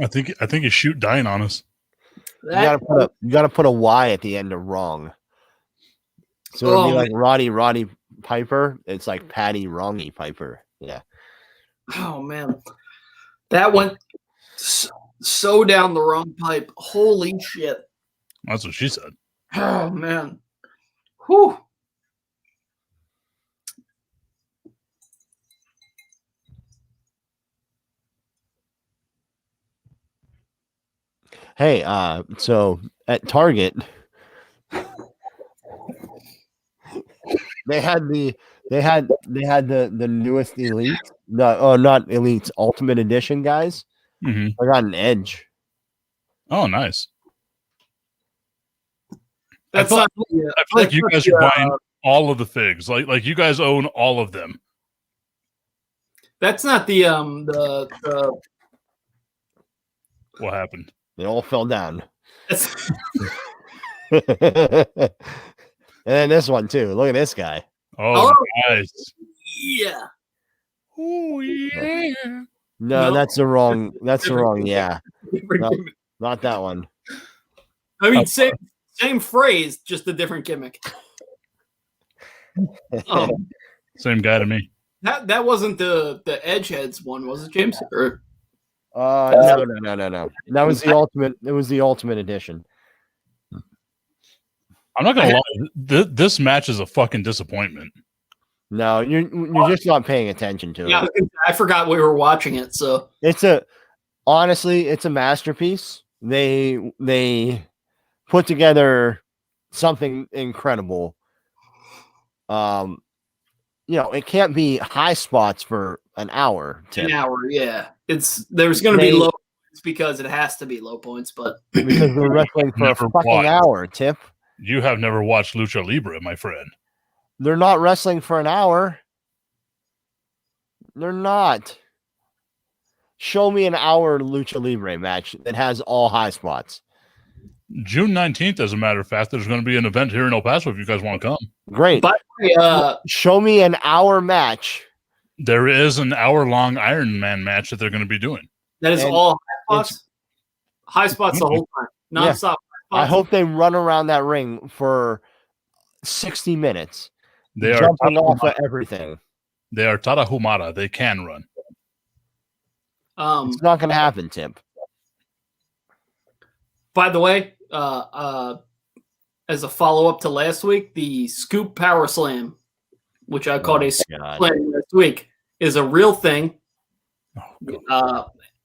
I think you shoot dying on us. You gotta put a Y at the end of wrong. So it'd be like Roddy Piper. It's like Patty Wrongy Piper. Yeah. Oh man, that went so down the wrong pipe. Holy shit! That's what she said. Oh man, whew. Hey, so at Target, they had the newest Elite, not Elites, Ultimate Edition guys. Mm-hmm. I got an Edge. Oh, nice. I feel like you guys are buying all of the figs. Like you guys own all of them. That's not the What happened? They all fell down. And then this one too. Look at this guy. Oh, nice. Yeah. Oh yeah. No, that's the wrong. That's the wrong. Yeah, not that one. I mean, same phrase, just a different gimmick. Same guy to me. That wasn't the Edgeheads one, was it, James? Or no. That was the ultimate. It was the Ultimate Edition. I'm not gonna lie. This match is a fucking disappointment. No, you're just not paying attention to it. I forgot we were watching it. So honestly, it's a masterpiece. They put together something incredible. It can't be high spots for an hour. Tim. An hour, yeah. There's going to be low points because it has to be low points, but because they're wrestling for a fucking hour. Tip. You have never watched Lucha Libre, my friend. They're not wrestling for an hour. They're not. Show me an hour Lucha Libre match that has all high spots. June 19th, as a matter of fact, there's going to be an event here in El Paso if you guys want to come. Great. But, show me an hour match. There is an hour-long Iron Man match that they're going to be doing. That is all high spots? High spots the whole time. Non-stop. Yeah. I hope they run around that ring for 60 minutes. They are jumping off of everything. They are Tarahumara. They can run. It's not going to happen, Tim. By the way, as a follow-up to last week, the Scoop Power Slam, which I called a Scoop Slam last week, is a real thing.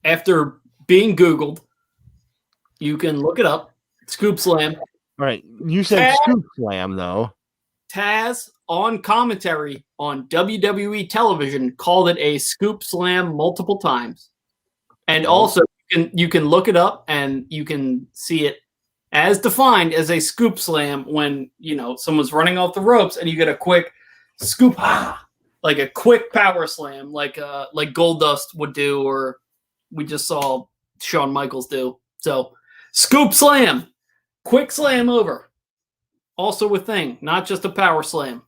After being Googled, you can look it up. Scoop Slam. Right. You said Scoop Slam, though. Taz on commentary on WWE television called it a Scoop Slam multiple times. And also, you can look it up and you can see it as defined as a Scoop Slam when, someone's running off the ropes and you get a quick scoop, like a quick power slam, like Goldust would do, or we just saw Shawn Michaels do. So, Scoop Slam, quick slam over. Also a thing, not just a power slam.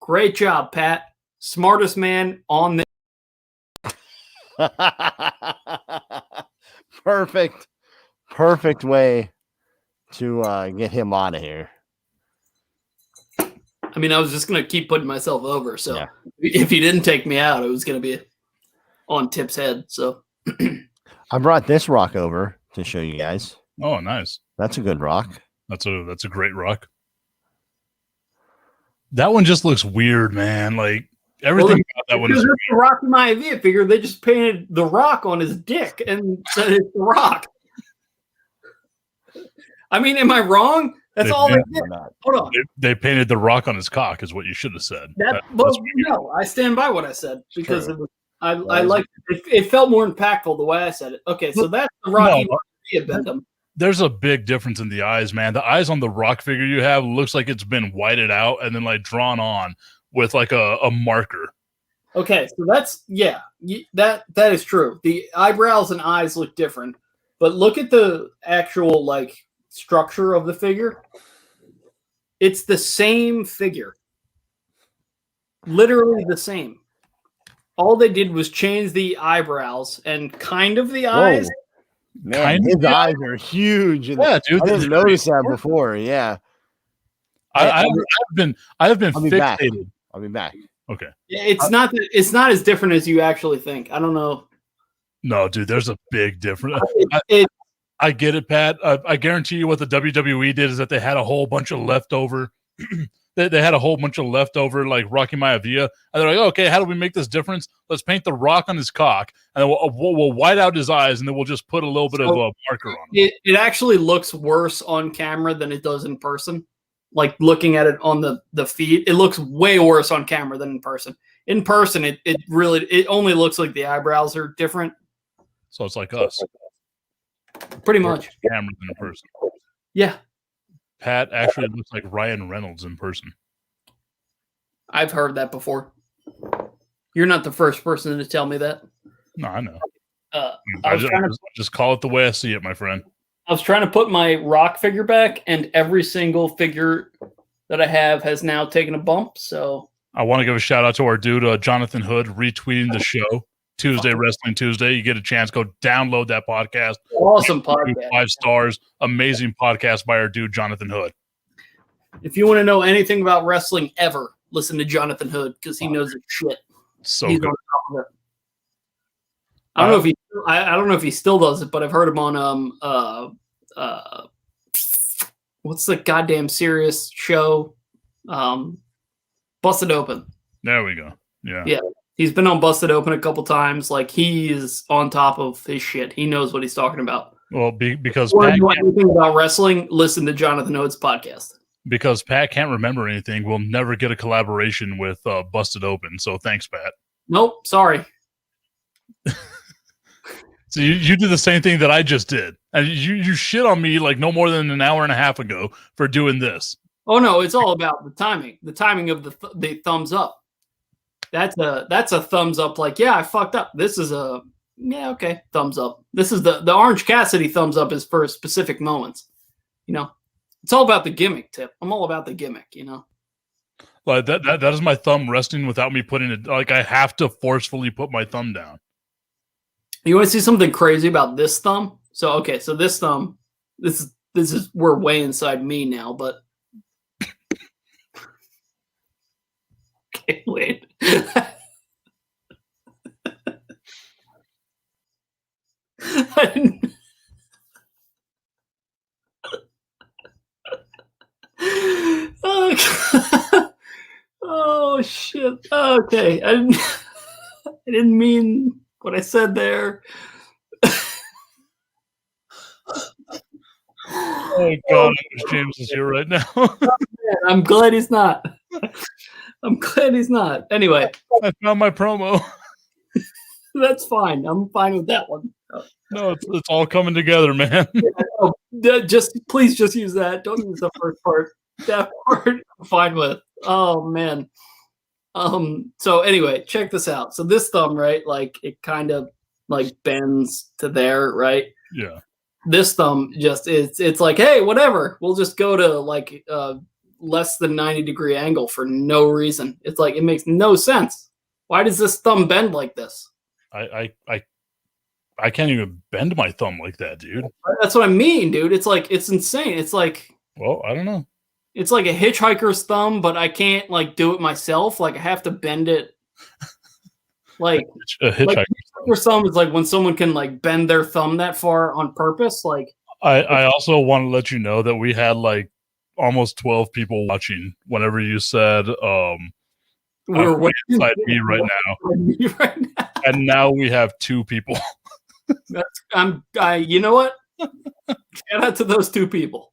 Great job, Pat. Smartest man on the. Perfect way to get him out of here. I mean, I was just going to keep putting myself over. So Yeah. if he didn't take me out, it was going to be on Tip's head. So I brought this rock over to show you guys. Oh, nice. That's a good rock. That's a great rock. That one just looks weird, man. Like everything about that one is weird. The Rock Maivia figure. They just painted the rock on his dick and said it's the Rock. I mean, am I wrong? That's all they did. Hold on. They painted the rock on his cock, is what you should have said. No, I stand by what I said because I like it felt more impactful the way I said it. Okay, so that's the Rocky Bentham. There's a big difference in the eyes, man. The eyes on the rock figure you have looks like it's been whited out and then like drawn on with like a marker. Okay, so that's that is true. The eyebrows and eyes look different, but look at the actual like structure of the figure. It's the same figure. Literally the same. All they did was change the eyebrows and kind of the eyes. Man, his eyes are huge. Yeah, dude. I didn't notice that before. Yeah. I have been fixated. I'll be back. Okay. It's not as different as you actually think. I don't know. No, dude, there's a big difference. I get it, Pat. I guarantee you what the WWE did is that they had a whole bunch of leftover. They had a whole bunch of leftover like Rocky Maivia, and they're like, okay, how do we make this difference? Let's paint the rock on his cock, and then we'll white out his eyes, and then we'll just put a little bit of a marker on him. It actually looks worse on camera than it does in person. Like looking at it on the feed, it looks way worse on camera than in person. In person, it only looks like the eyebrows are different. So it's like us. Pretty much. Camera than in person. Yeah. Pat actually looks like Ryan Reynolds in person. I've heard that before. You're not the first person to tell me that. No, I know. I just call it the way I see it, my friend. I was trying to put my rock figure back, and every single figure that I have has now taken a bump. So I want to give a shout out to our dude, Jonathan Hood, retweeting the show. Tuesday, Wrestling Tuesday. You get a chance, go download that podcast. Awesome podcast. 5 stars. Amazing podcast by our dude, Jonathan Hood. If you want to know anything about wrestling ever, listen to Jonathan Hood because he knows his shit. So He's good. on top of it. I don't know if he still does it, but I've heard him on what's the goddamn serious show? Busted Open. There we go. Yeah. Yeah. He's been on Busted Open a couple times. Like, he is on top of his shit. He knows what he's talking about. Well, because Pat you know anything about wrestling, listen to Jonathan Hood's podcast. Because Pat can't remember anything, we'll never get a collaboration with Busted Open. So thanks, Pat. Nope, sorry. So you did the same thing that I just did, and you shit on me like no more than an hour and a half ago for doing this. Oh no, it's all about the timing of the thumbs up. That's a thumbs up. Like, yeah, I fucked up. This is a okay, thumbs up. This is the Orange Cassidy thumbs up is for specific moments. You know, it's all about the gimmick. Tip. I'm all about the gimmick. You know, like that is my thumb resting without me putting it. Like I have to forcefully put my thumb down. You want to see something crazy about this thumb? So okay, so this thumb, this is we're way inside me now, but. Okay, wait. Oh shit. Okay. I didn't mean what I said there. Oh God, I wish James is here right now. I'm glad he's not. I'm glad he's not. Anyway. I found my promo. That's fine. I'm fine with that one. No, it's all coming together, man. Please just use that. Don't use the first part. That part I'm fine with. Oh man. So anyway, check this out. So this thumb, right? Like it kind of like bends to there, right? Yeah. This thumb just it's like, hey, whatever. We'll just go to like less than 90-degree angle for no reason. It's like, it makes no sense. Why does this thumb bend like this? I can't even bend my thumb like that, dude. That's what I mean, dude. It's like, it's insane. It's like, well, I don't know. It's like a hitchhiker's thumb, but I can't like do it myself. Like I have to bend it. Like a hitchhiker's thumb is like when someone can like bend their thumb that far on purpose. Like I also want to let you know that we had like almost 12 people watching whenever you said we're waiting inside me right now. And now we have 2 people. You know what? Shout out to those 2 people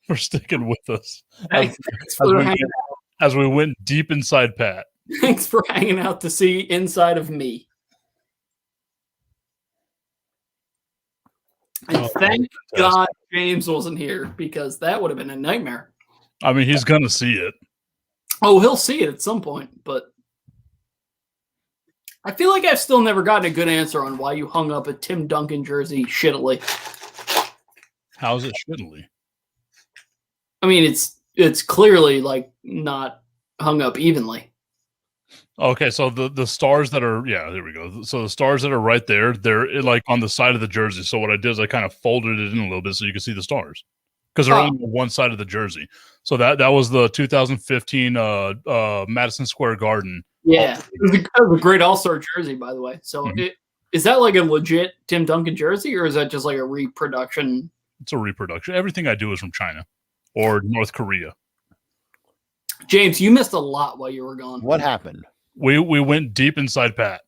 for sticking with us as we went deep inside Pat. Thanks for hanging out to see inside of me. And thank God James wasn't here, because that would have been a nightmare. I mean, he's gonna see it. Oh, he'll see it at some point, but I feel like I've still never gotten a good answer on why you hung up a Tim Duncan jersey shittily. How's it shittily? I mean, it's clearly like not hung up evenly. Okay, so the stars that are there we go. So the stars that are right there, they're like on the side of the jersey. So what I did is I kind of folded it in a little bit so you can see the stars, because they're only on one side of the jersey. So that was the 2015 Madison Square Garden. Yeah, it was a great All-Star jersey, by the way. So is that like a legit Tim Duncan jersey, or is that just like a reproduction? It's a reproduction. Everything I do is from China or North Korea. James, you missed a lot while you were gone. What happened? We went deep inside Pat.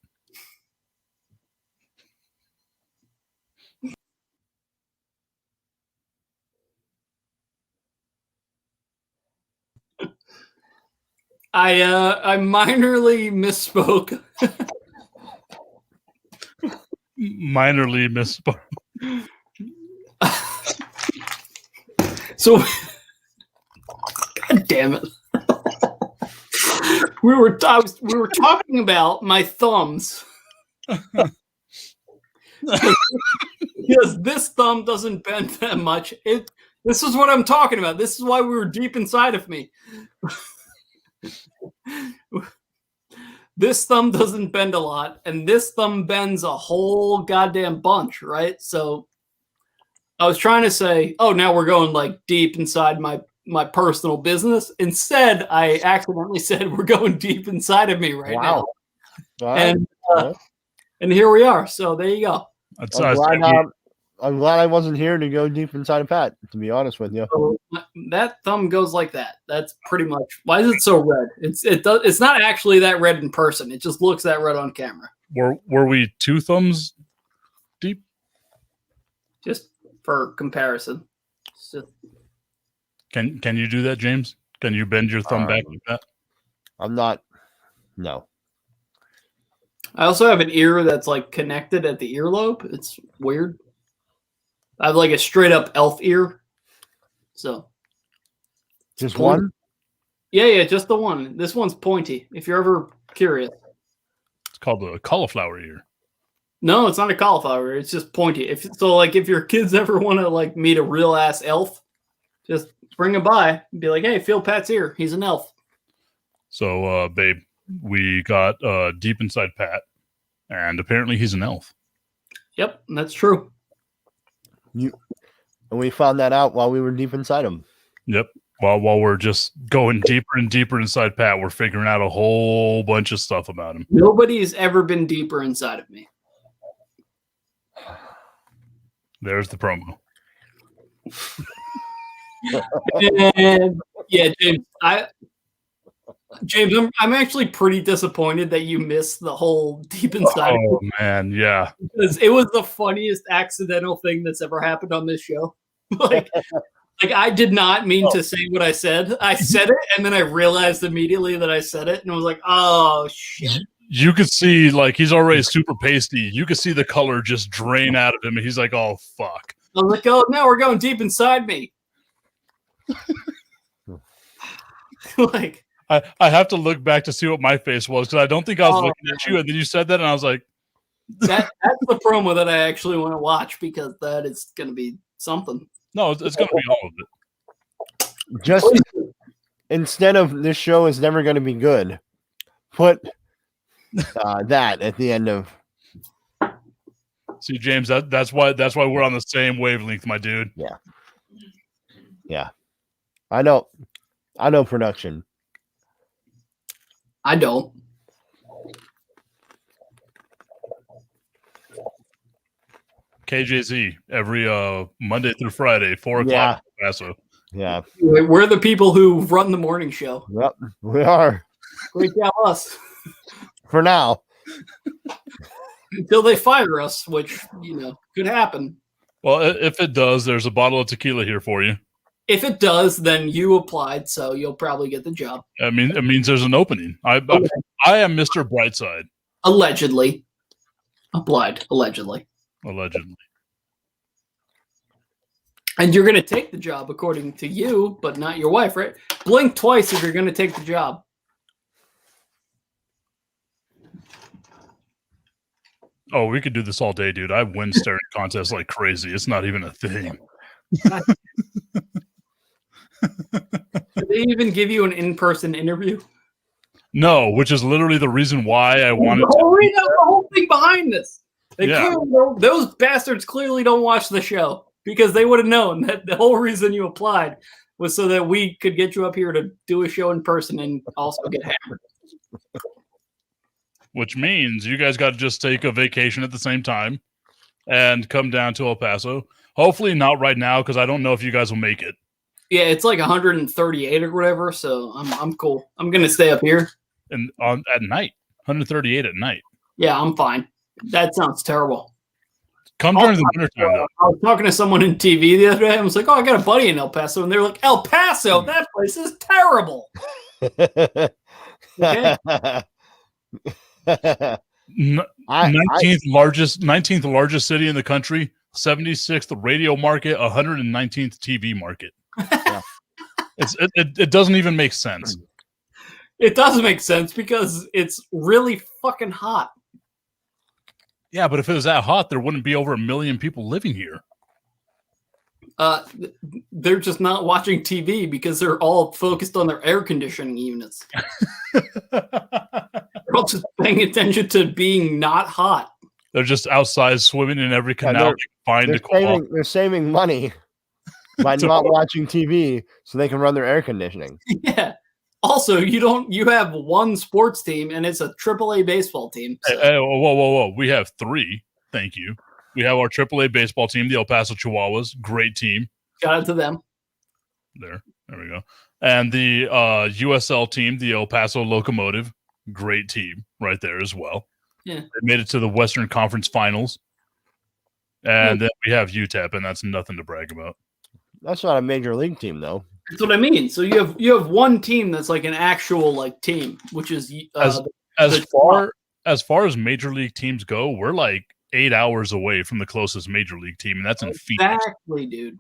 I minorly misspoke. Minorly misspoke. So, God damn it. We were talking about my thumbs. Because this thumb doesn't bend that much. This is what I'm talking about. This is why we were deep inside of me. This thumb doesn't bend a lot, and this thumb bends a whole goddamn bunch, right? So I was trying to say, oh, now we're going like deep inside my personal business. Instead, I accidentally said we're going deep inside of me right now. Wow. And here we are. So there you go. I'm glad I wasn't here to go deep inside of Pat, to be honest with you. So that thumb goes like that. That's pretty much. Why is it so red? It's not actually that red in person. It just looks that red on camera. Were we 2 thumbs deep? Just for comparison. Can you do that, James? Can you bend your thumb back like that? I'm not. No. I also have an ear that's like connected at the earlobe. It's weird. I have like a straight up elf ear. So just one? Yeah, just the one. This one's pointy. If you're ever curious. It's called a cauliflower ear. No, it's not a cauliflower ear. It's just pointy. If your kids ever want to like meet a real ass elf, just bring him by and be like, hey, feel Pat's ear. He's an elf. So, babe, we got deep inside Pat, and apparently he's an elf. Yep, that's true. And we found that out while we were deep inside him. Yep. While we're just going deeper and deeper inside Pat, we're figuring out a whole bunch of stuff about him. Nobody's ever been deeper inside of me. There's the promo. And yeah, James, I'm actually pretty disappointed that you missed the whole deep inside. Oh man, yeah. Because it was the funniest accidental thing that's ever happened on this show. like I did not mean to say what I said. I said it, and then I realized immediately that I said it, and I was like, oh shit. You could see, like, he's already super pasty. You could see the color just drain out of him, and he's like, oh fuck. I was like, oh no, we're going deep inside me. Like I have to look back to see what my face was, because I don't think I was looking at you, and then you said that, and I was like, that's the promo that I actually want to watch, because that is going to be something. No, it's going to be all of it. Just instead of this show is never going to be good, put that at the end of. See, James, that's why we're on the same wavelength, my dude. Yeah. I know production. I don't. KJZ every Monday through Friday, 4 o'clock. Paso. Yeah. We're the people who run the morning show. Yep, we are. Great job, us. For now. Until they fire us, which, could happen. Well, if it does, there's a bottle of tequila here for you. If it does, then you applied, so you'll probably get the job. I mean, it means there's an opening. I am Mr. Brightside. Allegedly. Applied, allegedly. Allegedly. And you're going to take the job according to you, but not your wife, right? Blink twice if you're going to take the job. Oh, we could do this all day, dude. I win staring contests like crazy. It's not even a thing. Did they even give you an in-person interview? No, which is literally the reason why I wanted to. The whole thing behind this. Those bastards clearly don't watch the show because they would have known that the whole reason you applied was so that we could get you up here to do a show in person and also get hammered. Which means you guys got to just take a vacation at the same time and come down to El Paso. Hopefully not right now because I don't know if you guys will make it. Yeah, it's like 138 or whatever, so I'm cool. I'm gonna stay up here. And at night, 138 at night. Yeah, I'm fine. That sounds terrible. Come during the wintertime, though. I was talking to someone in TV the other day. I was like, "Oh, I got a buddy in El Paso," and they're like, "El Paso, that place is terrible." Okay? 19th largest city in the country, 76th radio market, 119th TV market. Yeah. It doesn't even make sense. It does make sense because it's really fucking hot. Yeah, but if it was that hot, there wouldn't be over 1 million people living here. They're just not watching TV because they're all focused on their air conditioning units. They're all just paying attention to being not hot. They're just outside swimming in every canal they're saving money by not watching TV so they can run their air conditioning. Yeah. Also, you have one sports team and it's a AAA baseball team. So. Hey, whoa. We have 3. Thank you. We have our AAA baseball team, the El Paso Chihuahuas. Great team. Shout out to them. There we go. And the USL team, the El Paso Locomotive. Great team right there as well. Yeah. They made it to the Western Conference Finals. And then we have UTEP, and that's nothing to brag about. That's not a major league team, though. That's what I mean. So you have one team that's like an actual team, which is as far as major league teams go, we're like 8 hours away from the closest major league team, and that's in Phoenix. Exactly, dude.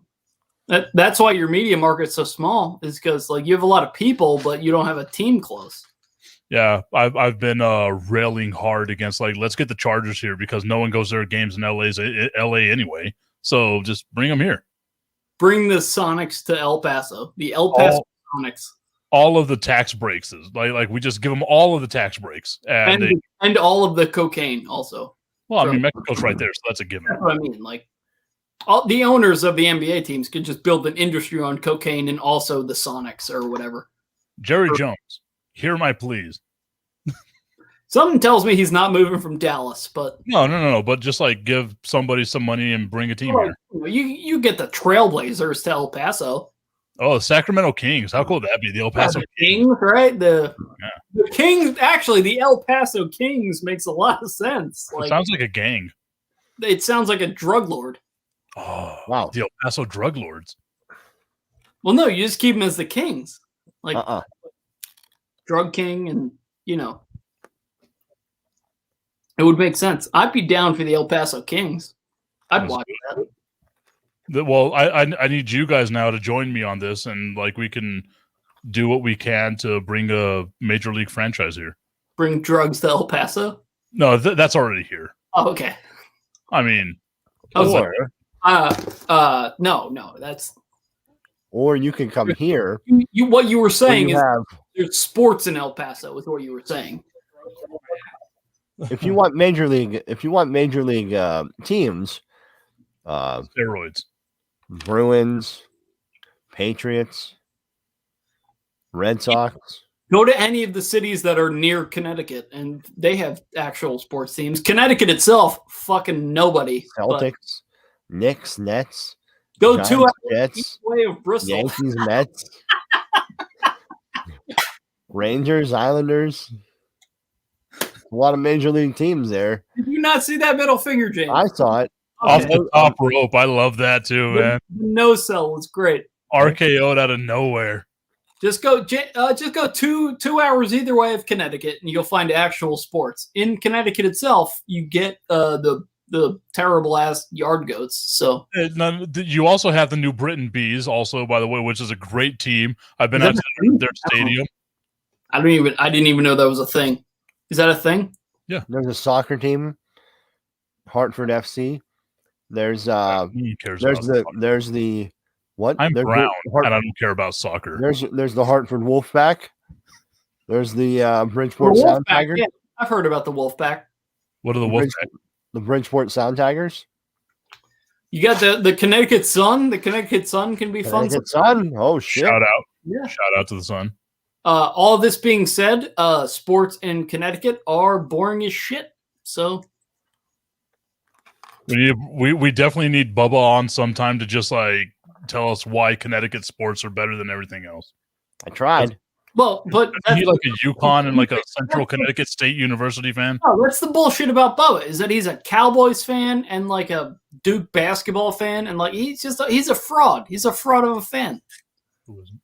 That's why your media market's so small, is because like you have a lot of people, but you don't have a team close. Yeah, I've been railing hard against let's get the Chargers here because no one goes to their games in LA anyway. So just bring them here. Bring the Sonics to El Paso. The El Paso Sonics. All of the tax breaks like we just give them all of the tax breaks and all of the cocaine also. Well, I mean Mexico's right there, so that's a given. That's what I mean. Like all the owners of the NBA teams could just build an industry on cocaine and also the Sonics or whatever. Jerry Jones, hear my pleas. Something tells me he's not moving from Dallas, but no. But just give somebody some money and bring a team here. You get the Trailblazers to El Paso. Oh, the Sacramento Kings! How cool would that be? The El Paso Kings, right? The Kings. Actually, the El Paso Kings makes a lot of sense. It sounds like a gang. It sounds like a drug lord. Oh wow! The El Paso drug lords. Well, no, you just keep them as the Kings, drug king, and it would make sense. I'd be down for the El Paso Kings. I'd watch that. Well, I need you guys now to join me on this, and we can do what we can to bring a major league franchise here. Bring drugs to El Paso? No, that's already here. Oh, okay. I mean, no, that's or you can come here. What you were saying is have, there's sports in El Paso. Is what you were saying. if you want major league teams, Steroids. Bruins, Patriots, Red Sox. Go to any of the cities that are near Connecticut, and they have actual sports teams. Connecticut itself, fucking nobody. Celtics, Knicks, Nets. Go Giants, 2 hours Jets, east way of Bristol. Yankees, Mets, Rangers, Islanders. A lot of major league teams there. Did you not see that middle finger, James? I saw it. Off the top rope. I love that too, man. The no sell was great. RKO'd out of nowhere. Just go 2 hours either way of Connecticut, and you'll find actual sports. In Connecticut itself, you get the terrible ass yard goats. So you also have the New Britain Bees, also by the way, which is a great team. I've been out to their stadium. I didn't even know that was a thing. Is that a thing? Yeah. There's a soccer team, Hartford FC. There's the what? I'm there's brown, and I don't care about soccer. There's the Hartford Wolfpack. There's the Bridgeport Sound Tigers. Yeah, I've heard about the Wolfpack. What are the Wolfpack? The Bridgeport Sound Tigers. You got the Connecticut Sun. The Connecticut Sun can be fun. Connecticut Sun. Oh shit! Shout out! Yeah. Shout out to the Sun. All this being said, sports in Connecticut are boring as shit. So we definitely need Bubba on sometime to just like tell us why Connecticut sports are better than everything else. I tried. Well, but you need like a UConn and like a Central Connecticut State University fan. No, that's the bullshit about Bubba is that he's a Cowboys fan and like a Duke basketball fan, and like he's a fraud. He's a fraud of a fan. Who isn't?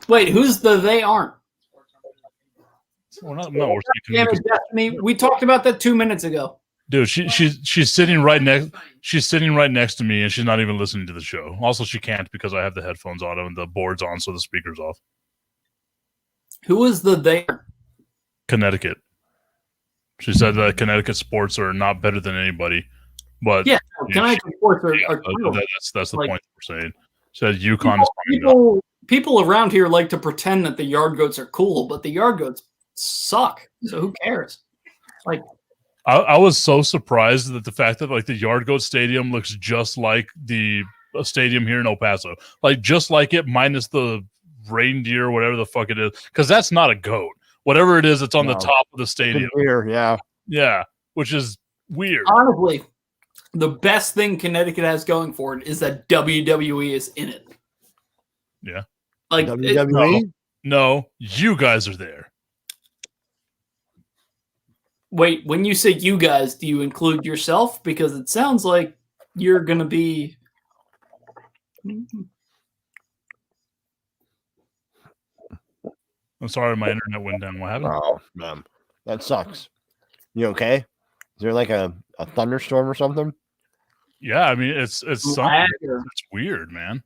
Wait, who's the they aren't? We're Destiny. We talked about that 2 minutes ago. Dude, she's sitting right next. She's sitting right next to me, and she's not even listening to the show. Also, she can't because I have the headphones on and the board's on, so the speaker's off. Who is the they? Connecticut. She said that Connecticut sports are not better than anybody, but yeah, Connecticut sports are that's the like, point we're saying. She said UConn is people around here like to pretend that the yard goats are cool, but the yard goats suck. So who cares? Like. I was so surprised that the fact that like the Yard Goat Stadium looks just like the stadium here in El Paso, like just like it minus the reindeer, whatever the fuck it is, because that's not a goat. Whatever it is, it's on the top of the stadium. Here, yeah, which is weird. Honestly, the best thing Connecticut has going for it is that WWE is in it. Yeah, like WWE. No, you guys are there. Wait, when you say you guys, do you include yourself? Because it sounds like you're going to be... I'm sorry, my internet went down. What happened? Oh, man. That sucks. You okay? Is there like a thunderstorm or something? Yeah, I mean, it's something. It's weird, man.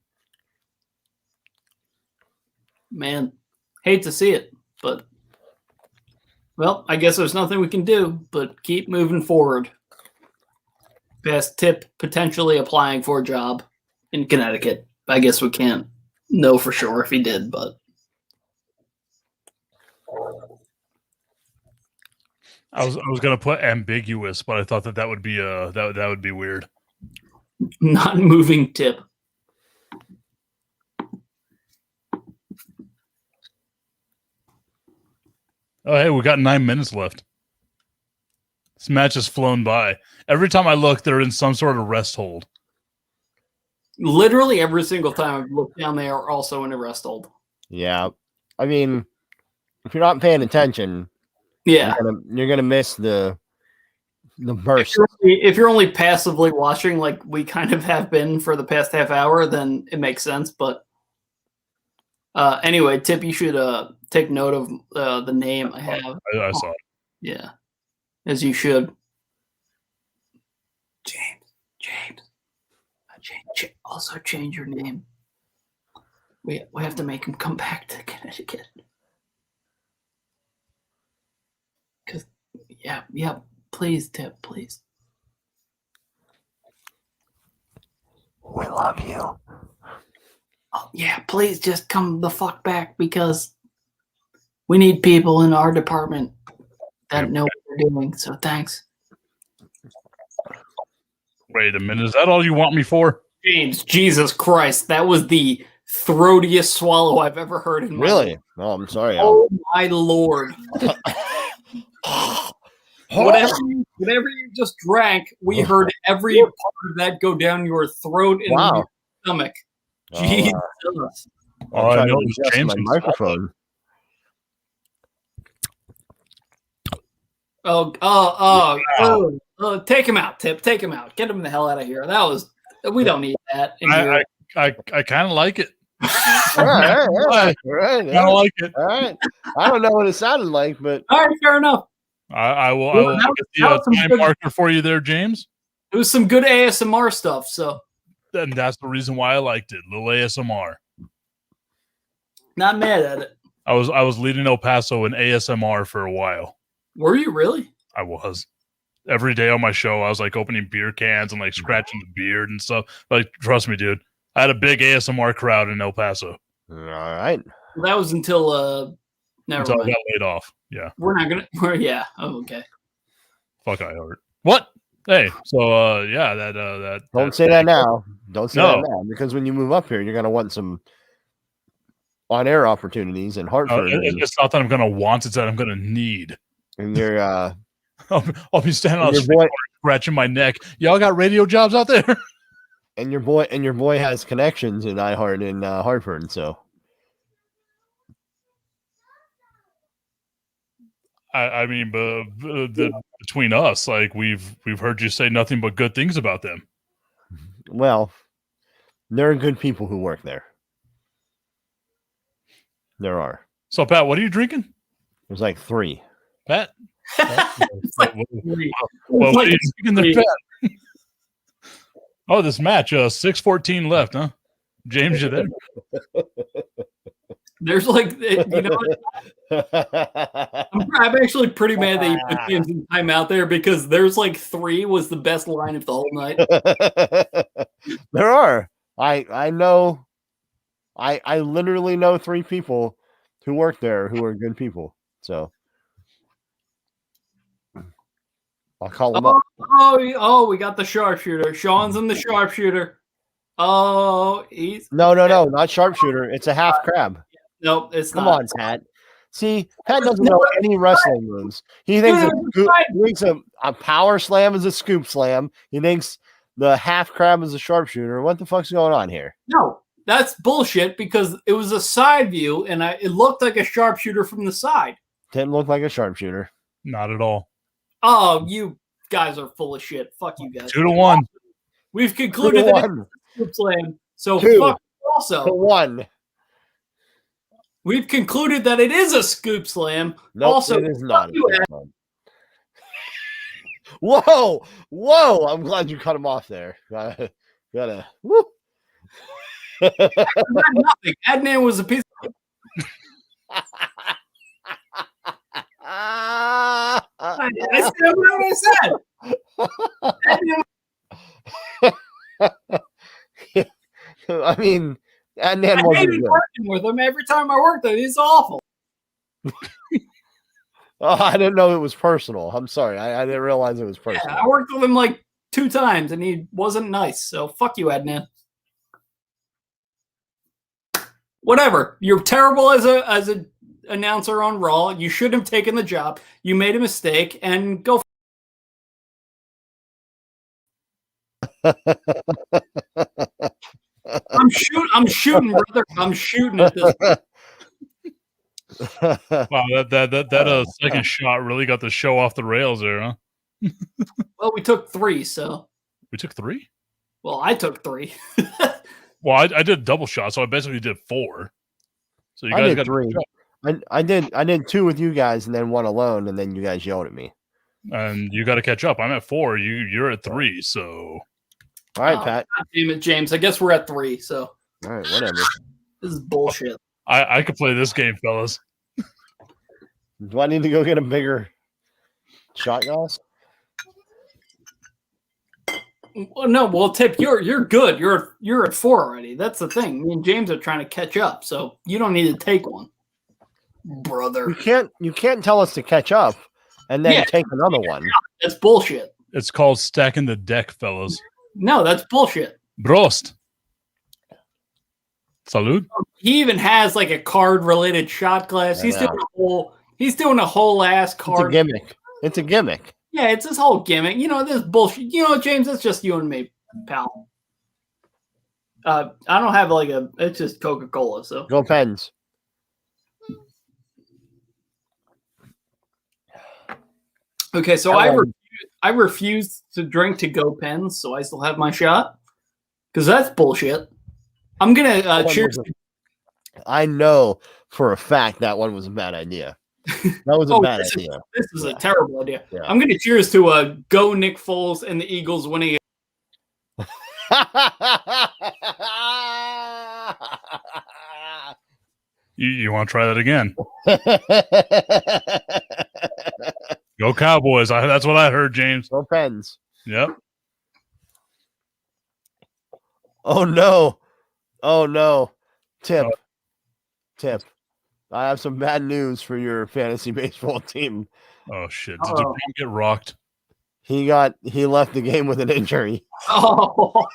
Man, hate to see it, but... Well, I guess there's nothing we can do but keep moving forward. Best tip, potentially applying for a job in Connecticut. I guess we can't know for sure if he did, but I was gonna put ambiguous, but I thought that would be that would be weird. Not moving tip. Oh, hey, we got 9 minutes left. This match has flown by. Every time I look, they're in some sort of rest hold. Literally every single time I've looked down, they are also in a rest hold. Yeah. I mean, if you're not paying attention, yeah, you're gonna miss the burst. If you're only passively watching, like we kind of have been for the past half hour, then it makes sense. But anyway, Tip, you should take note of the name I have. I saw it. Yeah, as you should. James. Also change your name. We have to make him come back to Connecticut. Cause yeah, please, Tip, please. We love you. Oh, yeah, please just come the fuck back because we need people in our department that know what they're doing. So thanks. Wait a minute. Is that all you want me for? James, Jesus Christ, that was the throatiest swallow I've ever heard in my Really? life. Oh, I'm sorry. Oh my lord. Whatever you just drank, we heard every part of that go down your throat and your stomach. Jesus. All I know is adjust James my can microphone. Take him out, Tip. Take him out. Get him the hell out of here. We don't need that in here. I kind of like it. All right. I like it. All right. I don't know what it sounded like, but all right, fair enough. I will get the time marker for you there, James. It was some good ASMR stuff, so. And that's the reason why I liked it. Little ASMR. Not mad at it. I was leading El Paso in ASMR for a while. Were you really? I was. Every day on my show, I was like opening beer cans and like scratching the beard and stuff. Like, trust me, dude. I had a big ASMR crowd in El Paso. all right. Well, that was until never mind. I got laid off. Yeah. We're not gonna. Yeah. Oh, okay. Fuck iHeart. What? Hey. So yeah. That. Don't say that now. Don't say that now, because when you move up here, you're gonna want some on-air opportunities in Hartford. It's not that I'm gonna want; it's that I'm gonna need. And you're I'll be standing on the street scratching my neck. Y'all got radio jobs out there? And your boy has connections in iHeart in Hartford, so. I mean, between us, like we've heard you say nothing but good things about them. Well, there are good people who work there. There are. So, Pat, what are you drinking? There's like 3. Pat? It's like Well, what are you drinking there, Pat? Oh, this match, 6:14 left, huh? James, you there? There's like, you know, I'm actually pretty mad that you put James in timeout there because there's like 3 was the best line of the whole night. There are. I know. I literally know 3 people who work there who are good people. So I'll call them up. Oh, we got the sharpshooter. Sean's in the sharpshooter. Oh, he's No, not sharpshooter. It's a half crab. Nope, it's Come not. on, Pat. See, Pat doesn't know any wrestling moves. He thinks a power slam is a scoop slam. He thinks the half crab is a sharpshooter. What the fuck's going on here? No, that's bullshit because it was a side view and it looked like a sharpshooter from the side. Didn't look like a sharpshooter. Not at all. Oh, you guys are full of shit. Fuck you guys. 2-1. We've concluded that it's a scoop slam. So fuck also. 1. We've concluded that it is a scoop slam. Nope, also, it is not. Whoa! I'm glad you cut him off there. Gotta. Woo. Nothing. Adnan was a piece of. I said what I said. I mean, Adnan I wasn't hated good. working with him every time I worked there. He's awful. Oh, I didn't know it was personal. I'm sorry. I didn't realize it was personal. Yeah, I worked with him like 2 times and he wasn't nice. So fuck you, Adnan. Whatever. You're terrible as a announcer on Raw. You shouldn't have taken the job. You made a mistake and go. I'm shooting, brother. I'm shooting at this. Wow, that second shot really got the show off the rails there, huh? Well, we took 3, so. We took 3? Well, I took 3. Well, I did double shot, so I basically did 4. So you guys I did got 3. I did 2 with you guys and then 1 alone, and then you guys yelled at me. And you got to catch up. I'm at 4. You're at 3. So. All right, Pat. God damn it, James. I guess we're at 3. So. All right, whatever. This is bullshit. I could play this game, fellas. Do I need to go get a bigger shot glass? Well, no, well, Tip, you're good. You're at 4 already. That's the thing. Me and James are trying to catch up, so you don't need to take one, brother. You can't tell us to catch up and then take another one. That's bullshit. It's called stacking the deck, fellas. No, that's bullshit. Prost. Salud. He even has like a card-related shot glass. He's doing a whole ass card. It's a gimmick. Yeah, it's this whole gimmick. You know, this bullshit. You know, James, that's just you and me, pal. I don't have it's just Coca-Cola, so. Go Pens. Okay, so I refuse to drink to go Pens, so I still have my shot. Because that's bullshit. I'm going to cheers. I know for a fact that one was a bad idea. That was a bad idea. This is a terrible idea. Yeah. I'm going to cheers to go Nick Foles and the Eagles winning. You want to try that again? Go Cowboys. That's what I heard, James. Go Pens. Yep. Oh, no. Tip. I have some bad news for your fantasy baseball team. Oh, shit. Did the team get rocked? He left the game with an injury. Oh,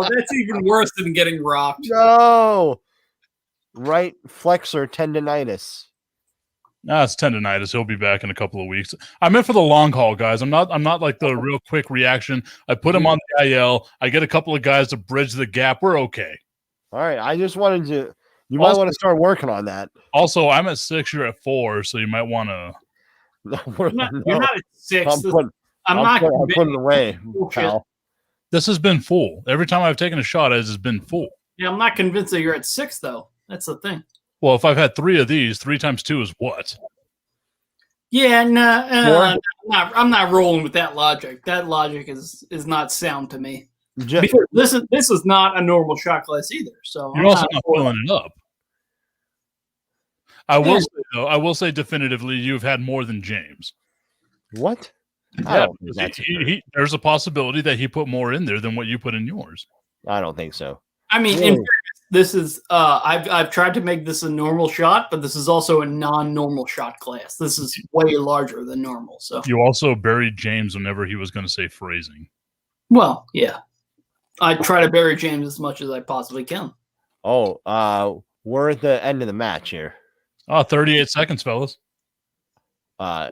that's even worse than getting rocked. No. Right flexor tendonitis. Nah, it's tendonitis. He'll be back in a couple of weeks. I meant for the long haul, guys. I'm not like the real quick reaction. I put him on the IL. I get a couple of guys to bridge the gap. We're okay. All right. I just wanted to. You might want to start working on that. Also, I'm at 6. You're at 4, so you might want to. You're not at 6. I'm putting it away, pal. This has been full. Every time I've taken a shot, it has been full. Yeah, I'm not convinced that you're at 6, though. That's the thing. Well, if I've had 3 of these, 3 times 2 is what? Yeah, no, I'm not rolling with that logic. That logic is not sound to me. Because this is not a normal shot glass either. So you're also not filling it up. I will say definitively, you've had more than James. What? Yeah, there's a possibility that he put more in there than what you put in yours. I don't think so. I mean, this is I've tried to make this a normal shot, but this is also a non-normal shot glass. This is way larger than normal. So you also buried James whenever he was going to say phrasing. Well, yeah, I try to bury James as much as I possibly can. Oh, we're at the end of the match here. 38 seconds, fellas. Shawn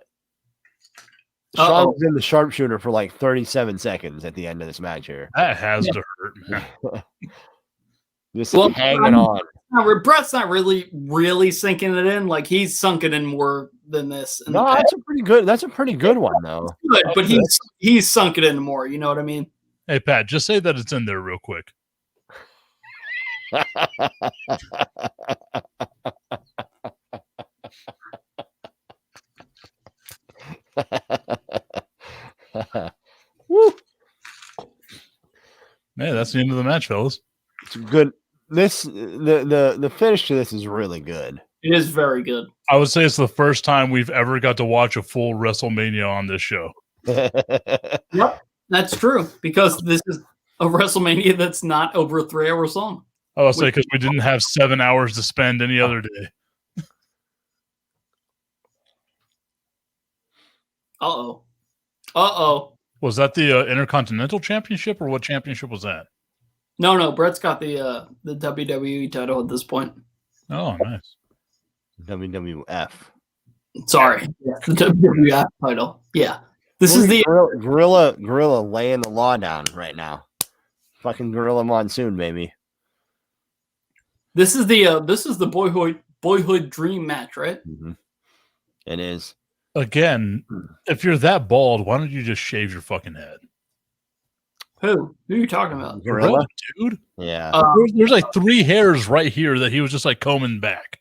was in the sharpshooter for like 37 seconds at the end of this match here. That has to hurt, man. Just hanging on. Bret's not really sinking it in. Like he's sunk it in more than this. No, that's a pretty good. That's a pretty good one, though. Good, but he's sunk it in more. You know what I mean? Hey, Pat, just say that it's in there real quick. Woo. Man, that's the end of the match, fellas. It's good. The finish to this is really good. It is very good. I would say it's the first time we've ever got to watch a full WrestleMania on this show. Yep, that's true. Because this is a WrestleMania that's not over a 3-hour song. I would say because we didn't have 7 hours to spend any other day. Uh-oh. Was that the Intercontinental Championship, or what championship was that? No. Bret's got the WWE title at this point. Oh, nice. WWF. Sorry. The WWF title. Yeah. This is the Gorilla laying the law down right now. Fucking Gorilla Monsoon, baby. This is the boyhood dream match, right? Mm-hmm. It is. Again, if you're that bald, why don't you just shave your fucking head? Who are you talking about? Gorilla, dude. Yeah. There's like 3 hairs right here that he was just like combing back.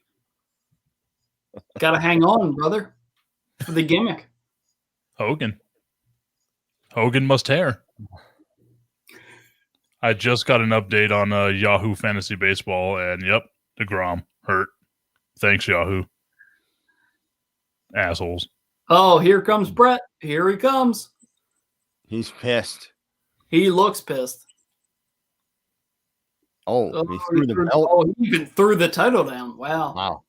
Gotta hang on, brother, for the gimmick. Hogan must hair. I just got an update on Yahoo Fantasy Baseball, and yep, DeGrom hurt. Thanks, Yahoo. Assholes. Oh, here comes Bret. Here he comes. He's pissed. He looks pissed. Oh, he threw the belt. Oh, he even threw the title down. Wow.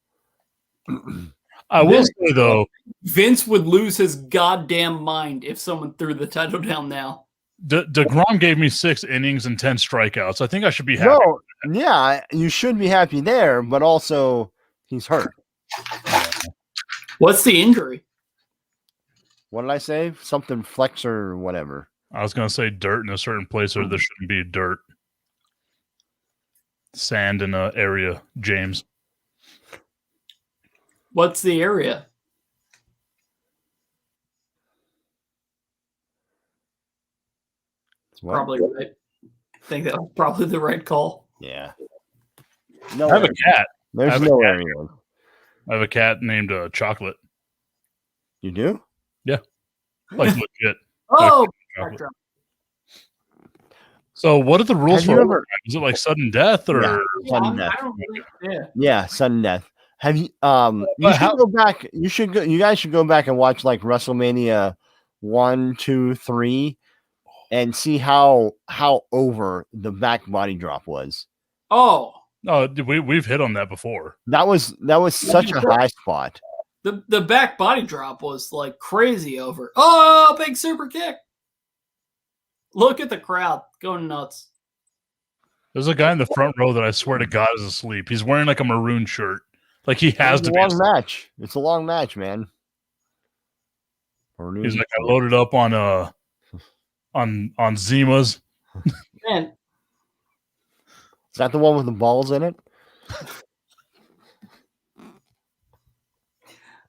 I will say though, Vince would lose his goddamn mind if someone threw the title down now. DeGrom gave me 6 innings and 10 strikeouts. I think I should be happy. No, yeah, you should be happy there, but also he's hurt. What's the injury? What did I say? Something flexor or whatever. I was going to say dirt in a certain place where there shouldn't be dirt. Sand in an area, James. What's the area? What? Probably right. I think that was probably the right call. Yeah. I have a cat. There's no area. I have a cat named Chocolate. You do? Yeah. Like legit. Oh, Chocolate. So what are the rules Have for you ever- overtime? Is it like sudden death or Yeah. yeah, Sudden death. I don't think, yeah. Yeah, sudden death. Have you you should go back. You guys should go back and watch like WrestleMania 1, 2, 3 and see how over the back body drop was. Oh, we've hit on that before. That was such a high spot. the back body drop was like crazy over. Oh, big super kick. Look at the crowd going nuts. There's a guy in the front row that I swear to God is asleep. He's wearing like a maroon shirt. Like he has It's to a be long asleep. match. It's a long match, man. He's like, I loaded up on Zimas. Man, Is that the one with the balls in it?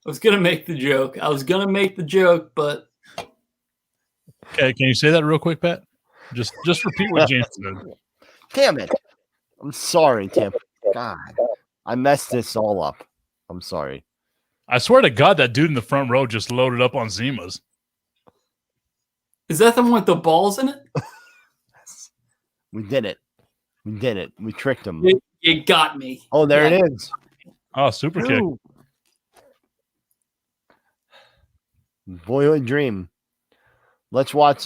I was gonna make the joke. But Okay, can you say that real quick, Pat? Just repeat what James said. Damn it. I'm sorry, Tim. God. I messed this all up. I'm sorry. I swear to God, that dude in the front row just loaded up on Zimas. is that the one with the balls in it? We did it. We tricked him. You got me. Oh, there Yeah. it is. Oh, super kick. Ooh. Boyhood dream. Let's watch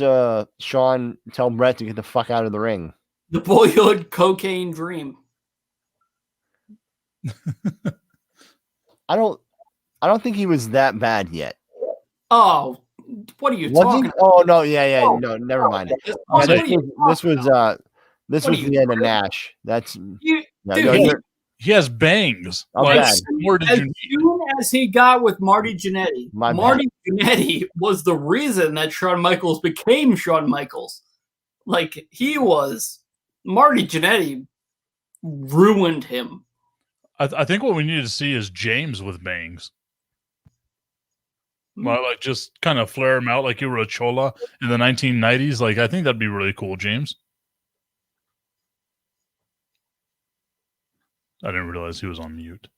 Shawn tell Bret to get the fuck out of the ring. The boyhood cocaine dream. I don't think he was that bad yet. Oh, what are you Was talking he? about? Oh no, yeah, no, never mind. This This what are you was this What was are you the end of doing? Nash. That's You- no, dude, no, he- you're- He has bangs. Oh, Like, bad. where did as you need soon as he got with Marty Jannetty, My bad. Marty Jannetty was the reason that Shawn Michaels became Shawn Michaels. Like Marty Jannetty ruined him. I think what we need to see is James with bangs. Well, like just kind of flare him out like you were a chola in the 1990s. Like I think that'd be really cool, James. I didn't realize he was on mute.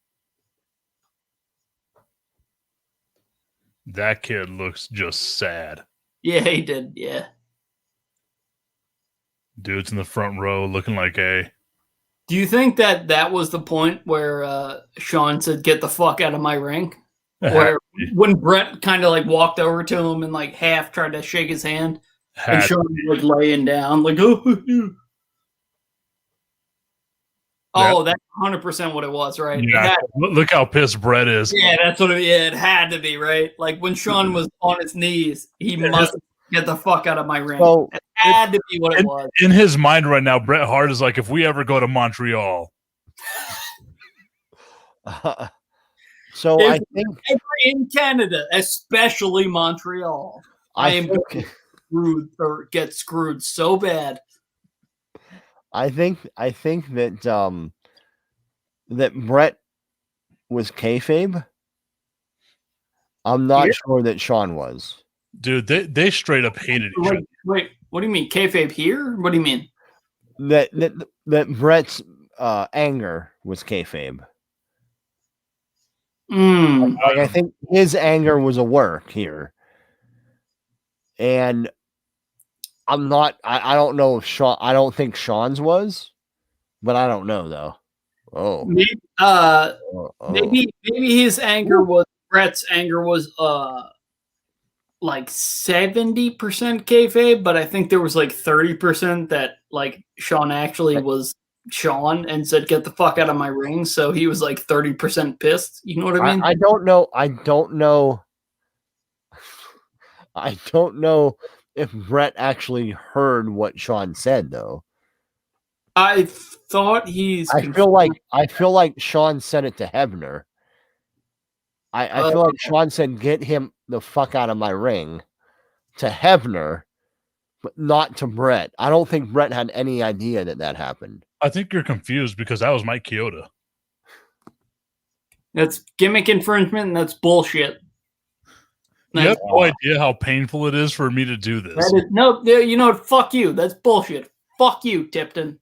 That kid looks just sad. Yeah, he did. Yeah. Dude's in the front row looking like a. Do you think that was the point where Shawn said, "Get the fuck out of my ring"? Where when Bret kind of like walked over to him and like half tried to shake his hand, and Shawn was like laying down, like, "Oh, yeah." Oh, that's 100% what it was, right? Yeah, look how pissed Bret is. Yeah, that's what it had to be, right? Like when Shawn was on his knees, he must get the fuck out of my ring. So It had to be what it was. In his mind right now, Bret Hart is like, if we ever go to Montreal. so If I think ever in Canada, especially Montreal, I am going to screwed or get screwed so bad. I think that that Bret was kayfabe. I'm not sure that Shawn was. Dude, they straight up hated each other. Wait, what do you mean? Kayfabe here? What do you mean? That Bret's anger was kayfabe. Like I think his anger was a work here, and I'm not. I don't know if Shawn. I don't think Shawn's was, but I don't know though. Oh, Maybe his anger was Bret's anger was like 70% kayfabe, but I think there was like 30% that like Shawn actually was Shawn and said, "Get the fuck out of my ring." So he was like 30% pissed. You know what I mean? I don't know. I don't know if Bret actually heard what Shawn said, though. I thought he's. I feel like Shawn said it to Hebner. I feel like Shawn said, "Get him the fuck out of my ring," to Hebner, but not to Bret. I don't think Bret had any idea that happened. I think you're confused because that was Mike Chioda. That's gimmick infringement, and that's bullshit. You have no idea how painful it is for me to do this. No, you know what? Fuck you. That's bullshit. Fuck you, Tipton.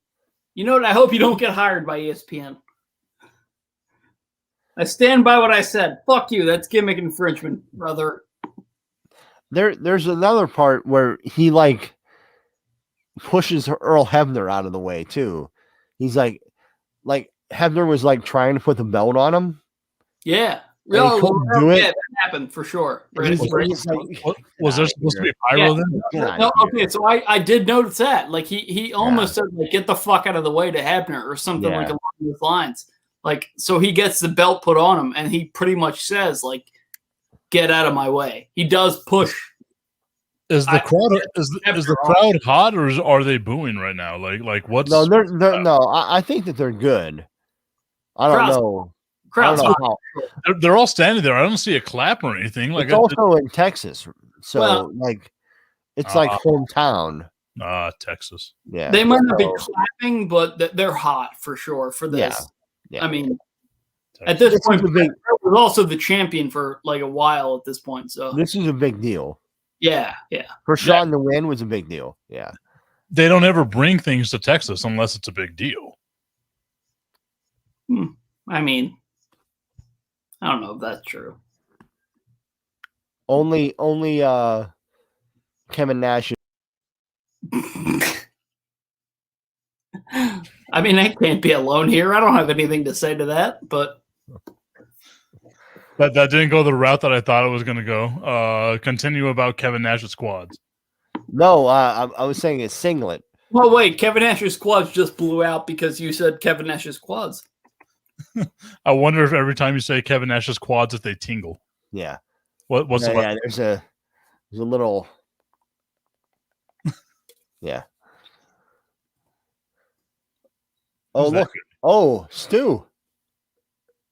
You know what? I hope you don't get hired by ESPN. I stand by what I said. Fuck you. That's gimmick infringement, brother. There's another part where he like pushes Earl Hebner out of the way too. He's like Hebner was like trying to put the belt on him. Yeah. Really? Yeah, that happened for sure. Right? Was there supposed to be pyro then? No, okay, so I did notice that. Like he almost said, like, "Get the fuck out of the way" to Hebner or something like along those lines. Like, so he gets the belt put on him, and he pretty much says, like, "Get out of my way." He does push. Is the crowd hot, or are they booing right now? Like what's? No, no. I think that they're good. I don't know. Crowd's hot. They're all standing there. I don't see a clap or anything. Like, it's also in Texas, so it's like hometown. Texas. Yeah, they might not be clapping, but they're hot for sure for this. Yeah. I mean, Texas. At this point, Bret was also the champion for like a while at this point. So this is a big deal. Yeah. For Shawn to win was a big deal. Yeah. They don't ever bring things to Texas unless it's a big deal. I mean, I don't know if that's true. Only Kevin Nash. I mean, I can't be alone here. I don't have anything to say to that, but that didn't go the route that I thought it was going to go. Continue about Kevin Nash's quads. No, I was saying it's singlet. Well, wait, Kevin Nash's quads just blew out because you said Kevin Nash's quads. I wonder if every time you say Kevin Nash's quads, if they tingle. Yeah. What's there's a little. Yeah. Oh, look. Good? Oh, Stu.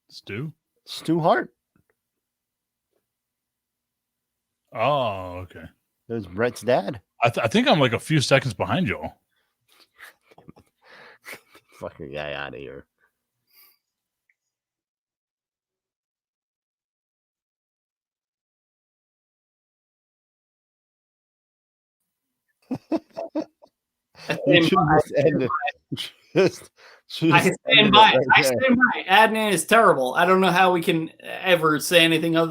Stu Hart. Oh, okay. There's Bret's dad. I think I'm like a few seconds behind y'all. Fucking guy out of here. I stand by. Adnan is terrible. I don't know how we can ever say anything other